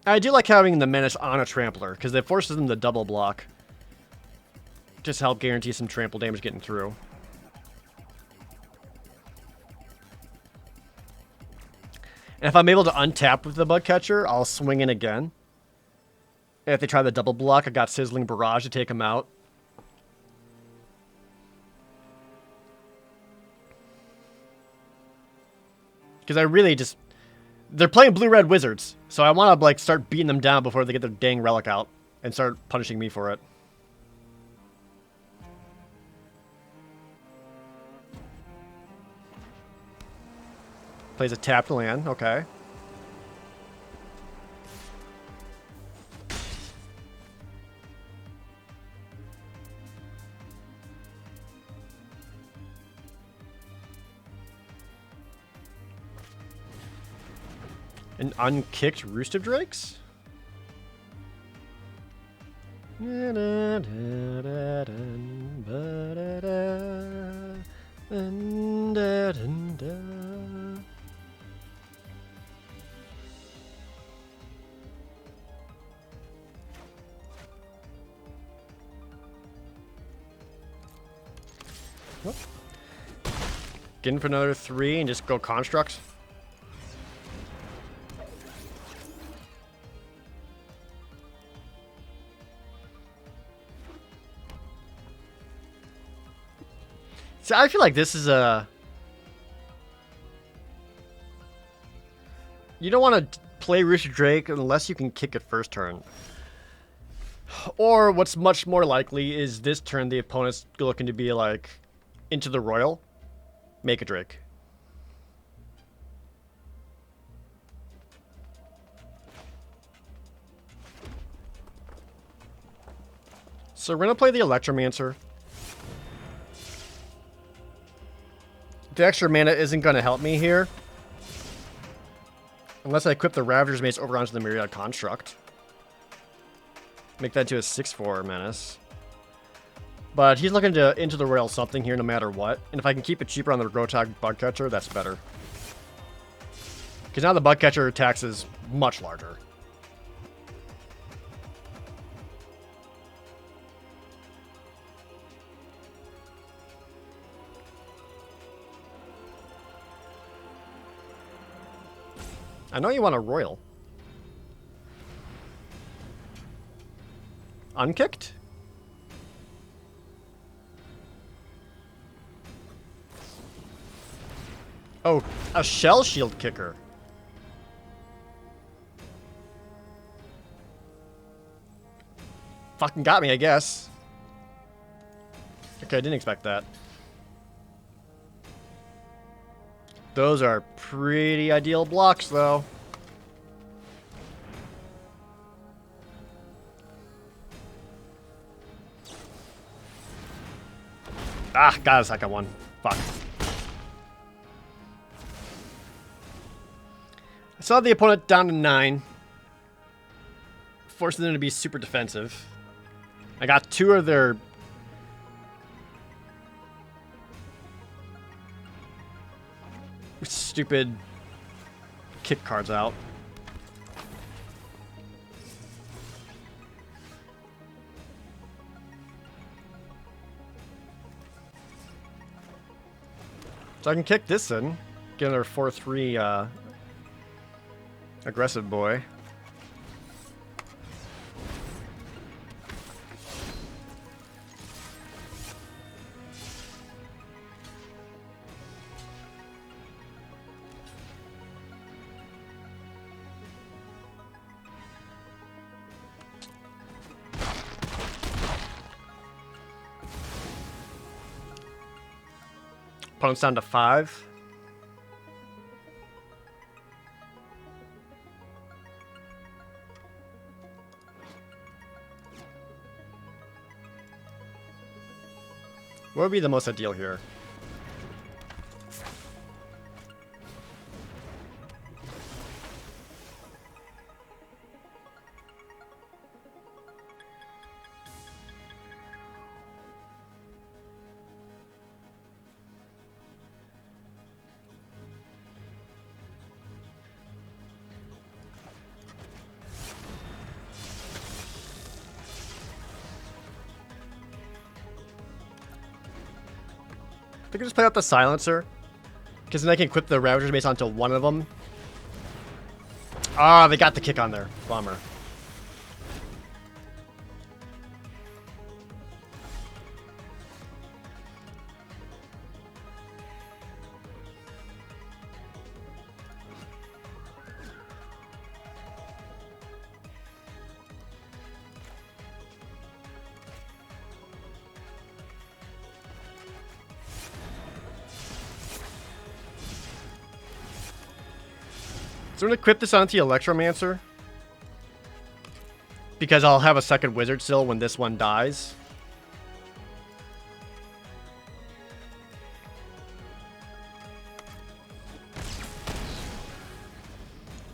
I do like having the Menace on a Trampler, because it forces them to double block. Just to help guarantee some trample damage getting through. And if I'm able to untap with the Bugcatcher, I'll swing in again. And if they try the double block, I got Sizzling Barrage to take them out. Because I really just... They're playing blue-red wizards, so I want to like start beating them down before they get their dang relic out and start punishing me for it. Plays a tapped land, okay. An unkicked Roost of Drakes? Get in for another 3 and just go constructs. See, I feel like this is a... You don't want to play Rooster Drake unless you can kick it first turn. Or what's much more likely is this turn the opponent's looking to be like into the Royal. Make a Drake. So we're going to play the Electromancer. The extra mana isn't going to help me here. Unless I equip the Ravager's Mace over onto the Myriad Construct. Make that to a 6/4 menace. But he's looking to into the Royal something here no matter what. And if I can keep it cheaper on the Rotok Bugcatcher, that's better. Because now the Bugcatcher attacks is much larger. I know you want a Royal. Unkicked? Oh, a Shell Shield Kicker. Fucking got me, I guess. Okay, I didn't expect that. Those are pretty ideal blocks, though. Ah, got a second one. Fuck. I saw the opponent down to 9. Forcing them to be super defensive. I got 2 of their... stupid kick cards out. So I can kick this in. Get another 4/3 aggressive boy. Opponent's down to 5. What would be the most ideal here? I can just play out the Silencer. Because then I can equip the Ravager's Mace onto one of them. Ah, they got the kick on there. Bummer. So I'm going to equip this onto the Electromancer. Because I'll have a second wizard still when this one dies.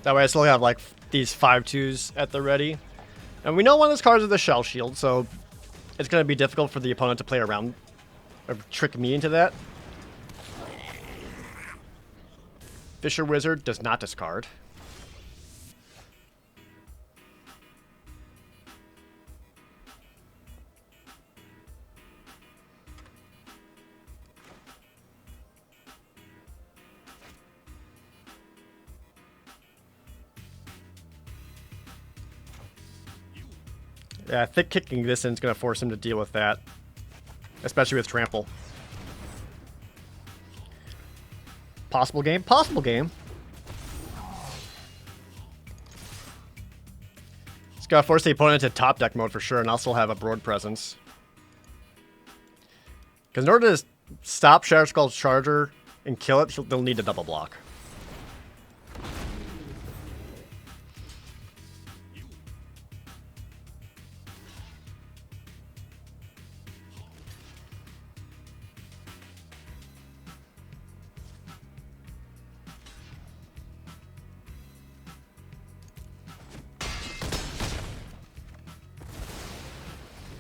That way I still have like these 5/2s at the ready. And we know one of those cards is the Shell Shield, so it's going to be difficult for the opponent to play around or trick me into that. Fisher Wizard does not discard. Yeah, I think kicking this in is going to force him to deal with that. Especially with Trample. Possible game? Possible game. It's going to force the opponent to top deck mode for sure, and I'll still have a Broad Presence. Because in order to stop Shatter Skull's Charger and kill it, they'll need to double block.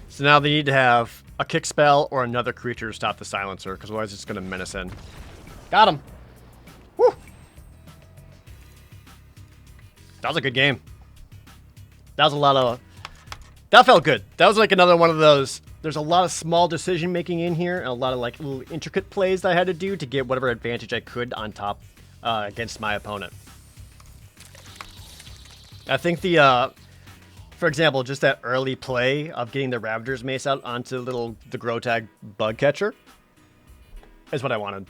So now they need to have a kick spell or another creature to stop the silencer, because otherwise it's going to menace in. Got him! Woo! That was a good game. That was a lot of... That felt good. That was like another one of those... There's a lot of small decision making in here, and a lot of like little intricate plays that I had to do to get whatever advantage I could on top against my opponent. I think the... For example, just that early play of getting the Ravager's Mace out onto the Grotag Bug Catcher is what I wanted.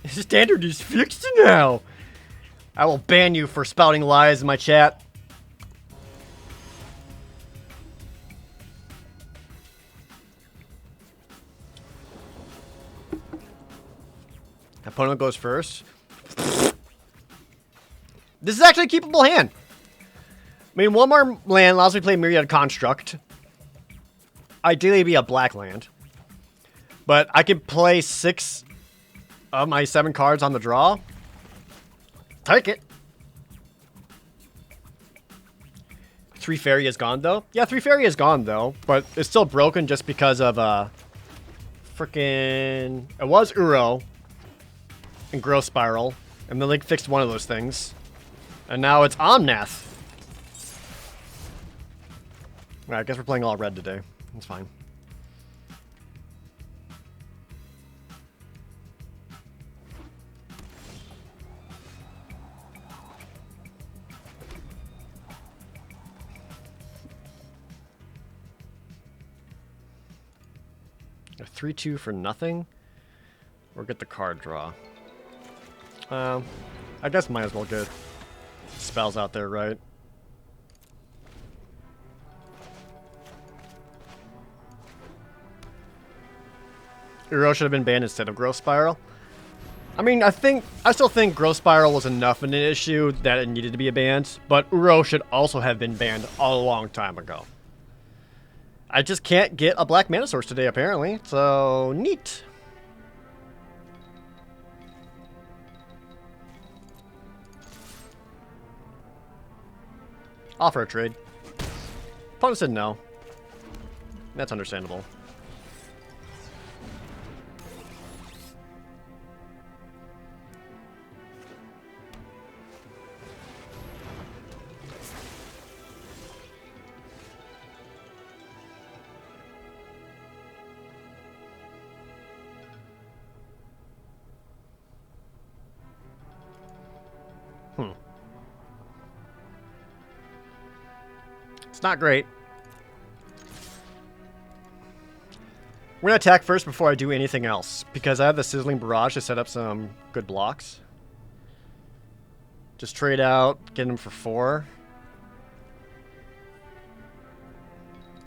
Standard is fixed now! I will ban you for spouting lies in my chat. Opponent goes first. This is actually a keepable hand. I mean, one more land allows me to play Myriad Construct. Ideally, it'd be a black land. But I can play 6 of my 7 cards on the draw. Take it. 3 Fairy is gone, though. Yeah, 3 Fairy is gone, though. But it's still broken just because of, frickin'... It was Uro. And Growth Spiral. And then they fixed one of those things. And now it's Omnath. Alright, I guess we're playing all red today. That's fine. A 3/2 for nothing? Or get the card draw? I guess might as well get spells out there, right? Uro should have been banned instead of Growth Spiral. I mean, I still think Growth Spiral was enough of an issue that it needed to be banned, but Uro should also have been banned a long time ago. I just can't get a black mana source today, apparently, so neat. Offer a trade. Opponent said no. That's understandable. It's not great. We're going to attack first before I do anything else, because I have the Sizzling Barrage to set up some good blocks. Just trade out, get him for 4.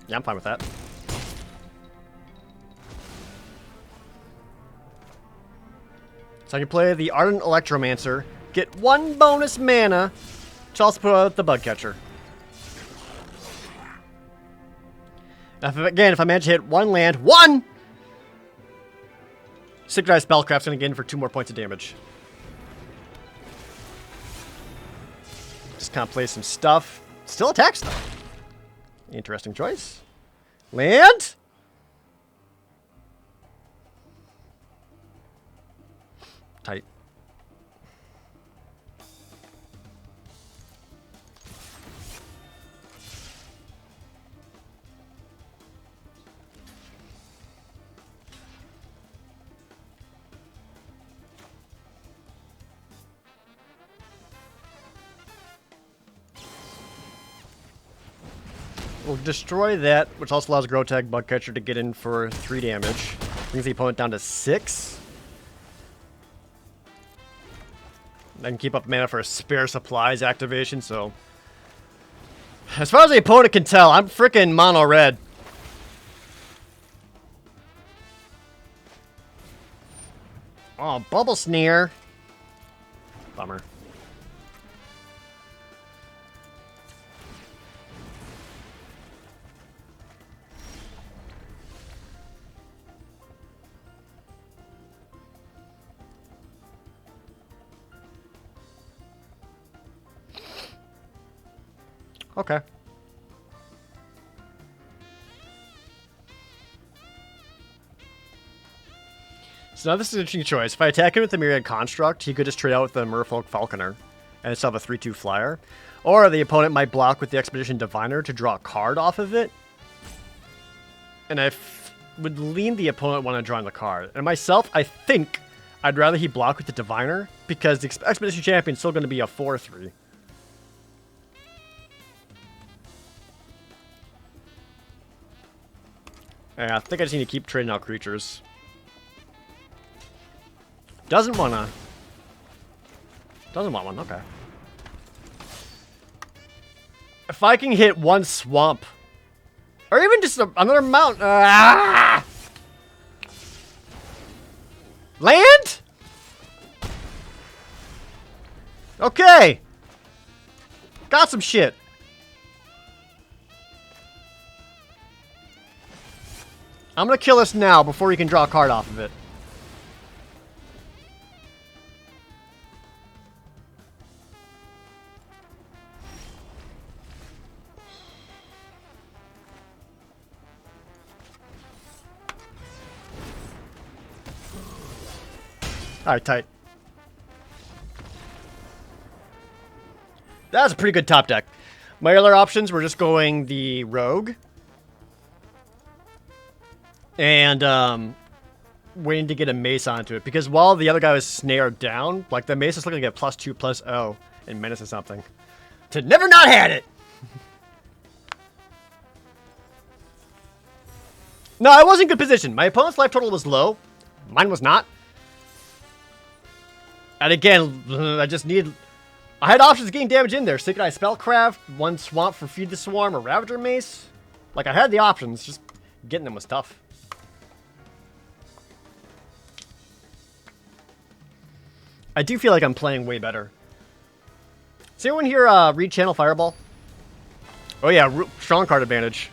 Yeah, I'm fine with that. So I can play the Ardent Electromancer, Get 1 bonus mana, which also put out the bug catcher. Again, if I manage to hit 1 land, 1! Synchronized Spellcraft's gonna get in for 2 more points of damage. Just kind of play some stuff. Still attacks though. Interesting choice. Land? Tight. We'll destroy that, which also allows Grotag Bugcatcher to get in for 3 damage. Brings the opponent down to 6. I can keep up mana for a spare supplies activation, so... As far as the opponent can tell, I'm freaking mono red. Oh, Bubble Sneer. Bummer. Okay. So now this is an interesting choice. If I attack him with the Myriad Construct, he could just trade out with the Merfolk Falconer and still have a 3/2 flyer. Or the opponent might block with the Expedition Diviner to draw a card off of it. And I would lean the opponent want to draw the card. And myself, I think I'd rather he block with the Diviner because the Expedition Champion is still going to be a 4/3. Yeah, I think I just need to keep trading out creatures. Doesn't want one, okay. If I can hit 1 swamp, or even just another mountain. Land? Okay. Got some shit. I'm gonna kill this now before you can draw a card off of it. Alright, tight. That's a pretty good top deck. My other options were just going the Rogue. And waiting to get a mace onto it. Because while the other guy was snared down, like the mace is looking to get +2/+0 and menace or something. To never not had it! No, I was in good position. My opponent's life total was low. Mine was not. And again, I just need... I had options getting damage in there. Synchronized Spellcraft, 1 Swamp for Feed the Swarm, or Ravager Mace. Like, I had the options, just getting them was tough. I do feel like I'm playing way better. Does anyone here read Channel Fireball? Oh yeah, strong card advantage.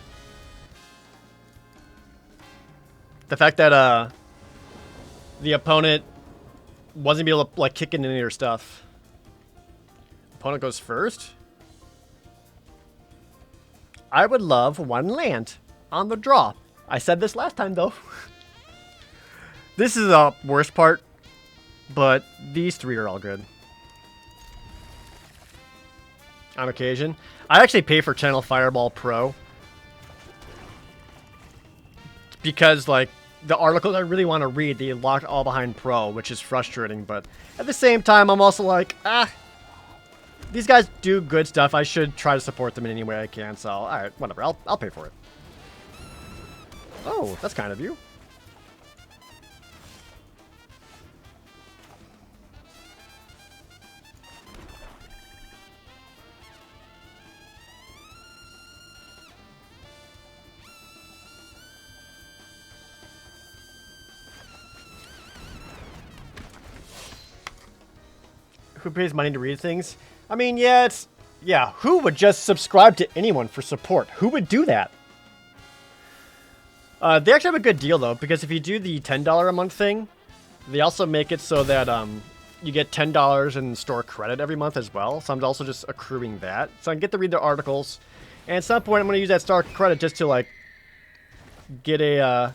The fact that the opponent wasn't able to like kick into any of your stuff. Opponent goes first. I would love 1 land on the draw. I said this last time though. This is the worst part. But these 3 are all good. On occasion. I actually pay for Channel Fireball Pro. Because, like, the articles I really want to read, they locked all behind Pro, which is frustrating. But at the same time, I'm also like, these guys do good stuff. I should try to support them in any way I can. So, alright, whatever. I'll pay for it. Oh, that's kind of you. who pays money to read things. I mean, yeah, who would just subscribe to anyone for support? Who would do that? They actually have a good deal, though, because if you do the $10 a month thing, they also make it so that you get $10 in store credit every month as well. So I'm also just accruing that. So I can get to read their articles. And at some point, I'm going to use that store credit just to, like, get a,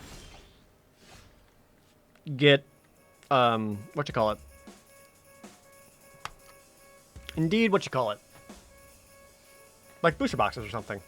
what you call it? Indeed, what you call it? Like booster boxes or something.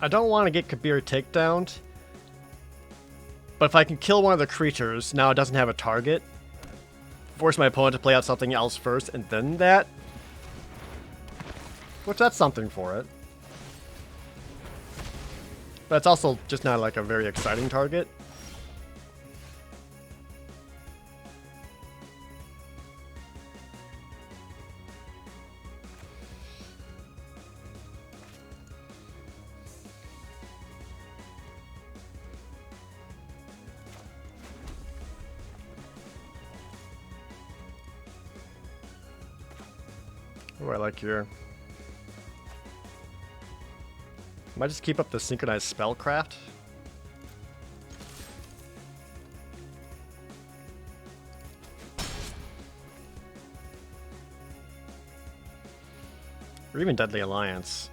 I don't want to get Kabir takedowned, but if I can kill one of the creatures, now it doesn't have a target, force my opponent to play out something else first, and then that, which that's something for it. But it's also just not like a very exciting target. What do I like here? Might just keep up the synchronized spellcraft. Or even Deadly Alliance.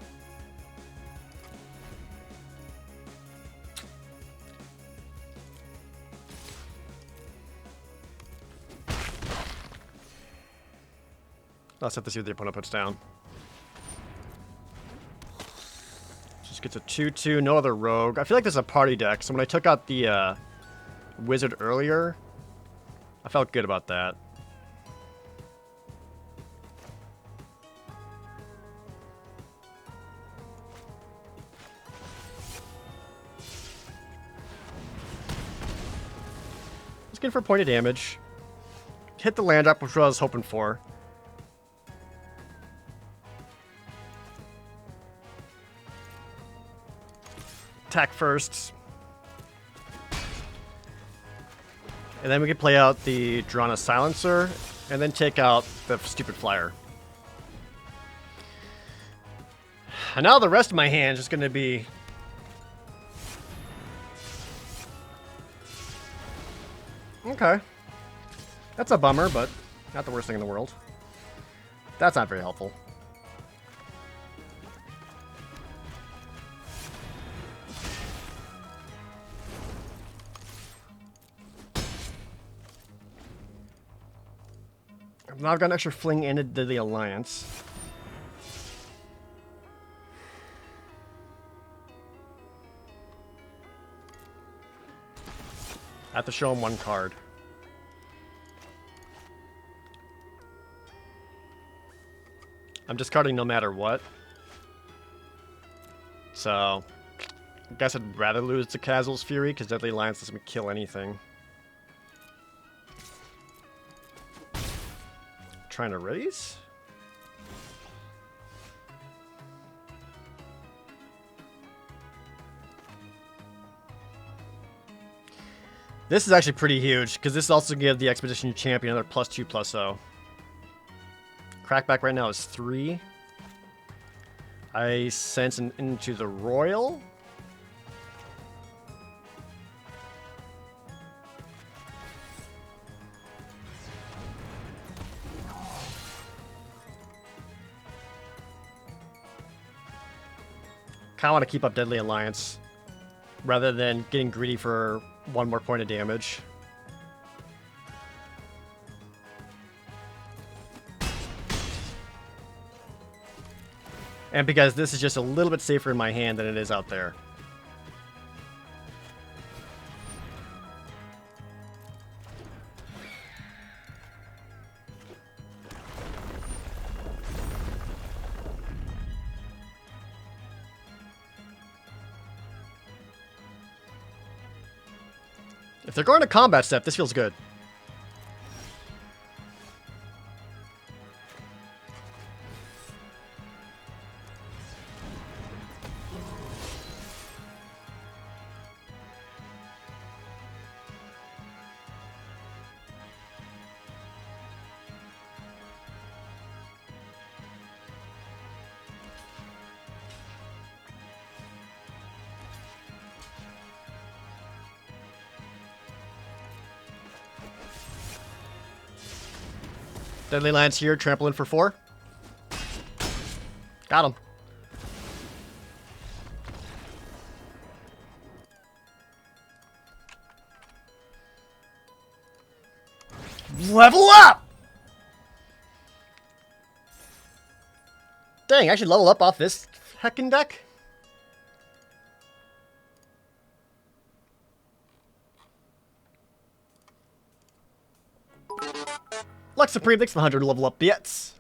Let's have to see what the opponent puts down. Just gets a 2/2, no other rogue. I feel like this is a party deck, so when I took out the wizard earlier, I felt good about that. Just getting for pointed damage. Hit the land drop, which I was hoping for. Attack first. And then we can play out the Drana Silencer, and then take out the stupid flyer. And now the rest of my hand is just going to be... Okay. That's a bummer, but not the worst thing in the world. That's not very helpful. Now I've got an extra fling into the Alliance. I have to show him one card. I'm discarding no matter what. So, I guess I'd rather lose to Kazel's Fury, because Deadly Alliance doesn't kill anything. Trying to raise? This is actually pretty huge, because this also gives the Expedition Champion another +2/+0. Crackback right now is 3. I sense into the Royal. Kind of want to keep up Deadly Alliance rather than getting greedy for 1 more point of damage. And because this is just a little bit safer in my hand than it is out there. If they're going to combat step, this feels good. Deadly Lance here, trampling for 4. Got him. Level up! Dang, I should level up off this heckin' deck? Lux Supreme, thanks for the 100 level up bits.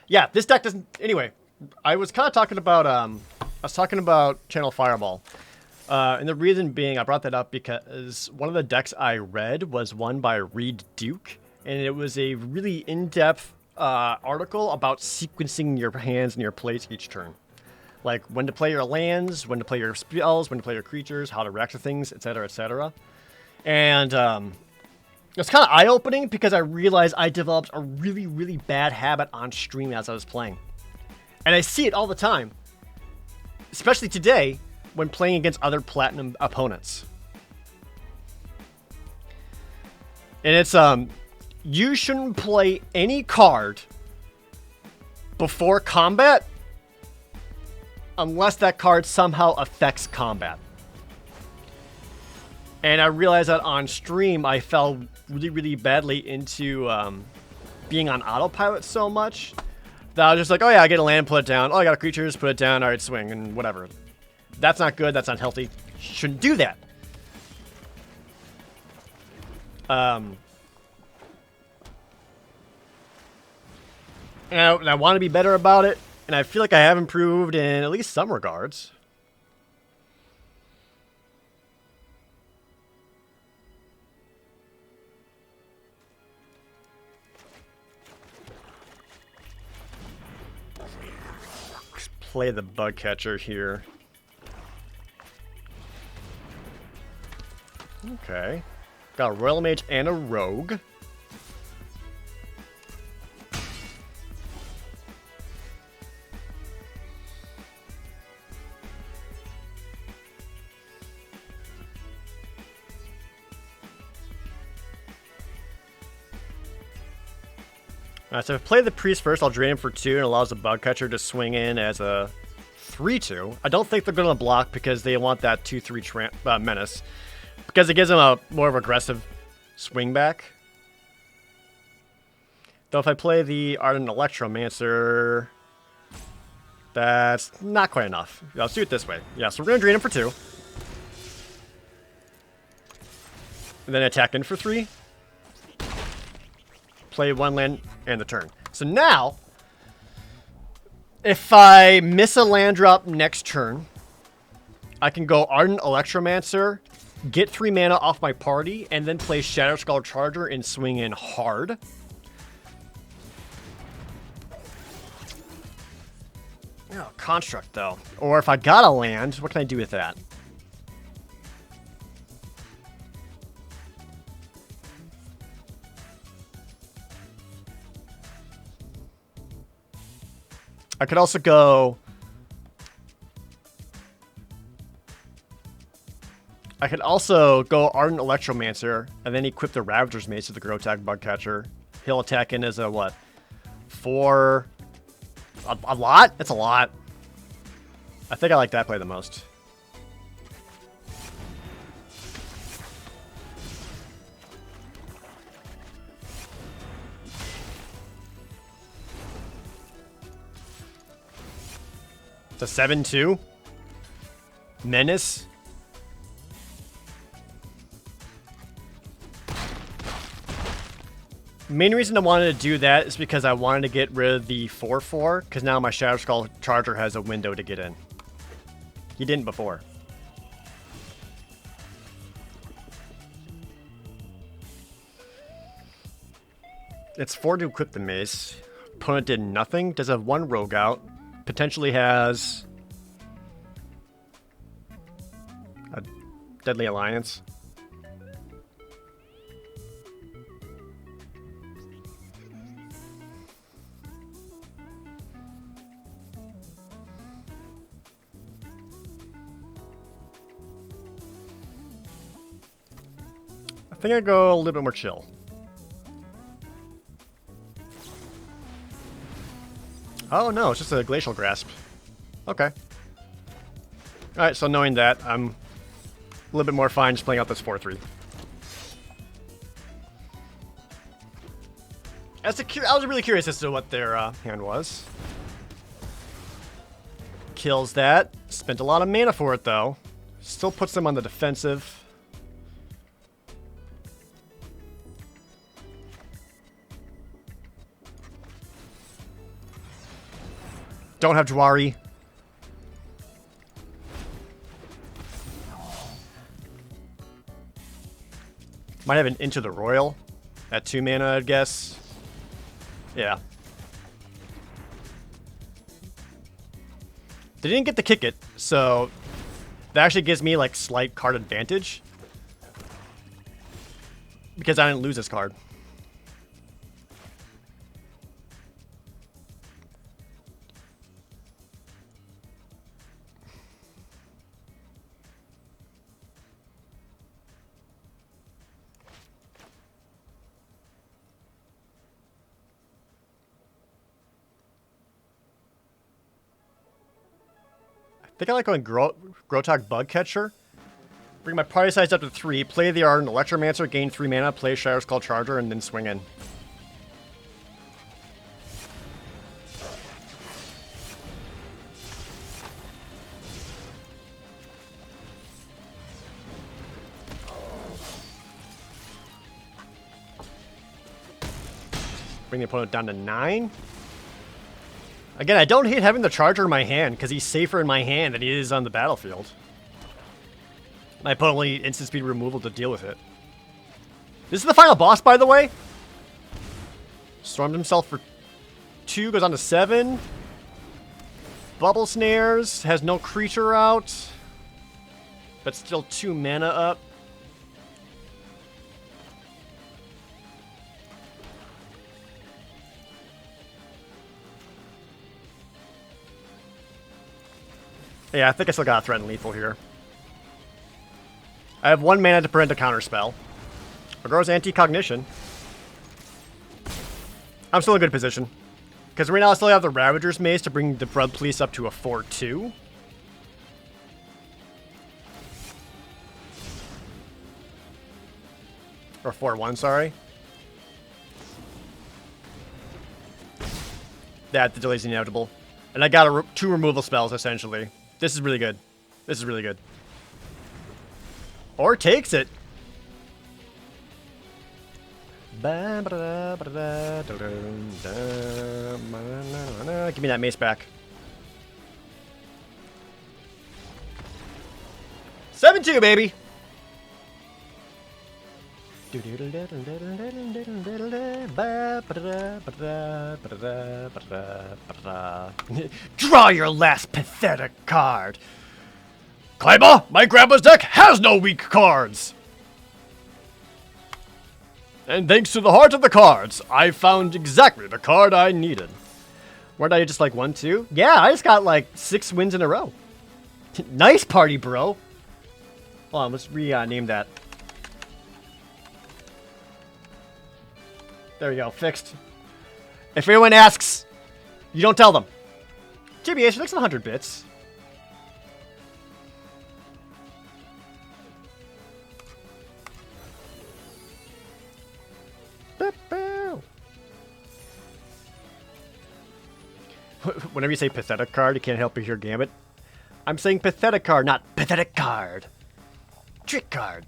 Yeah, this deck doesn't... Anyway, I was kind of talking about... Channel Fireball. And the reason being, I brought that up because one of the decks I read was one by Reed Duke. And it was a really in-depth article about sequencing your hands and your plays each turn. Like, when to play your lands, when to play your spells, when to play your creatures, how to react to things, etc., etc. And... it's kind of eye-opening because I realized I developed a really, really bad habit on stream as I was playing. And I see it all the time. Especially today, when playing against other Platinum opponents. And it's, you shouldn't play any card before combat unless that card somehow affects combat. And I realized that on stream, I fell really, really badly into being on autopilot so much that I was just like, oh yeah, I get a land, put it down. Oh, I got a creature, just put it down. All right, swing, and whatever. That's not good. That's not healthy. Shouldn't do that. And I want to be better about it, and I feel like I have improved in at least some regards. Play the bug catcher here. Okay. Got a Royal Mage and a Rogue. Alright, so if I play the Priest first, I'll drain him for 2 and allows the Bug Catcher to swing in as a 3-2. I don't think they're going to block because they want that 2-3 menace. Because it gives them a more of aggressive swing back. Though if I play the Ardent Electromancer, that's not quite enough. Let's do it this way. Yeah, so we're going to drain him for 2. And then attack in for 3. Play 1 land and the turn. So now, if I miss a land drop next turn, I can go Ardent Electromancer, get 3 mana off my party, and then play Shadow Skull Charger and swing in hard. Oh, Construct, though. Or if I got a land, what can I do with that? I could also go... Ardent Electromancer, and then equip the Ravager's Mace to the Grotag Bugcatcher. He'll attack in as a, what? 4... A lot? It's a lot. I think I like that play the most. It's a 7-2. Menace. Main reason I wanted to do that is because I wanted to get rid of the 4-4, because now my Shadow Skull Charger has a window to get in. He didn't before. It's 4 to equip the mace. Opponent did nothing. Does have 1 rogue out. Potentially has a Deadly Alliance. I think I go a little bit more chill. Oh no, it's just a Glacial Grasp. Okay. Alright, so knowing that, I'm a little bit more fine just playing out this 4-3. I was really curious as to what their hand was. Kills that. Spent a lot of mana for it though. Still puts them on the defensive. Don't have Jwari. Might have an Into the Royal at 2 mana, I'd guess. Yeah. They didn't get to kick it, so that actually gives me like slight card advantage. Because I didn't lose this card. I think I like going Grotok Bug Catcher. Bring my party size up to 3, play the Ardent Electromancer, gain 3 mana, play Shadow Skull Charger, and then swing in. Bring the opponent down to 9. Again, I don't hate having the Charger in my hand, because he's safer in my hand than he is on the battlefield. My opponent only instant speed removal to deal with it. This is the final boss, by the way. Stormed himself for 2, goes on to 7. Bubble Snares, has no creature out. But still 2 mana up. Yeah, I think I still got a Threaten Lethal here. I have 1 mana to prevent a counterspell. Agrora's Anti-Cognition. I'm still in a good position. Because right now I still have the Ravager's Mace to bring the Blood Police up to a 4-2. Or 4-1, sorry. That, the delay's inevitable. And I got 2 removal spells, essentially. This is really good. This is really good. Or takes it. Give me that mace back. 7-2, baby. Draw your last pathetic card. Claimer, my grandpa's deck has no weak cards. And thanks to the heart of the cards, I found exactly the card I needed. Weren't I just like 1-2? Yeah, I just got like 6 wins in a row. Nice party, bro. Hold on, let's rename that. There we go, fixed. If anyone asks, you don't tell them. GBH, looks 100 bits. Whenever you say pathetic card, you can't help but hear Gambit. I'm saying pathetic card, not pathetic card. Trick card.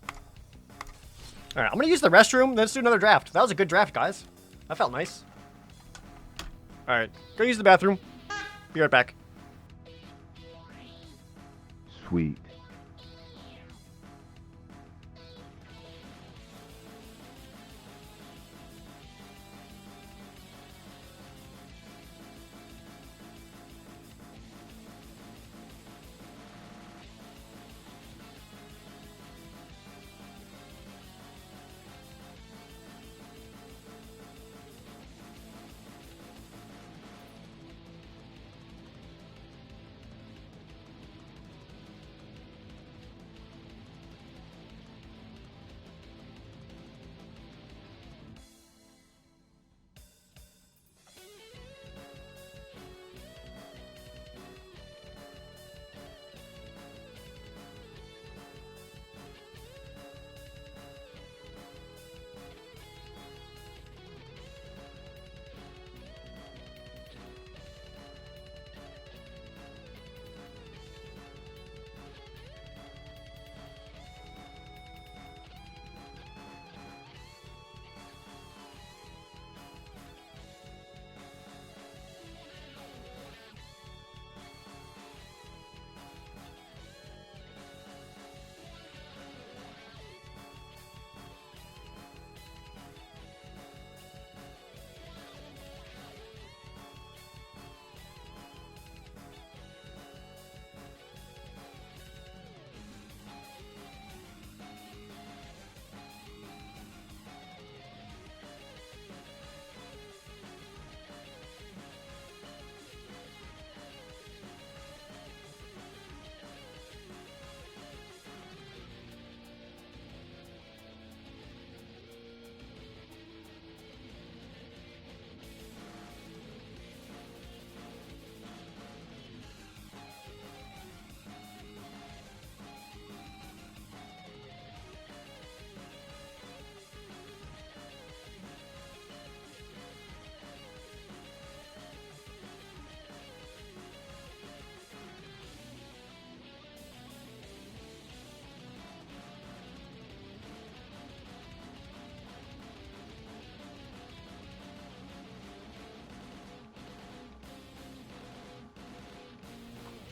All right, I'm gonna use the restroom. Let's do another draft. That was a good draft, guys. That felt nice. All right, go use the bathroom. Be right back. Sweet.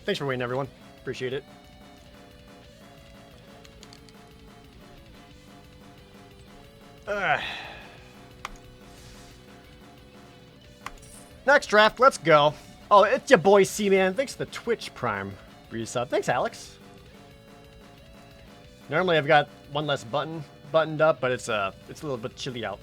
Thanks for waiting, everyone. Appreciate it. Next draft, let's go. Oh, it's your boy C-Man. Thanks to the Twitch Prime resub. Thanks, Alex. Normally I've got one less buttoned up, but it's a little bit chilly out.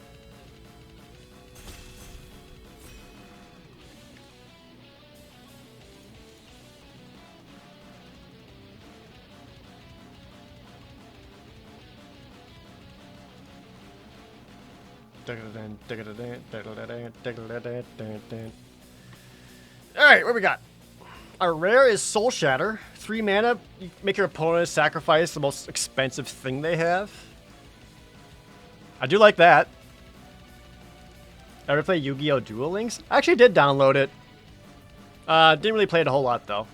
Alright, what we got? Our rare is Soul Shatter. 3 mana. You make your opponent sacrifice the most expensive thing they have. I do like that. Ever play Yu-Gi-Oh! Duel Links? I actually did download it. Didn't really play it a whole lot though.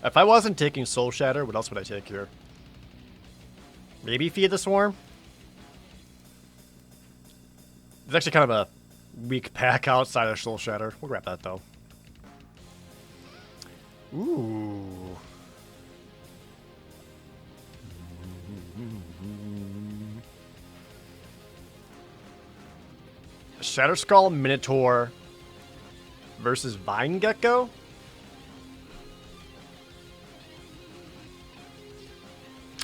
If I wasn't taking Soul Shatter, what else would I take here? Maybe Feed the Swarm? It's actually kind of a weak pack outside of Soul Shatter. We'll grab that though. Ooh. Shatter Skull Minotaur versus Vine Gecko?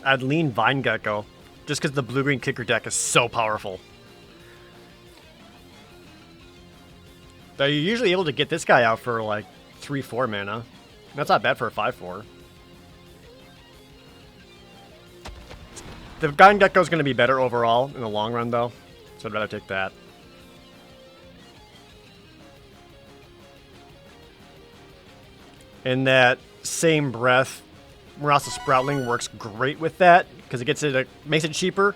I'd lean Vine Gecko just because the blue-green kicker deck is so powerful. Though you're usually able to get this guy out for like 3-4 mana. That's not bad for a 5-4. The Vine Gecko is going to be better overall in the long run though, so I'd rather take that. In that same breath, Marasa Sproutling works great with that because it makes it cheaper,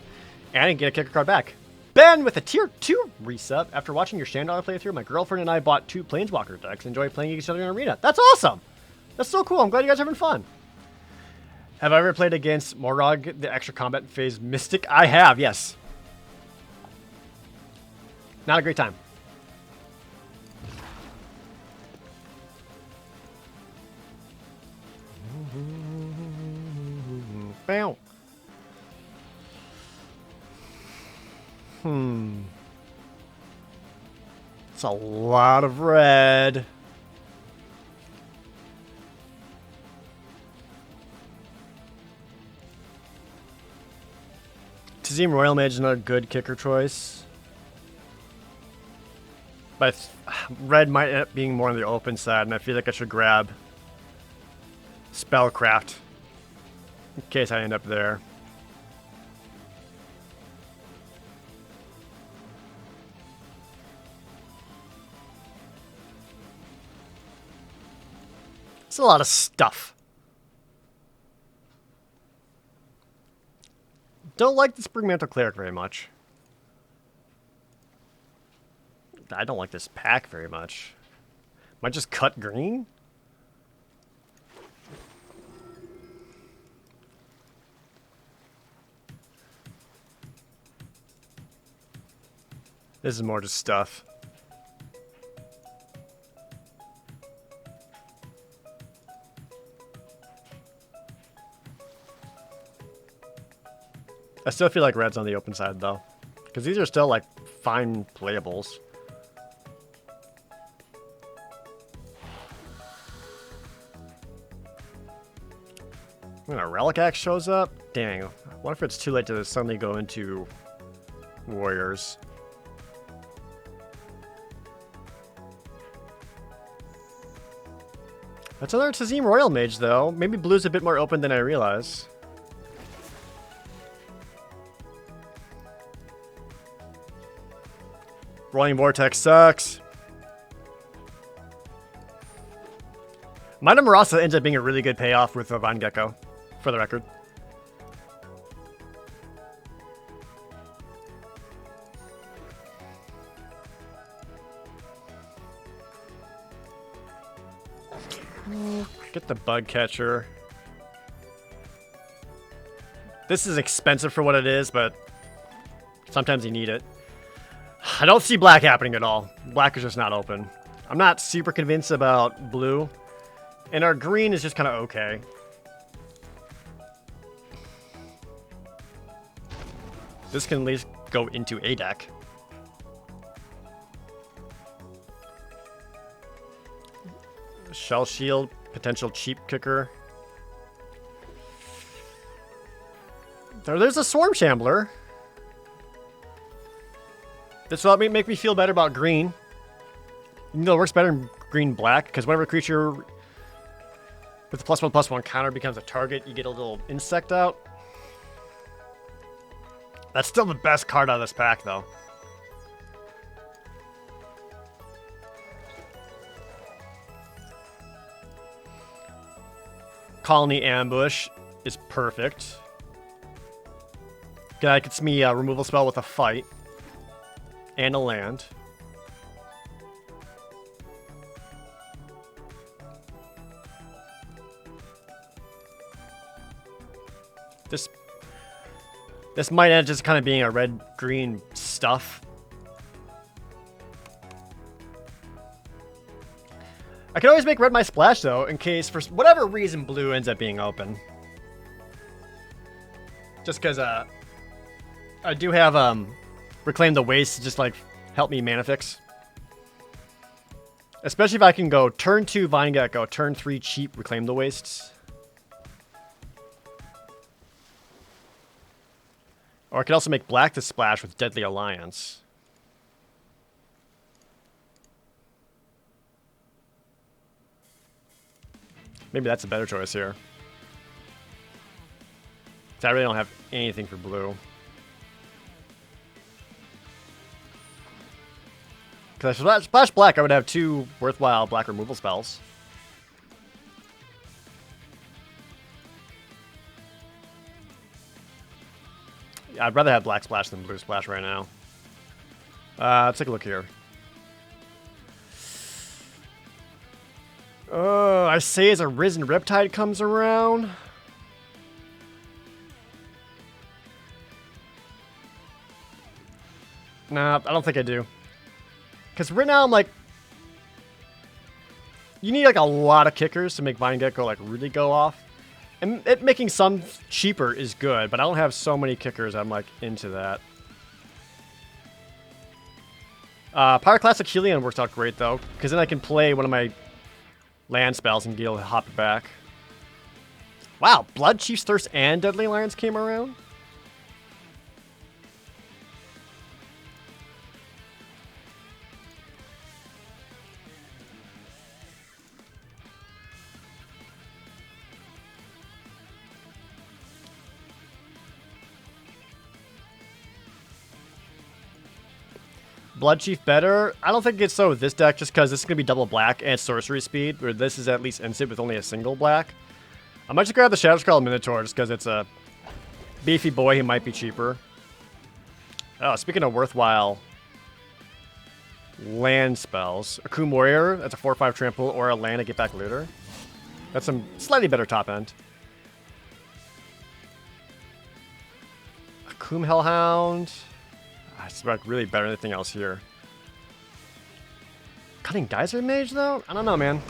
and you get a kicker card back. Ben with a tier 2 resub. After watching your Shandar playthrough, my girlfriend and I bought 2 Planeswalker decks and enjoy playing each other in Arena. That's awesome! That's so cool. I'm glad you guys are having fun. Have I ever played against Morog, the extra combat phase Mystic? I have, yes. Not a great time. Bam. It's a lot of red. Tazim Royal Mage is not a good kicker choice. But red might end up being more on the open side, and I feel like I should grab Spellcraft in case I end up there. It's a lot of stuff. Don't like the Spring Mantle Cleric very much. I don't like this pack very much. Might just cut green? This is more just stuff. I still feel like red's on the open side, though. Because these are still, like, fine playables. When a Relic Axe shows up? Dang. What if it's too late to suddenly go into Warriors? That's another Tazim Royal Mage, though. Maybe blue's a bit more open than I realize. Rolling Vortex sucks. Mina Marasa ends up being a really good payoff with Vine Gecko, for the record. Get the Bug Catcher. This is expensive for what it is, but sometimes you need it. I don't see black happening at all. Black is just not open. I'm not super convinced about blue. And our green is just kind of okay. This can at least go into a deck. Shell Shield, potential cheap kicker. There's a Swarm Shambler. This will make me feel better about green. You know, it works better in green-black, because whenever a creature with the +1/+1 counter becomes a target, you get a little insect out. That's still the best card out of this pack, though. Colony Ambush is perfect. That gets me a removal spell with a fight. And a land. This might end just kind of being a red-green stuff. I can always make red my splash, though, in case, for whatever reason, blue ends up being open. Just because, I do have, Reclaim the Waste to just, like, help me mana fix. Especially if I can go turn 2 Vine Gecko, turn 3 cheap Reclaim the Wastes. Or I could also make black the splash with Deadly Alliance. Maybe that's a better choice here. I really don't have anything for blue. Because if I splash black, I would have 2 worthwhile black removal spells. I'd rather have black splash than blue splash right now. Let's take a look here. I say as a Risen Riptide comes around. Nah, I don't think I do. Because right now I'm like, you need like a lot of kickers to make Vine Gecko like really go off. And it making some cheaper is good, but I don't have so many kickers I'm like into that. Pyroclastic Helion works out great though, because then I can play one of my land spells and deal hop it back. Wow, Blood Chief's Thirst and Deadly Lions came around? Blood Chief better? I don't think it's so with this deck just because this is going to be double black and sorcery speed, where this is at least instant with only a single black. I might just grab the Shadow Skull Minotaur just because it's a beefy boy. He might be cheaper. Oh, speaking of worthwhile land spells, Akum Warrior, that's a 4/5 trample, or a land to get back looter. That's some slightly better top end. Akum Hellhound. It's like really better than anything else here. Cutting Geyser Mage though? I don't know, man.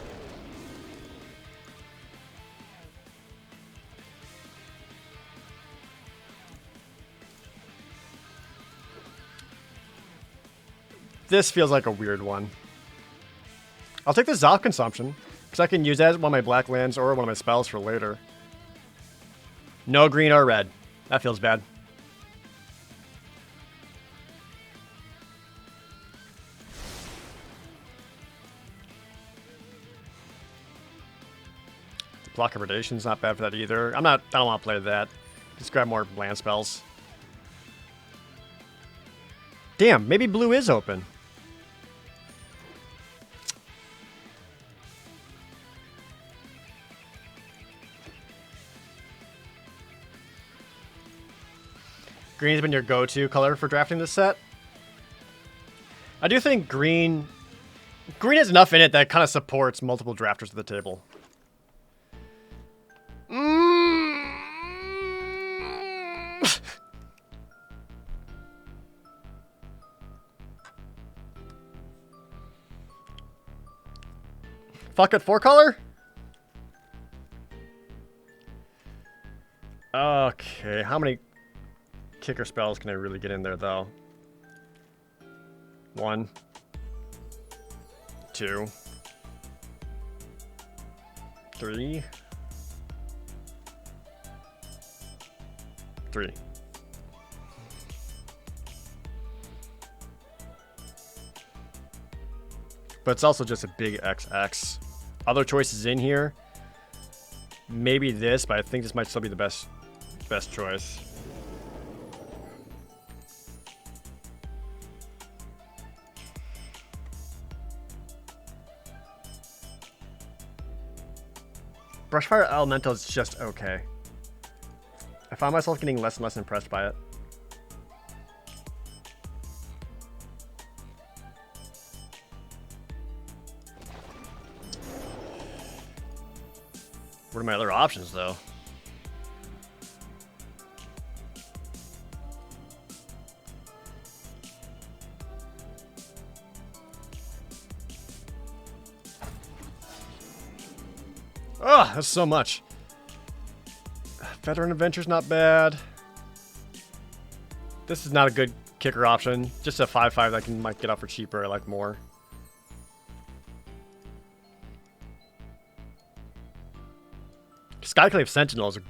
This feels like a weird one. I'll take the Zoth Consumption, because I can use that as one of my black lands or one of my spells for later. No green or red. That feels bad. Block of Predation's not bad for that either. I don't want to play that. Just grab more land spells. Damn, maybe blue is open. Green's been your go-to color for drafting this set. I do think green has enough in it that kind of supports multiple drafters at the table. Fuck it, 4-color? Okay, how many kicker spells can I really get in there, though? 1, 2, 3. 3. But it's also just a big XX. Other choices in here. Maybe this, but I think this might still be the best choice. Brushfire Elemental is just okay. I find myself getting less and less impressed by it. What are my other options, though? Oh, that's so much. Veteran Adventure's not bad. This is not a good kicker option. Just a 5/5 that might get out for cheaper. I like more. Skyclave Sentinel is a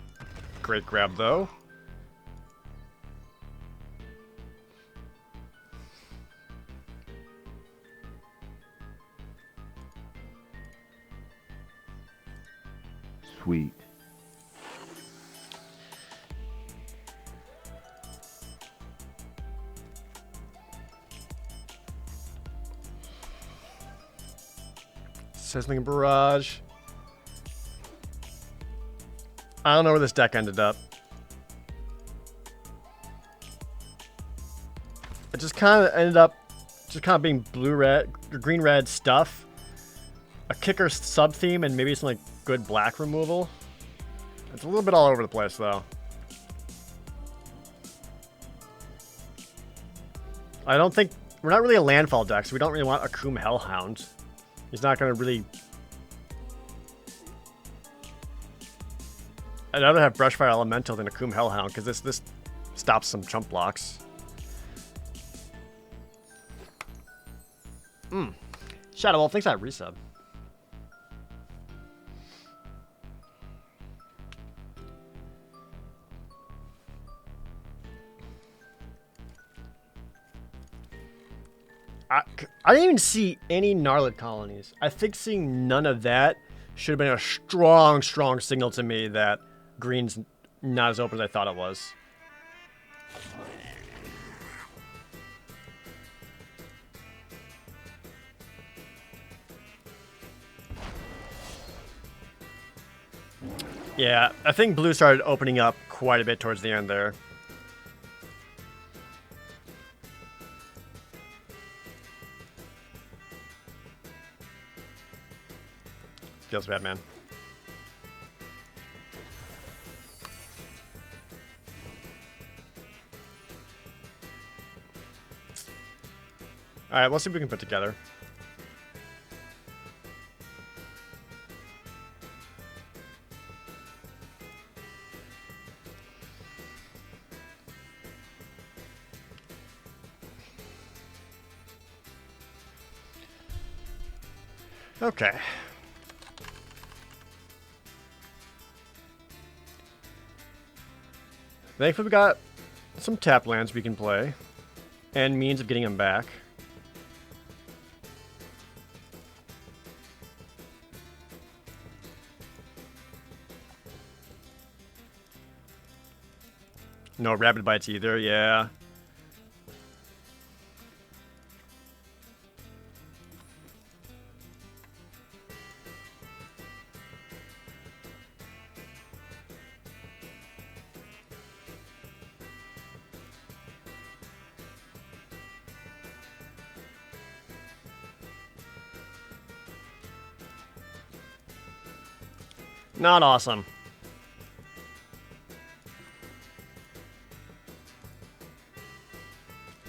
great grab, though. Sweet. Sizzling Barrage. I don't know where this deck ended up. it just kind of ended up just kind of being blue-red, green-red stuff. A kicker sub-theme and maybe some like good black removal. It's a little bit all over the place though. I don't think... We're not really a landfall deck, so we don't really want a Akum Hellhound. He's not going to really... I'd rather have Brushfire Elemental than a Akum Hellhound, because this stops some chump blocks. Shadow Wolf, thanks for that resub. I didn't even see any Gnarlid colonies. I think seeing none of that should have been a strong, strong signal to me that green's not as open as I thought it was. Yeah, I think blue started opening up quite a bit towards the end there. Feels bad, man. Alright, let's see what we can put together. Okay. Thankfully, we got some tap lands we can play, and means of getting them back. No rapid bites either, yeah. Not awesome.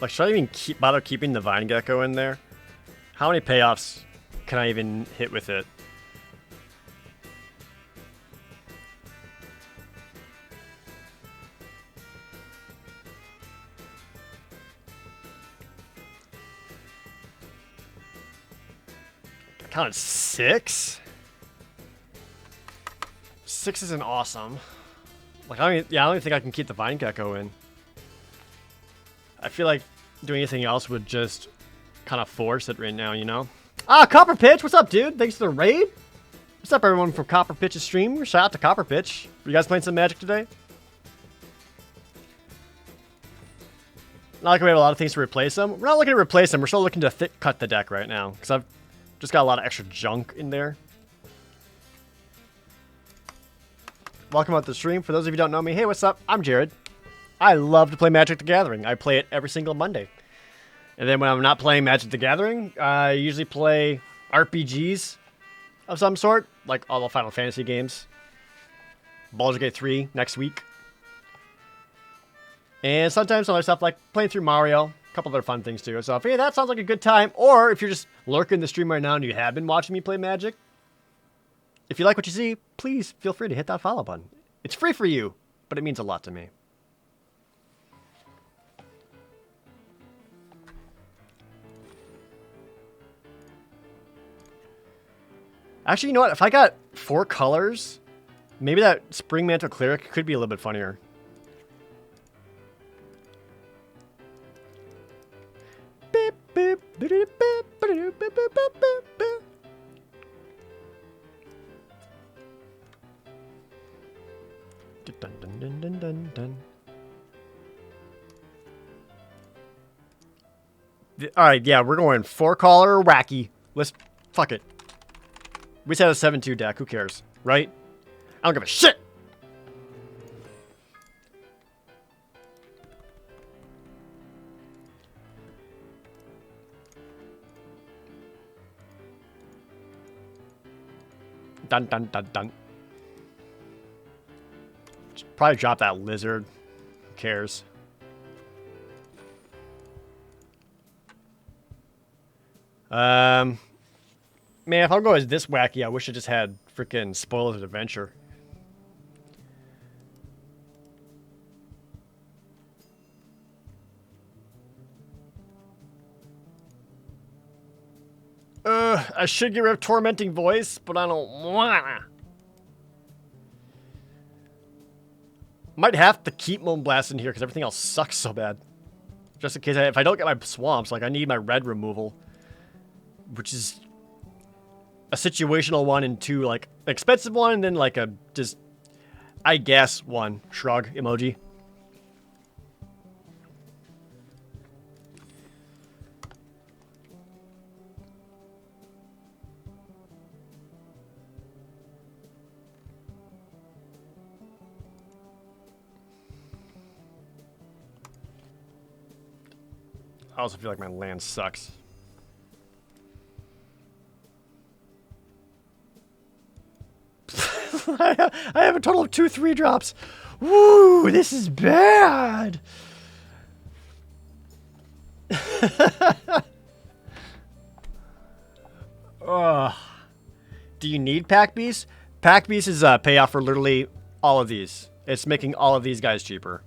Like, should I even bother keeping the Vine Gecko in there? How many payoffs can I even hit with it? I counted 6? 6 isn't awesome. Like, I don't even think I can keep the Vine Gecko in. I feel like doing anything else would just kind of force it right now, you know? Ah, Copper Pitch! What's up, dude? Thanks for the raid! What's up, everyone from Copper Pitch's stream? Shout out to Copper Pitch. You guys playing some Magic today? Not like we have a lot of things to replace them. We're not looking to replace them. We're still looking to cut the deck right now. Because I've just got a lot of extra junk in there. Welcome out to the stream. For those of you who don't know me, hey, what's up? I'm Jared. I love to play Magic the Gathering. I play it every single Monday. And then when I'm not playing Magic the Gathering, I usually play RPGs of some sort, like all the Final Fantasy games. Baldur's Gate 3 next week. And sometimes other stuff like playing through Mario. A couple other fun things too. So if hey, that sounds like a good time, or if you're just lurking the stream right now and you have been watching me play Magic, if you like what you see, please feel free to hit that follow button. It's free for you, but it means a lot to me. Actually, you know what? If I got 4 colors, maybe that Spring Mantle Cleric could be a little bit funnier. Alright, yeah, we're going 4-color wacky. Let's fuck it. We just had a 7-2 deck. Who cares? Right? I don't give a shit! dun dun dun dun. Should probably drop that lizard. Who cares? Man, if I'm going this wacky, I wish I just had freaking Spoilers of Adventure. I should get rid of Tormenting Voice, but I don't wanna. Might have to keep Moonblast in here because everything else sucks so bad. Just in case, if I don't get my swamps, like I need my red removal. Which is a situational one and two, like, an expensive one, and then, like, a, just, I guess, one. Shrug emoji. I also feel like my land sucks. I have a total of 2 3-drops. Woo, this is bad. Ugh. Do you need Pack Beast? Pack Beast is a payoff for literally all of these. It's making all of these guys cheaper.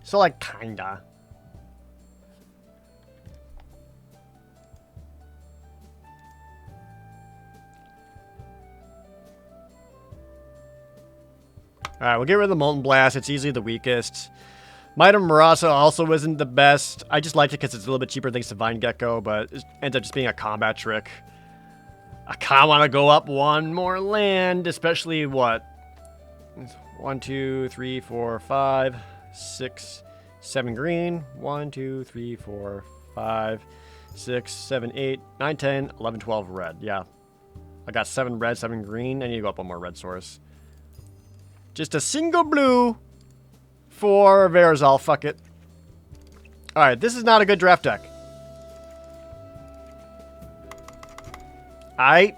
So, like, kinda. Alright, we'll get rid of the Molten Blast. It's easily the weakest. Might of Marasa also isn't the best. I just like it because it's a little bit cheaper thanks to Vine Gecko, but it ends up just being a combat trick. I kind of want to go up one more land, especially what? 1, 2, 3, 4, 5, 6, 7 green. 1, 2, 3, 4, 5, 6, 7, 8, 9, 10, 11, 12 red. Yeah. I got 7 red, 7 green. I need to go up one more red source. Just a single blue for Verazal. Fuck it. Alright, this is not a good draft deck. I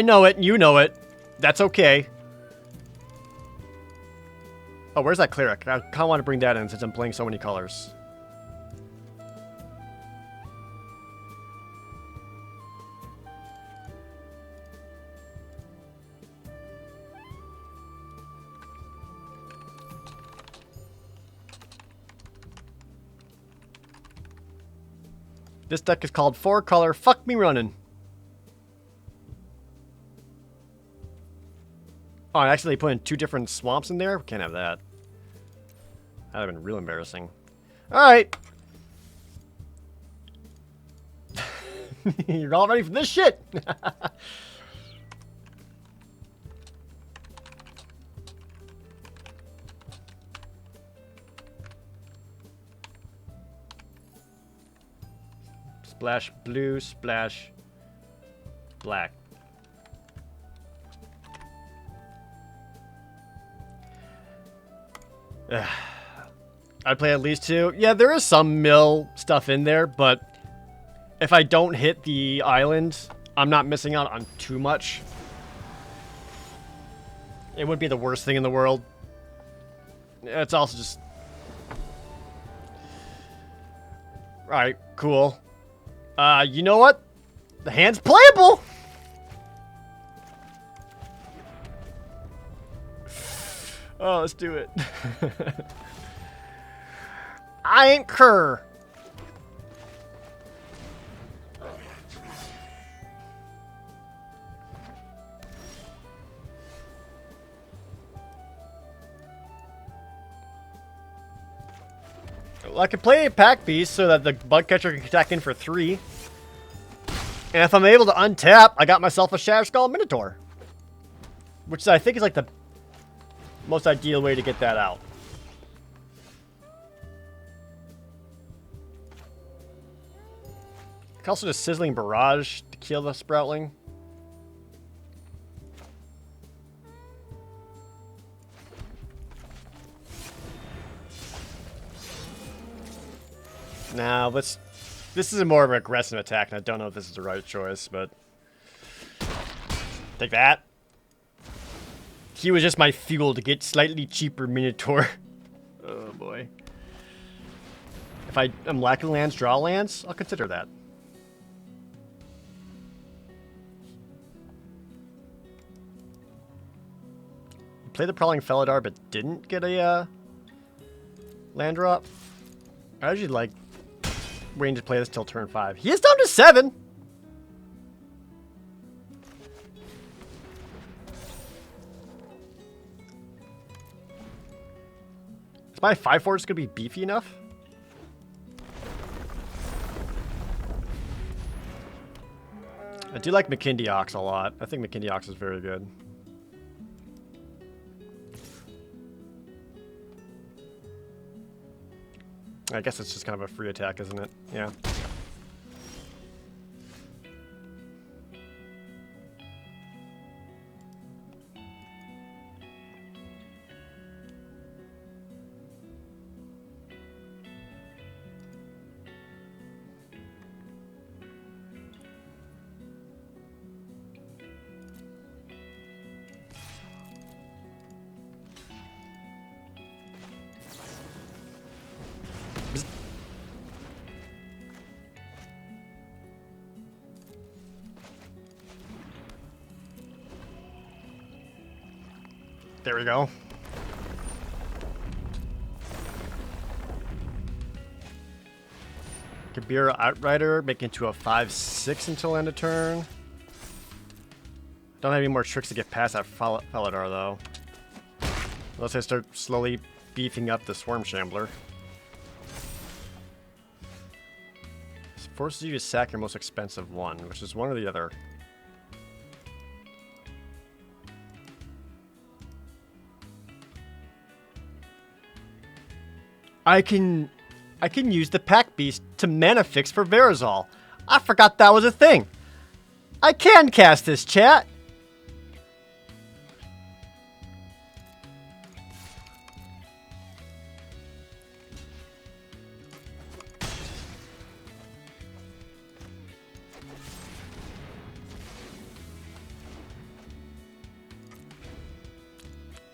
know it. You know it. That's okay. Oh, where's that Cleric? I kind of want to bring that in since I'm playing so many colors. This deck is called 4-color. Fuck me running. Oh, I accidentally put in 2 different swamps in there? Can't have that. That would have been real embarrassing. Alright. You're all ready for this shit. Splash blue, splash black. I'd play at least 2. Yeah, there is some mill stuff in there, but if I don't hit the island, I'm not missing out on too much. It wouldn't be the worst thing in the world. It's also just... Alright, cool. You know what? The hand's playable! Oh, let's do it. I ain't Kerr. Well, I could play a Pack Beast so that the Bug Catcher can attack in for 3. And if I'm able to untap, I got myself a Shatter Skull Minotaur. Which I think is like the most ideal way to get that out. I can also just Sizzling Barrage to kill the Sproutling. Now let's This is a more of an aggressive attack, and I don't know if this is the right choice, but... Take that. He was just my fuel to get slightly cheaper Minotaur. Oh, boy. If I'm lacking lands, draw lands, I'll consider that. Play the Prowling Felidar, but didn't get a land drop. I usually like waiting to play this till turn 5. He is down to 7! Is my 5/4 going to be beefy enough? I do like McKindy Ox a lot. I think McKindy Ox is very good. I guess it's just kind of a free attack, isn't it? Yeah. There we go. Kabira Outrider, make it into a 5/6 until end of turn. Don't have any more tricks to get past that Felidar, though. Unless I start slowly beefing up the Swarm Shambler. This forces you to sack your most expensive one, which is one or the other. I can use the Pack Beast to mana fix for Verazal. I forgot that was a thing. I can cast this, chat.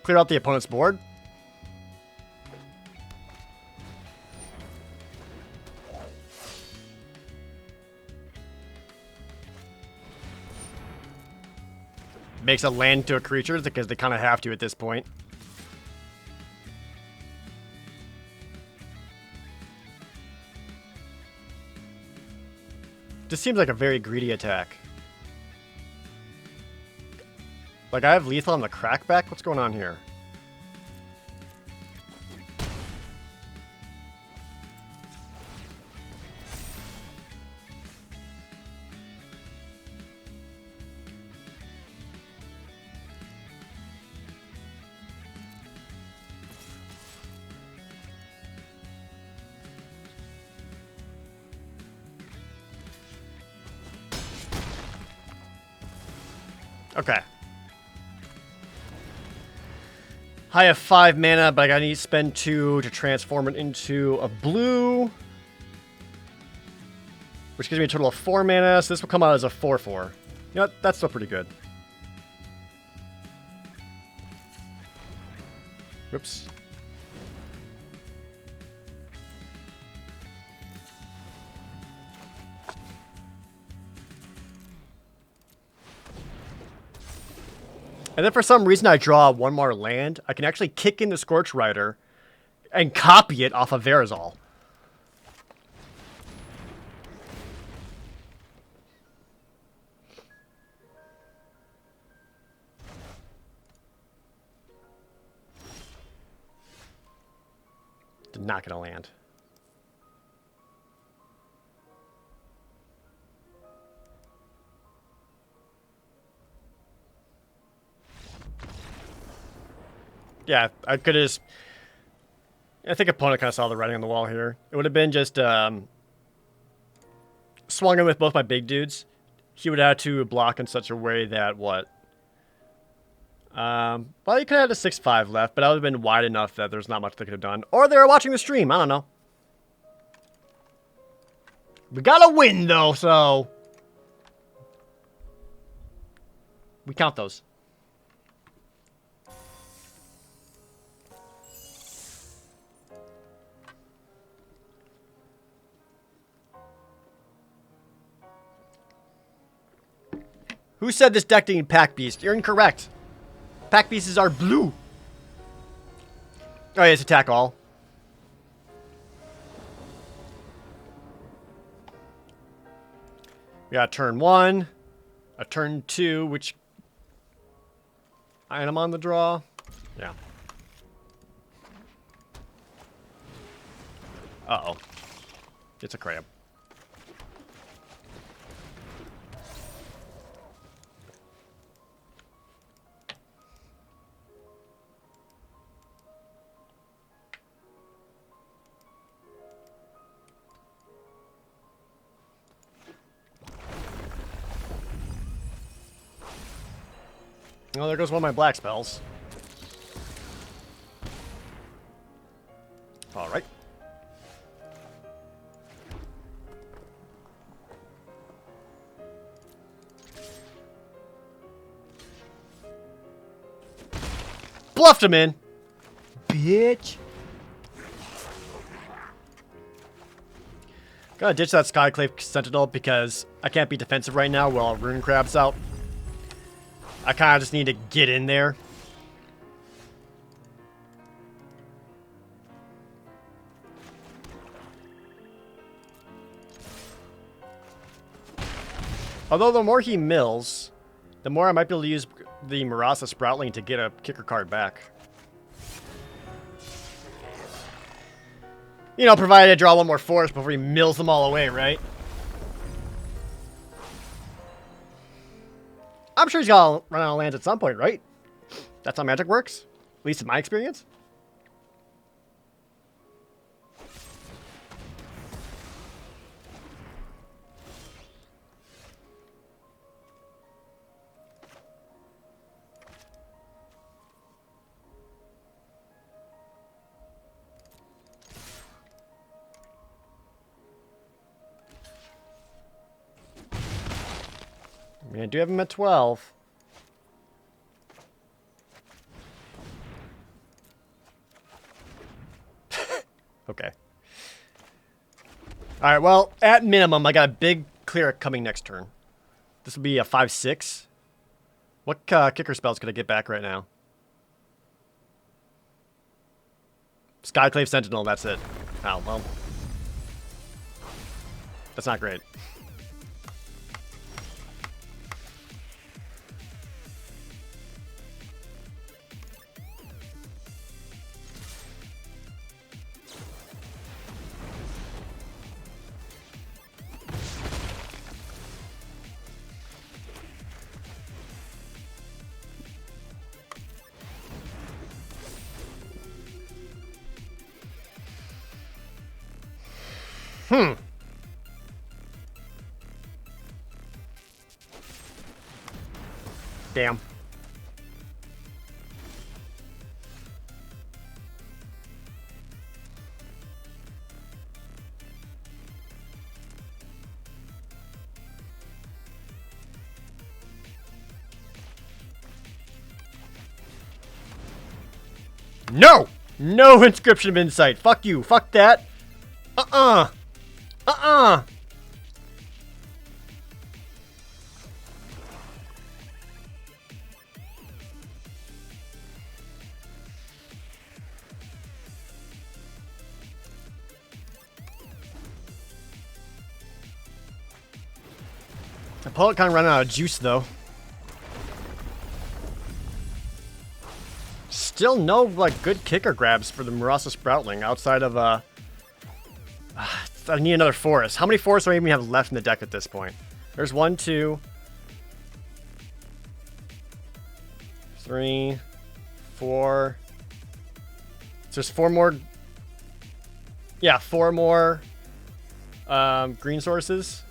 Clear out the opponent's board. Makes a land to a creature because they kind of have to at this point. Just seems like a very greedy attack. Like, I have lethal on the crackback? What's going on here? Okay. I have 5 mana, but I need to spend 2 to transform it into a blue. Which gives me a total of 4 mana, so this will come out as a 4/4. You know what? That's still pretty good. Whoops. And then for some reason I draw 1 more land. I can actually kick in the Scorch Rider and copy it off of Verazal. Not gonna land. Yeah, I could have. I think opponent kind of saw the writing on the wall here. It would have been just swung in with both my big dudes. He would have to block in such a way that what? Well, you could have had a 6/5 left, but that would have been wide enough that there's not much they could have done. Or they were watching the stream. I don't know. We gotta win, though, so... We count those. Who said this deck didn't pack beast? You're incorrect. Pack beasts are blue. Oh, yeah, it's attack all. We got turn 1, a turn 2, which item on the draw. Yeah. Uh-oh. It's a crab. Oh, there goes one of my black spells. All right. Bluffed him in. Bitch. Gotta ditch that Skyclave Sentinel because I can't be defensive right now while Rune Crab's out. I kind of just need to get in there. Although the more he mills, the more I might be able to use the Marasa Sproutling to get a kicker card back. You know, provided I draw one more force before he mills them all away, right? I'm sure he's gonna run out of lands at some point, right? That's how Magic works. At least in my experience. I mean, I do have him at 12. Okay. Alright, well, at minimum, I got a big clear coming next turn. This will be a 5-6. What kicker spells could I get back right now? Skyclave Sentinel, that's it. Oh, well. That's not great. Damn. No! No Inscription of Insight. Fuck you. Fuck that. Uh-uh. Uh-uh. The opponent kind of running out of juice, though. Still no, like, good kicker grabs for the Marasa Sproutling outside of, I need another forest. How many forests do I even have left in the deck at this point? There's 1, 2, 3, 4. So there's 4 more. Yeah, 4 more green sources.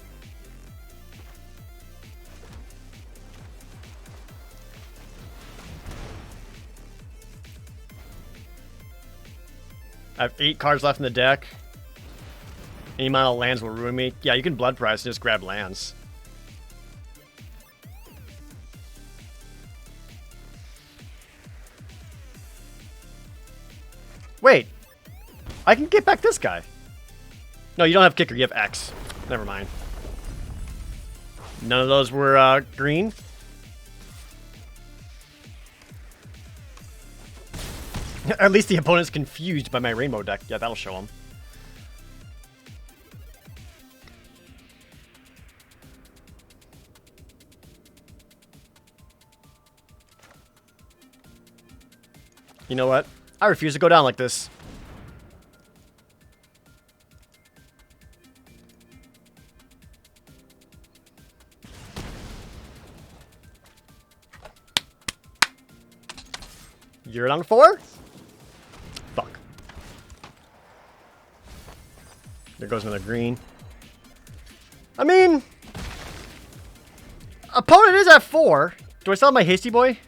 I have 8 cards left in the deck. Any amount of lands will ruin me. Yeah, you can blood price and just grab lands. Wait. I can get back this guy. No, you don't have kicker. You have X. Never mind. None of those were green. At least the opponent's confused by my rainbow deck. Yeah, that'll show him. You know what? I refuse to go down like this. You're down 4? Fuck. There goes another green. I mean, opponent is at 4. Do I still have my hasty boy?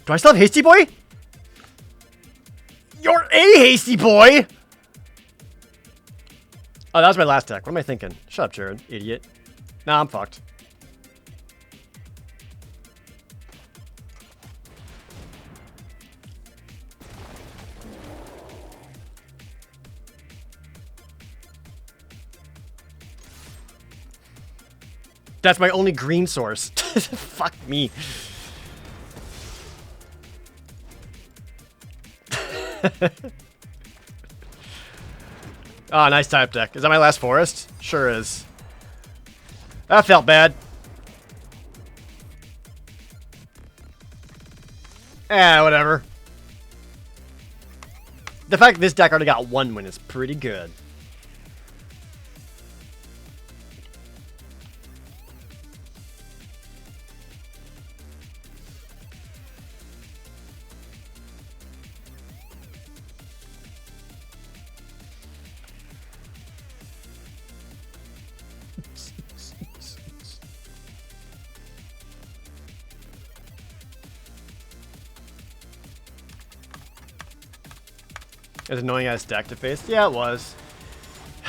Do I still have hasty boy? You're a hasty boy! Oh, that was my last deck. What am I thinking? Shut up, Jared. Idiot. Nah, I'm fucked. That's my only green source. Fuck me. Oh, nice type deck. Is that my last forest? Sure is. That felt bad. Whatever. The fact that this deck already got 1 win is pretty good. As annoying as deck to face? Yeah, it was.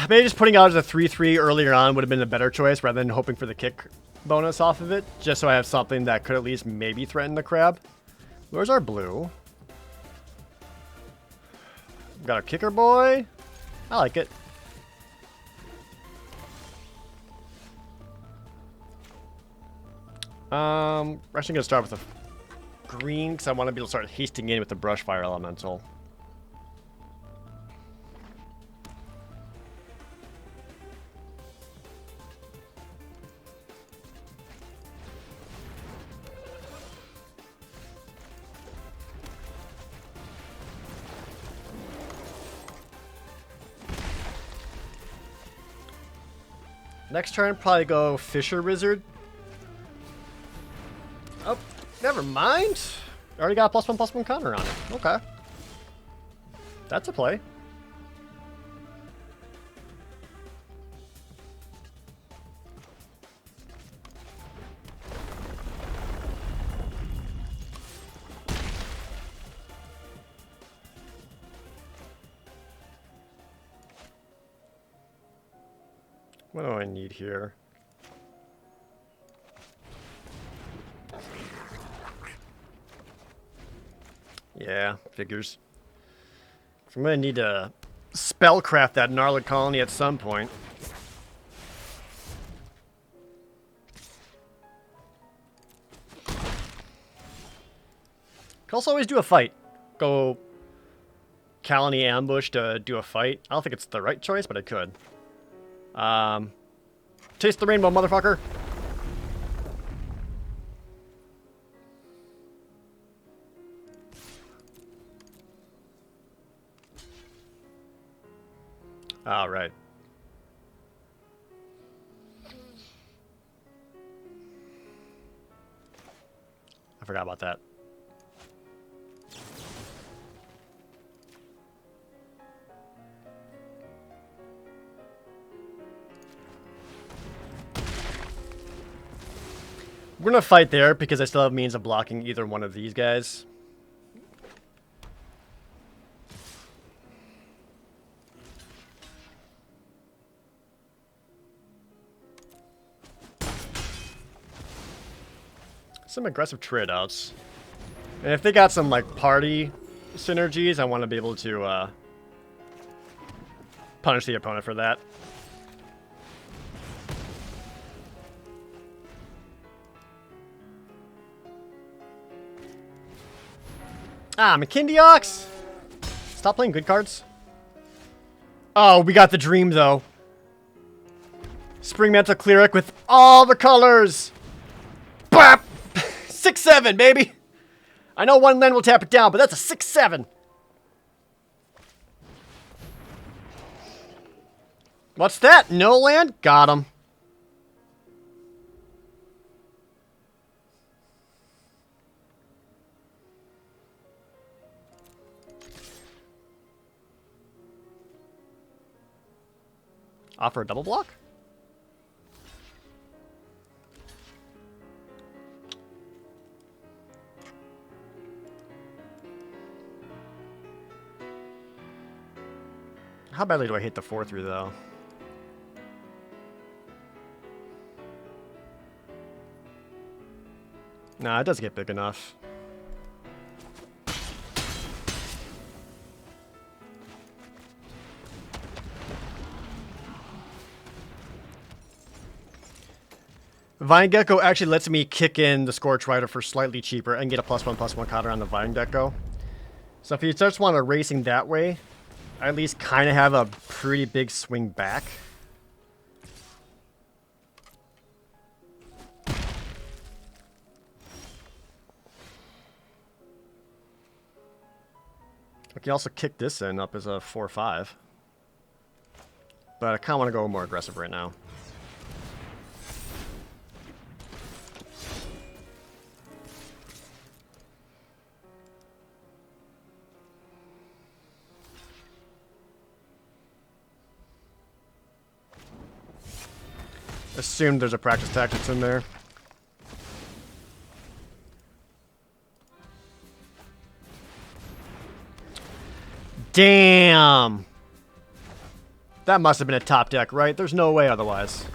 Maybe just putting out as a 3-3 earlier on would have been a better choice rather than hoping for the kick bonus off of it. Just so I have something that could at least maybe threaten the crab. Where's our blue? Got our kicker boy. I like it. We're actually going to start with a green because I want to be able to start hasting in with the brush fire elemental. Next turn, probably go Fisher Wizard. Oh, never mind. Already got a +1/+1 counter on it. Okay. That's a play. What do I need here? Yeah, figures. I'm gonna need to spellcraft that gnarly colony at some point. Could also always do a fight. Go colony ambush to do a fight. I don't think it's the right choice, but I could. Taste the rainbow, motherfucker. All right. I forgot about that. We're gonna fight there because I still have means of blocking either one of these guys. some aggressive trade outs. And if they got some like party synergies, I want to be able to punish the opponent for that. Ah, McKindiox! Stop playing good cards. Oh, we got the dream though. Spring Mantle Cleric with all the colors! Bap! 6/7, baby! I know one land will tap it down, but that's a 6/7. What's that? No land? Got him. Offer a double block? How badly do I hate the 4/3 though? Nah, it doesn't get big enough. Vine Gecko actually lets me kick in the Scorch Rider for slightly cheaper and get a +1/+1 counter on the Vine Gecko. So if you just want to racing that way, I at least kind of have a pretty big swing back. I can also kick this in up as a 4/5. But I kind of want to go more aggressive right now. Assume there's a practice tactics in there. Damn! That must have been a top deck, right? There's no way otherwise.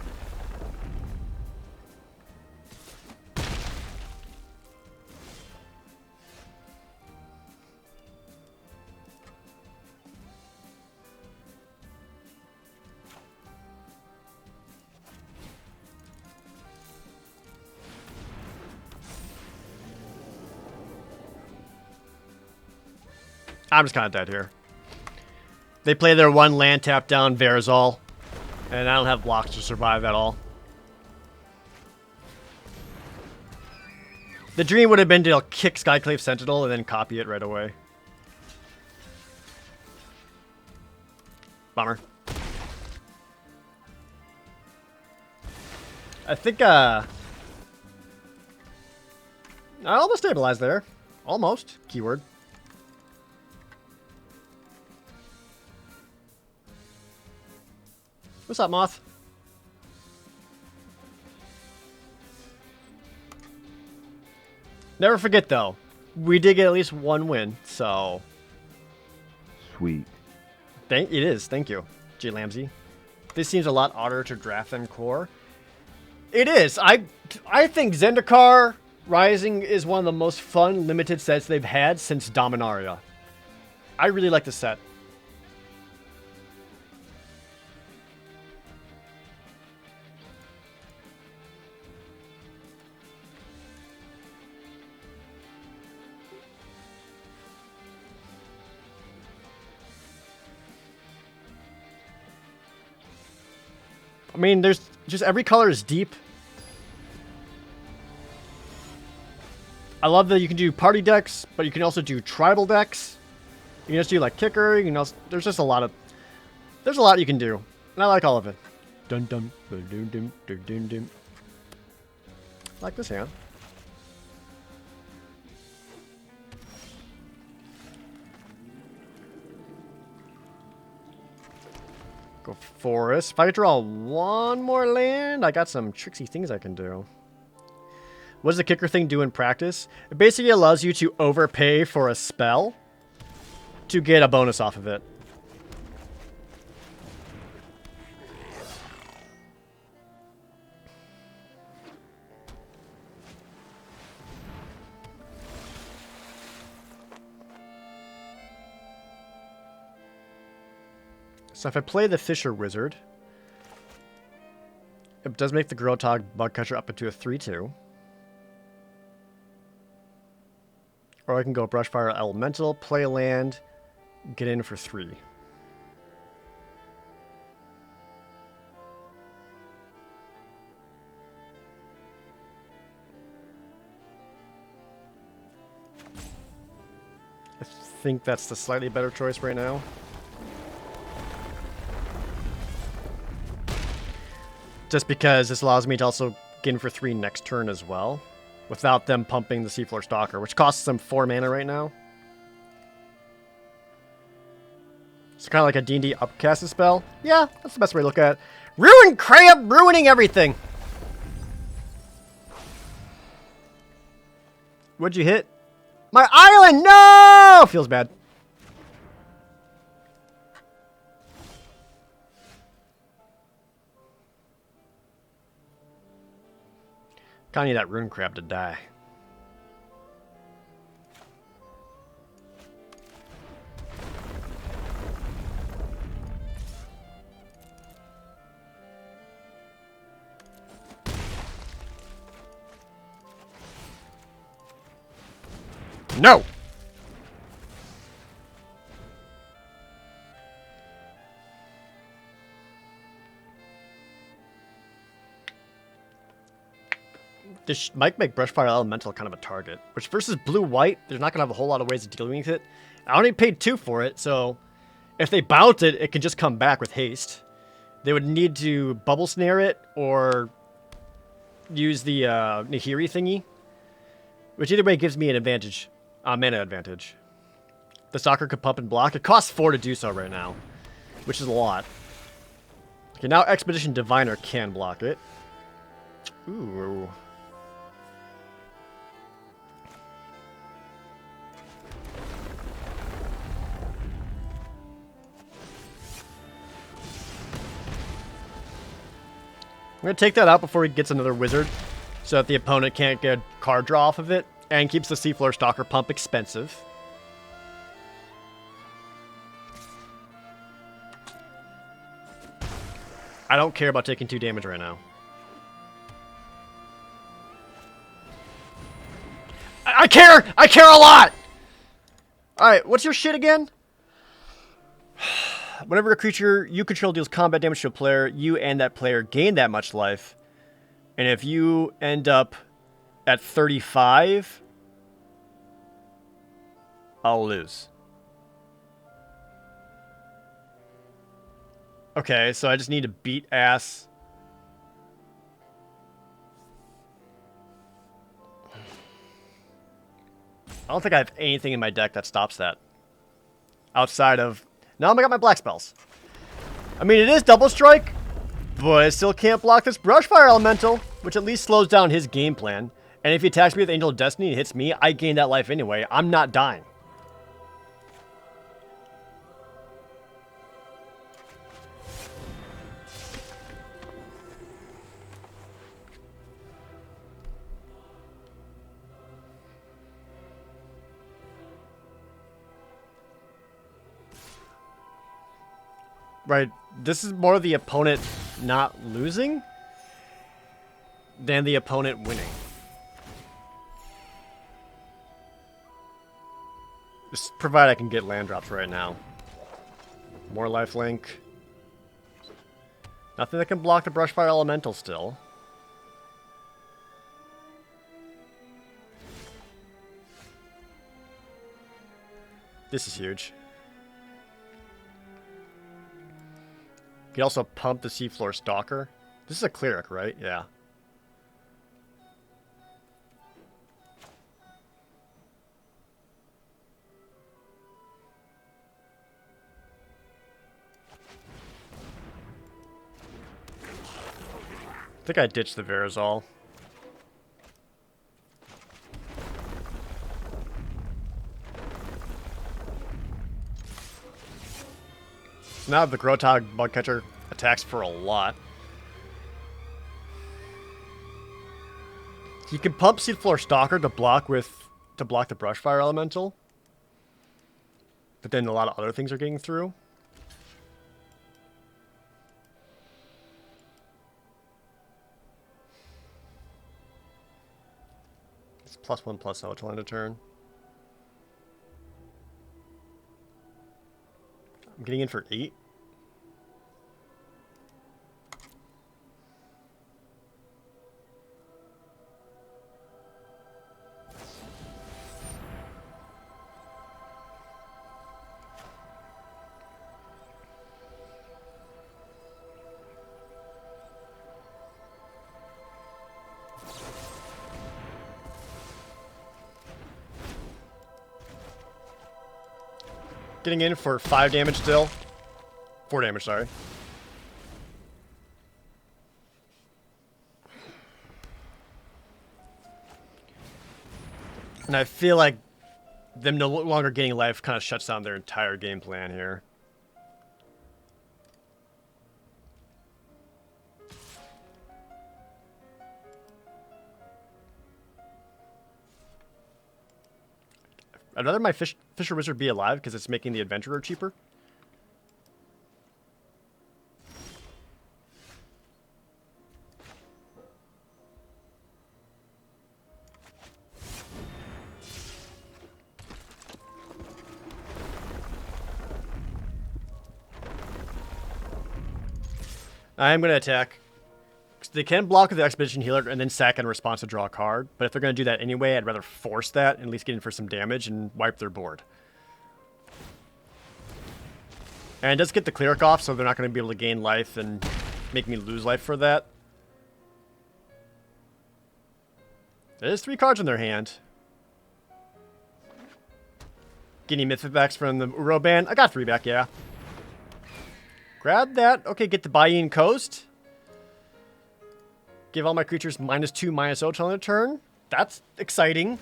I'm just kind of dead here. They play their one land tap down Verazal, and I don't have blocks to survive at all. The dream would have been to kick Skyclave Sentinel and then copy it right away. Bummer. I think, I almost stabilized there. Almost. Keyword. What's up, Moth? Never forget, though, we did get at least one win, so... Sweet. It is, thank you, J. Lamsey. This seems a lot odder to draft than Core. It is. I think Zendikar Rising is one of the most fun limited sets they've had since Dominaria. I really like the set. I mean, there's just every color is deep. I love that you can do party decks, but you can also do tribal decks. You can just do like kicker. You can also, there's just a lot you can do, and I like all of it. Dun dun dun dun dun dun dun dun. I like this hand. Go forest. If I draw one more land, I got some tricksy things I can do. What does the kicker thing do in practice? It basically allows you to overpay for a spell to get a bonus off of it. So if I play the Fisher Wizard, it does make the Grotog Bugcatcher up into a 3/2. Or I can go Brushfire Elemental, play land, get in for 3. I think that's the slightly better choice right now. Just because this allows me to also get in for 3 next turn as well, without them pumping the Seafloor Stalker, which costs them 4 mana right now. It's kind of like a D&D upcasted spell. Yeah, that's the best way to look at it. Ruin Crab, ruining everything! What'd you hit? My island! No! Feels bad. Kinda need that Rune Crab to die. No! This might make Brushfire Elemental kind of a target. Which versus blue-white, they're not going to have a whole lot of ways of dealing with it. I only paid 2 for it, so if they bounce it, it can just come back with haste. They would need to Bubble Snare it or use the Nahiri thingy. Which either way gives me an advantage. Mana advantage. The Stalker could pump and block. It costs 4 to do so right now. Which is a lot. Okay, now Expedition Diviner can block it. Ooh. I'm going to take that out before he gets another wizard, so that the opponent can't get a card draw off of it, and keeps the Seafloor Stalker pump expensive. I don't care about taking 2 damage right now. I care! I care a lot! Alright, what's your shit again? Whenever a creature you control deals combat damage to a player, you and that player gain that much life. And if you end up at 35, I'll lose. Okay, so I just need to beat ass. I don't think I have anything in my deck that stops that. Outside of... No, I got my black spells. I mean, it is double strike, but I still can't block this Brushfire Elemental, which at least slows down his game plan. And if he attacks me with Angel of Destiny and hits me, I gain that life anyway. I'm not dying. Right, this is more the opponent not losing than the opponent winning. Just provided I can get land drops right now. More lifelink. Nothing that can block the Brushfire Elemental still. This is huge. You can also pump the Seafloor Stalker. This is a cleric, right? Yeah. I think I ditched the Verazol. Now the Grotog Bugcatcher attacks for a lot. You can pump Seafloor Stalker to block the Brushfire Elemental. But then a lot of other things are getting through. +1/+0 till end of turn. I'm getting in for 8. Getting in for 5 damage still. 4 damage, sorry. And I feel like them no longer getting life kind of shuts down their entire game plan here. I'd rather my Fisher Wizard be alive because it's making the Adventurer cheaper. I'm going to attack. They can block with the Expedition Healer and then sack in response to draw a card. But if they're going to do that anyway, I'd rather force that and at least get in for some damage and wipe their board. And it does get the Cleric off, so they're not going to be able to gain life and make me lose life for that. There's 3 cards in their hand. Getting Mythic backs from the Uro ban. I got 3 back, yeah. Grab that. Okay, get the Buy-in Coast. Give all my creatures -2/-0 till end of turn. That's exciting.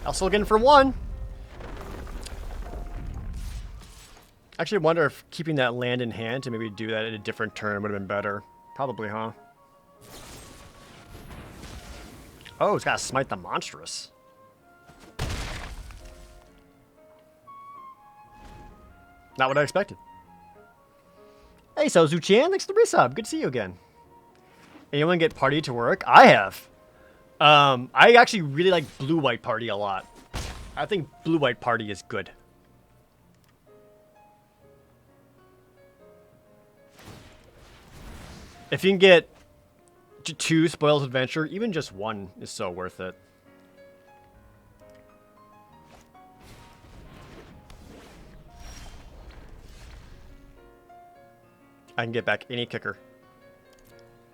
Also getting for 1. Actually, I wonder if keeping that land in hand to maybe do that at a different turn would have been better. Probably, huh? Oh, it's got to Smite the Monstrous. Not what I expected. Hey, so Zuchan, thanks for the resub. Good to see you again. Anyone get Party to work? I have. I actually really like Blue-White Party a lot. I think Blue-White Party is good. If you can get 2 Spoils Adventure, even just 1 is so worth it. I can get back any kicker.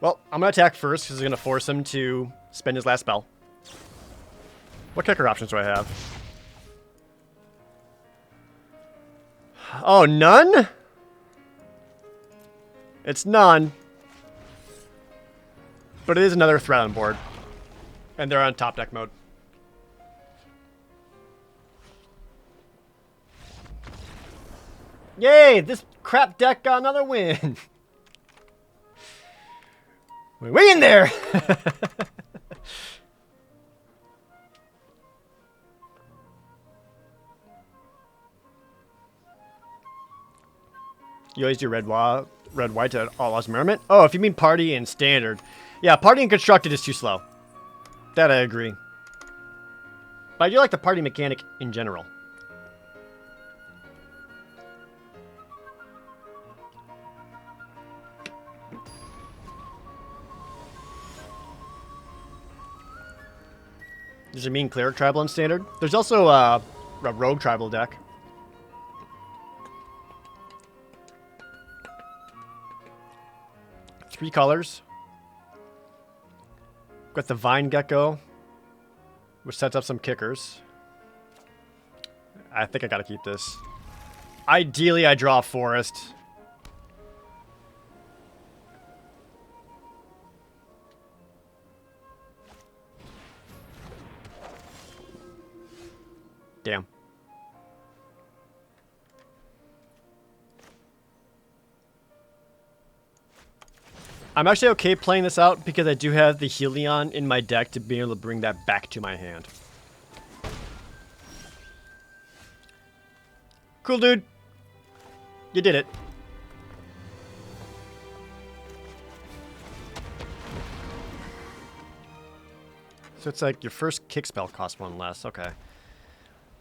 Well, I'm going to attack first because it's going to force him to spend his last spell. What kicker options do I have? Oh, none? It's none. But it is another threat on board. And they're on top deck mode. Yay! This crap deck got another win! Way in there! You always do red white to all lost merriment? Oh, if you mean party and standard. Yeah, party and constructed is too slow. That I agree. But I do like the party mechanic in general. Does it mean Cleric Tribal in Standard? There's also a Rogue Tribal deck. Three colors. Got the Vine Gecko, which sets up some kickers. I think I gotta keep this. Ideally, I draw a Forest. Damn. I'm actually okay playing this out because I do have the Helion in my deck to be able to bring that back to my hand. Cool, dude. You did it. So it's like your first kick spell costs 1 less. Okay.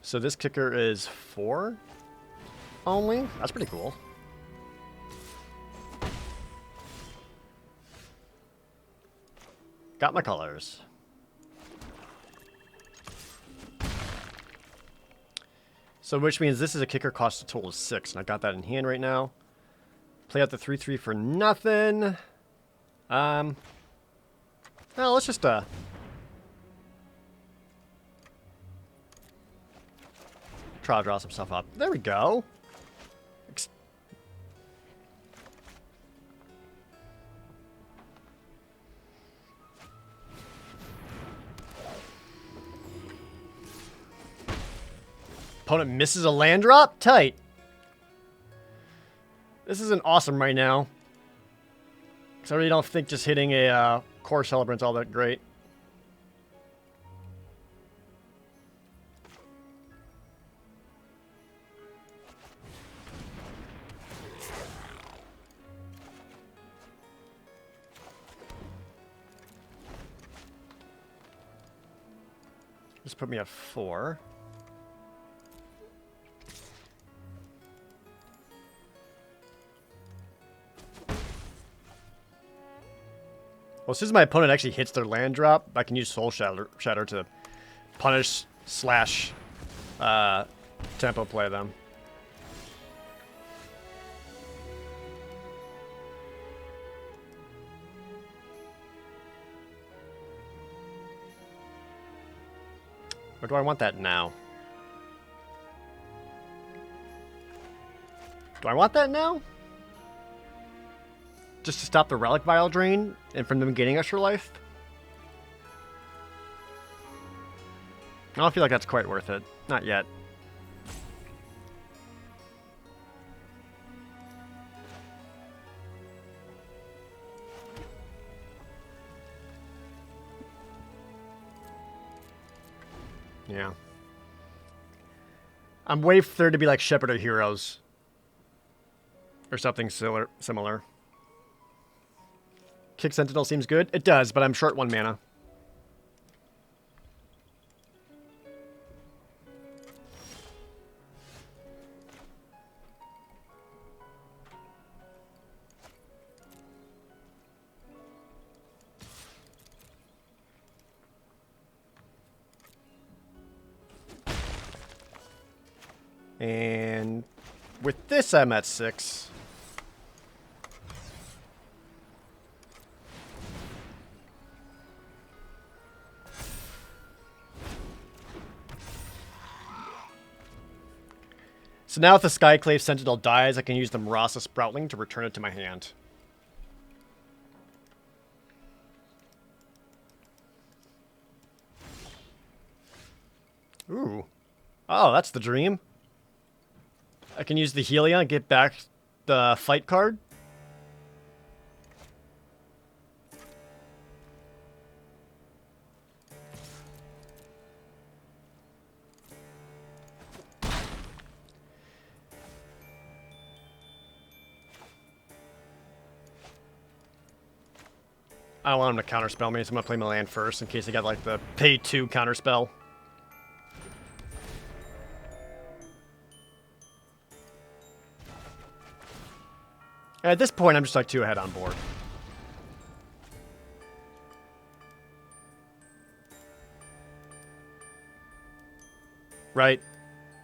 So this kicker is 4 only? That's pretty cool. Got my colors. So which means this is a kicker cost a total of 6, and I got that in hand right now. Play out the 3/3 for nothing. Well, let's just try to draw some stuff up. There we go. Opponent misses a land drop? Tight. This isn't awesome right now. Because I really don't think just hitting a core celebrant's all that great. Just put me at 4. Well, as soon as my opponent actually hits their land drop, I can use Soul Shatter to punish slash tempo play them. Or do I want that now? Do I want that now? Just to stop the Relic Vial drain and from them gaining extra life? I don't feel like that's quite worth it. Not yet. Yeah. I'm waiting for there to be like Shepherd of Heroes. Or something similar. Kick Sentinel seems good. It does, but I'm short 1 mana. And with this, I'm at 6. So now if the Skyclave Sentinel dies, I can use the Marasa Sproutling to return it to my hand. Ooh. Oh, that's the dream. I can use the Helion and get back the fight card. I don't want him to counterspell me, so I'm going to play my land first in case I got like the pay 2 counterspell. At this point, I'm just like 2 ahead on board. Right?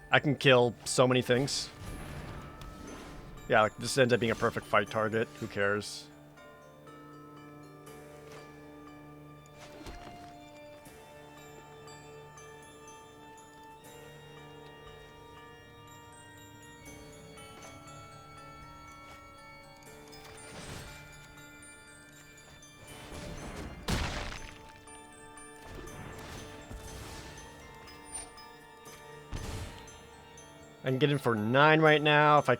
I can kill so many things. Yeah, like this ends up being a perfect fight target. Who cares? I can get in for 9 right now if I...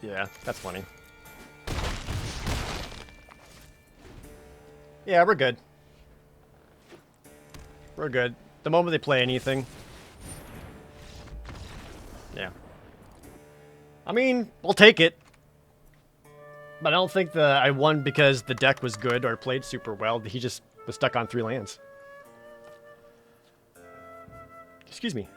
Yeah, that's funny. Yeah, we're good. We're good. The moment they play anything. Yeah. I mean, we'll take it. But I don't think I won because the deck was good or played super well. He just was stuck on 3 lands. Excuse me.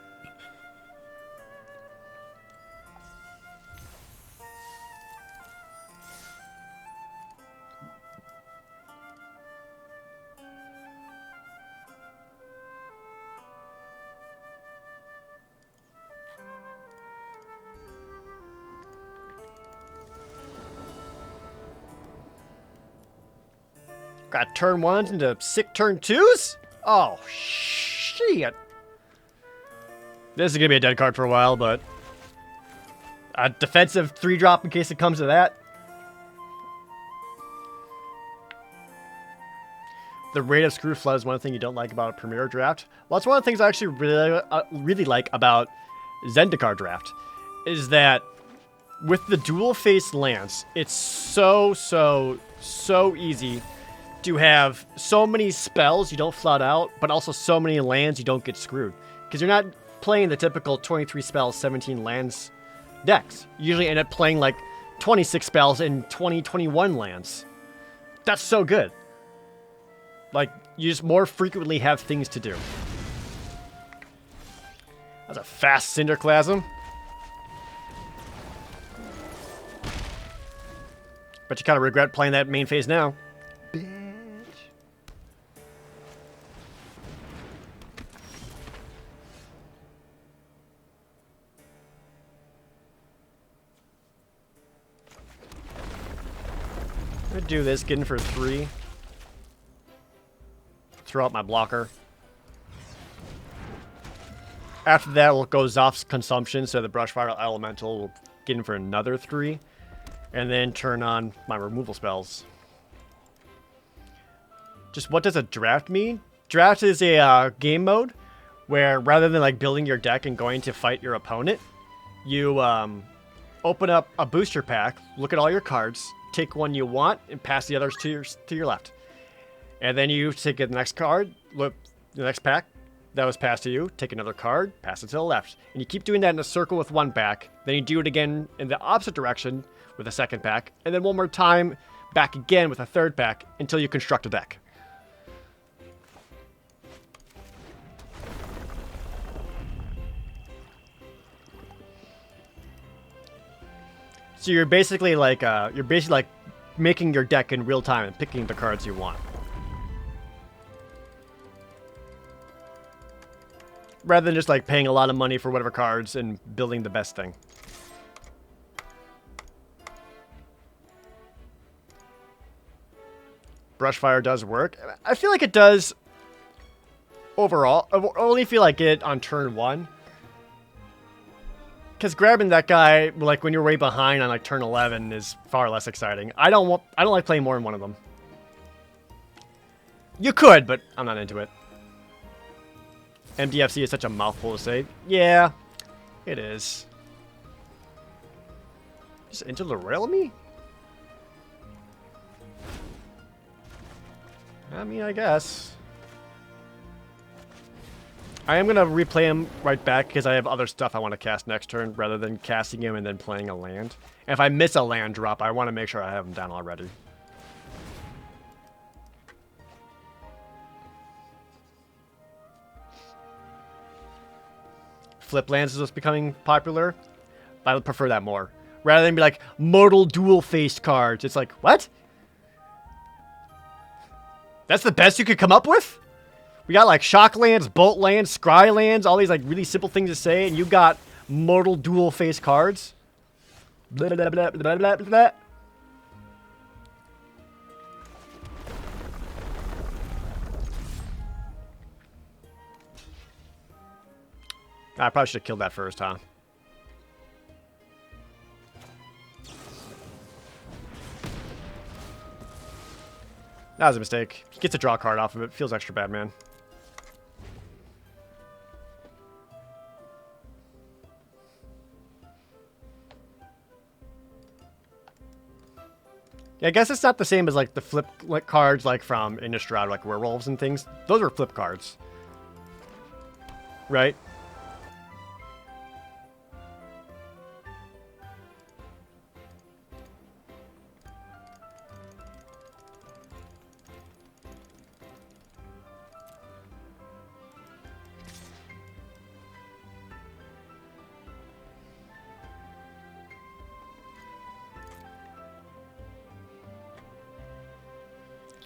Got turn ones into sick turn twos? Oh, shit. This is going to be a dead card for a while, but a defensive 3-drop in case it comes to that. The rate of screw flood is one thing you don't like about a Premier draft. Well, that's one of the things I actually really like about Zendikar draft, is that with the dual-faced lance, it's so easy to have so many spells you don't flood out, but also so many lands you don't get screwed. Because you're not playing the typical 23 spells, 17 lands decks. You usually end up playing like 26 spells and 21 lands. That's so good. Like, you just more frequently have things to do. That's a fast Cinderclasm. But you kind of regret playing that main phase now. I'm gonna do this, get in for 3. Throw out my blocker. After that, we'll go Zoph's consumption, so the Brushfire Elemental will get in for another 3. And then turn on my removal spells. Just what does a draft mean? Draft is a game mode where rather than like building your deck and going to fight your opponent, you open up a booster pack, look at all your cards, take one you want, and pass the others to your left. And then you take the next card, look the next pack that was passed to you, take another card, pass it to the left. And you keep doing that in a circle with one pack. Then you do it again in the opposite direction with a second pack, and then one more time back again with a third pack until you construct a deck. So you're basically like making your deck in real time and picking the cards you want. Rather than just like paying a lot of money for whatever cards and building the best thing. Brushfire does work. I feel like it does overall. I only feel like it on turn 1. Because grabbing that guy, like when you're way behind on like turn 11, is far less exciting. I don't like playing more than one of them. You could, but I'm not into it. MDFC is such a mouthful to say. Yeah, it is. Just into the rail me? I mean, I guess. I am going to replay him right back because I have other stuff I want to cast next turn rather than casting him and then playing a land. And if I miss a land drop, I want to make sure I have him down already. Flip lands is becoming popular. I would prefer that more. Rather than be like, mortal dual-faced cards. It's like, what? That's the best you could come up with? We got like shock lands, bolt lands, scry lands, all these like really simple things to say, and you got mortal dual-faced cards? Blah, blah, blah, blah, blah, blah. I probably should have killed that first, huh? That was a mistake. He gets to draw a card off of it. Feels extra bad, man. Yeah, I guess it's not the same as like the flip cards like from Innistrad, like werewolves and things. Those are flip cards. Right?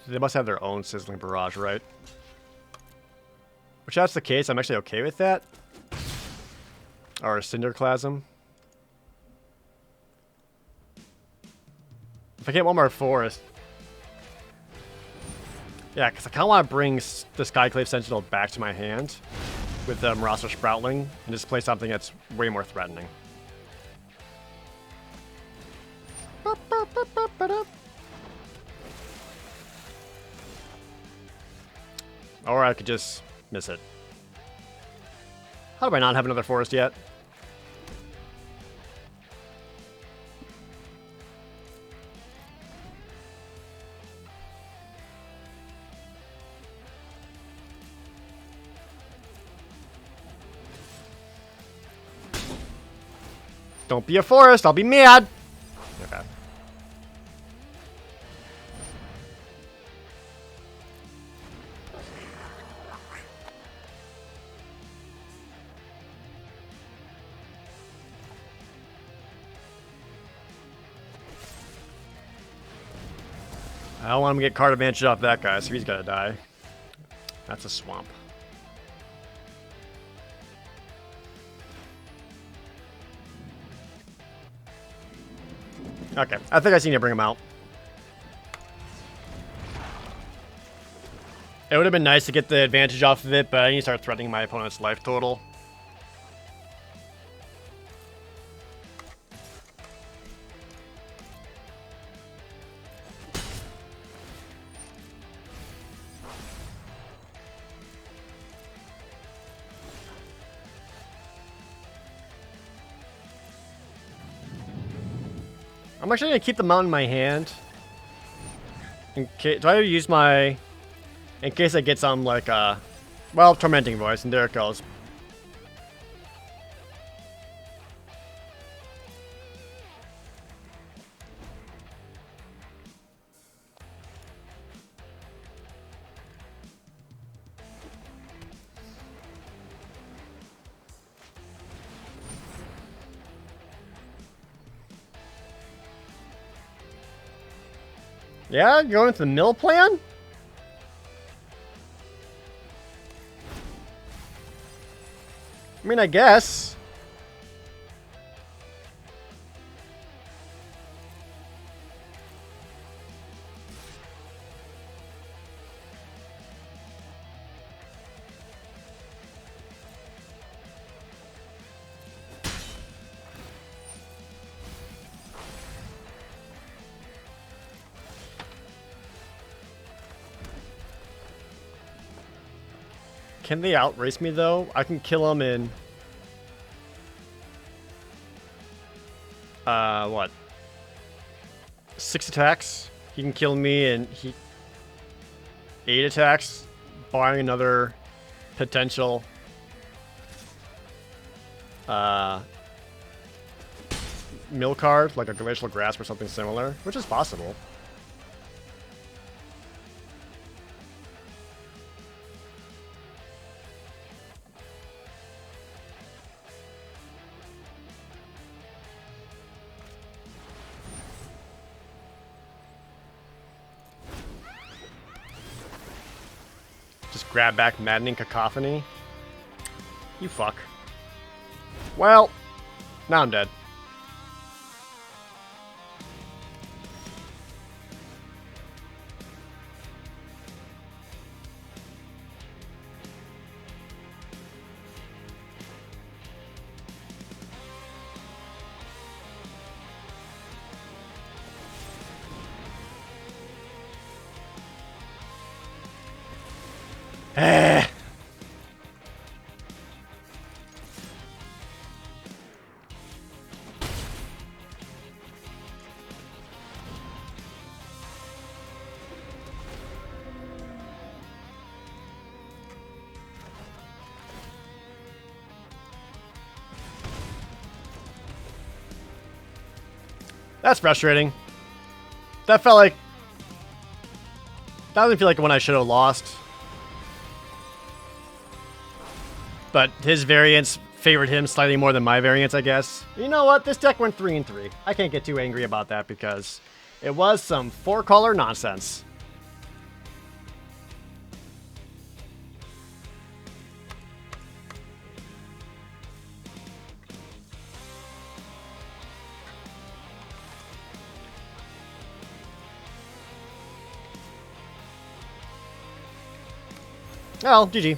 They must have their own sizzling barrage, right? Which, if that's the case, I'm actually okay with that. Or a Cinderclasm. If I get one more forest. Yeah, because I kind of want to bring the Skyclave Sentinel back to my hand with Marauder Sproutling and just play something that's way more threatening. Or I could just miss it. How do I not have another forest yet? Don't be a forest, I'll be mad! Okay. I don't want him to get card advantage off that guy, so he's gotta die. That's a swamp. Okay, I think I just need to bring him out. It would have been nice to get the advantage off of it, but I need to start threatening my opponent's life total. I'm actually gonna keep the mount in my hand. In case, do I use my... In case I get something like, well, Tormenting Voice, and there it goes. Yeah, you're going to the mill plan? I mean, I guess. Can they outrace me, though? I can kill them in... what? 6 attacks? He can kill me in 8 attacks, barring another potential... mill card, like a Glacial Grasp or something similar, which is possible. Just grab back Maddening Cacophony. You fuck. Well, now I'm dead. That's frustrating. That felt like... That doesn't feel like one I should have lost. But his variants favored him slightly more than my variants, I guess. You know what? This deck went 3-3. I can't get too angry about that because it was some 4-color nonsense. Oh, GG.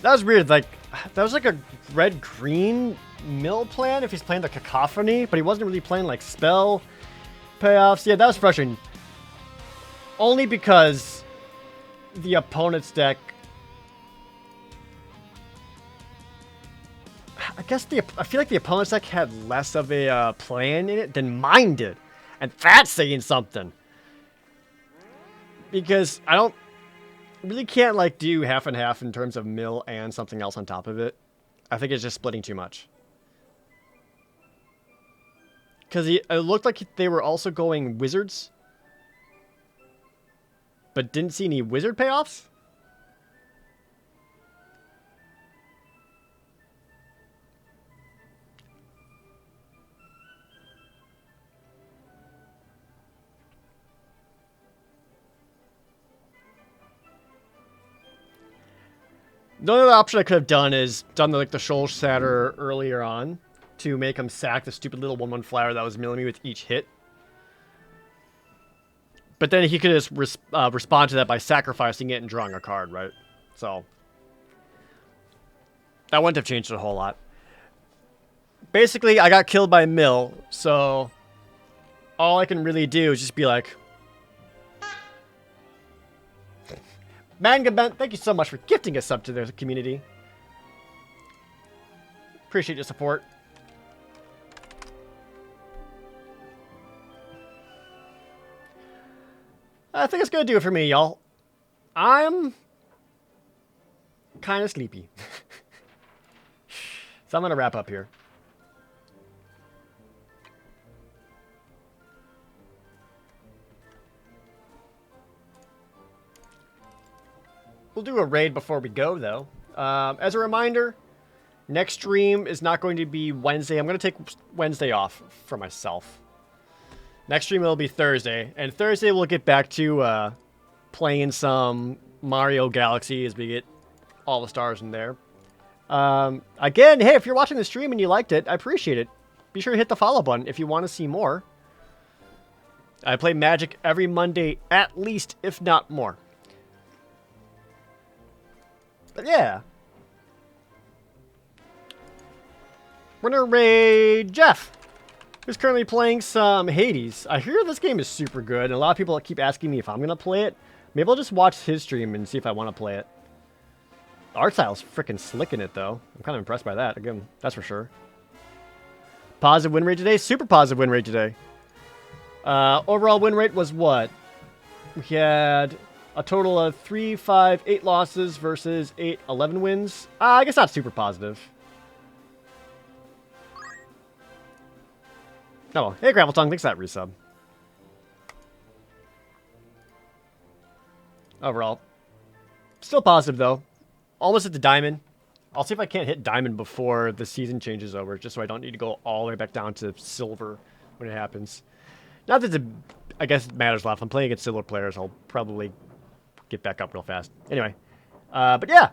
That was weird. Like, that was like a red-green mill plan if he's playing the Cacophony, but he wasn't really playing like spell payoffs. Yeah, that was frustrating. Only because the opponent's deck... I feel like the opponent's deck had less of a plan in it than mine did. And that's saying something. Because I don't... really can't like do half and half in terms of mill and something else on top of it. I think it's just splitting too much. Because it looked like they were also going wizards. But didn't see any wizard payoffs. The only other option I could have done is done the Shoal Shatter earlier on to make him sack the stupid little 1/1 flyer that was milling me with each hit. But then he could just respond to that by sacrificing it and drawing a card, right? So that wouldn't have changed it a whole lot. Basically, I got killed by mill, so all I can really do is just be like, Manga Bent, thank you so much for gifting a sub to the community. Appreciate your support. I think it's going to do it for me, y'all. I'm kind of sleepy. So I'm going to wrap up here. We'll do a raid before we go, though. As a reminder, next stream is not going to be Wednesday. I'm going to take Wednesday off for myself. Next stream will be Thursday. And Thursday we'll get back to playing some Mario Galaxy as we get all the stars in there. Again, hey, if you're watching the stream and you liked it, I appreciate it. Be sure to hit the follow button if you want to see more. I play Magic every Monday at least, if not more. But yeah. We're gonna raid Jeff, who's currently playing some Hades. I hear this game is super good, and a lot of people keep asking me if I'm gonna play it. Maybe I'll just watch his stream and see if I want to play it. The art style's freaking slick in it, though. I'm kind of impressed by that. Again, that's for sure. Positive win rate today? Super positive win rate today. Overall win rate was what? We had a total of 3, 5, 8 losses versus 8, 11 wins. I guess not super positive. Oh, hey, Gravel Tongue, thanks for that resub. Overall, still positive, though. Almost at the diamond. I'll see if I can't hit diamond before the season changes over, just so I don't need to go all the way back down to silver when it happens. Not that I guess it matters a lot. If I'm playing against silver players, I'll probably get back up real fast. Anyway, but yeah.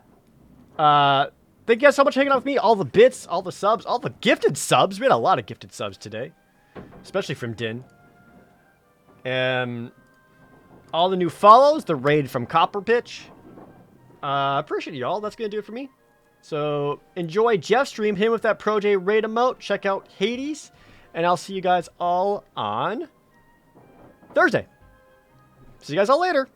Thank you guys so much for hanging out with me. All the bits, all the subs, all the gifted subs. We had a lot of gifted subs today, especially from Din. And all the new follows, the raid from Copper Pitch. Appreciate y'all. That's going to do it for me. So enjoy Jeff's stream, him with that Pro J raid emote. Check out Hades. And I'll see you guys all on Thursday. See you guys all later.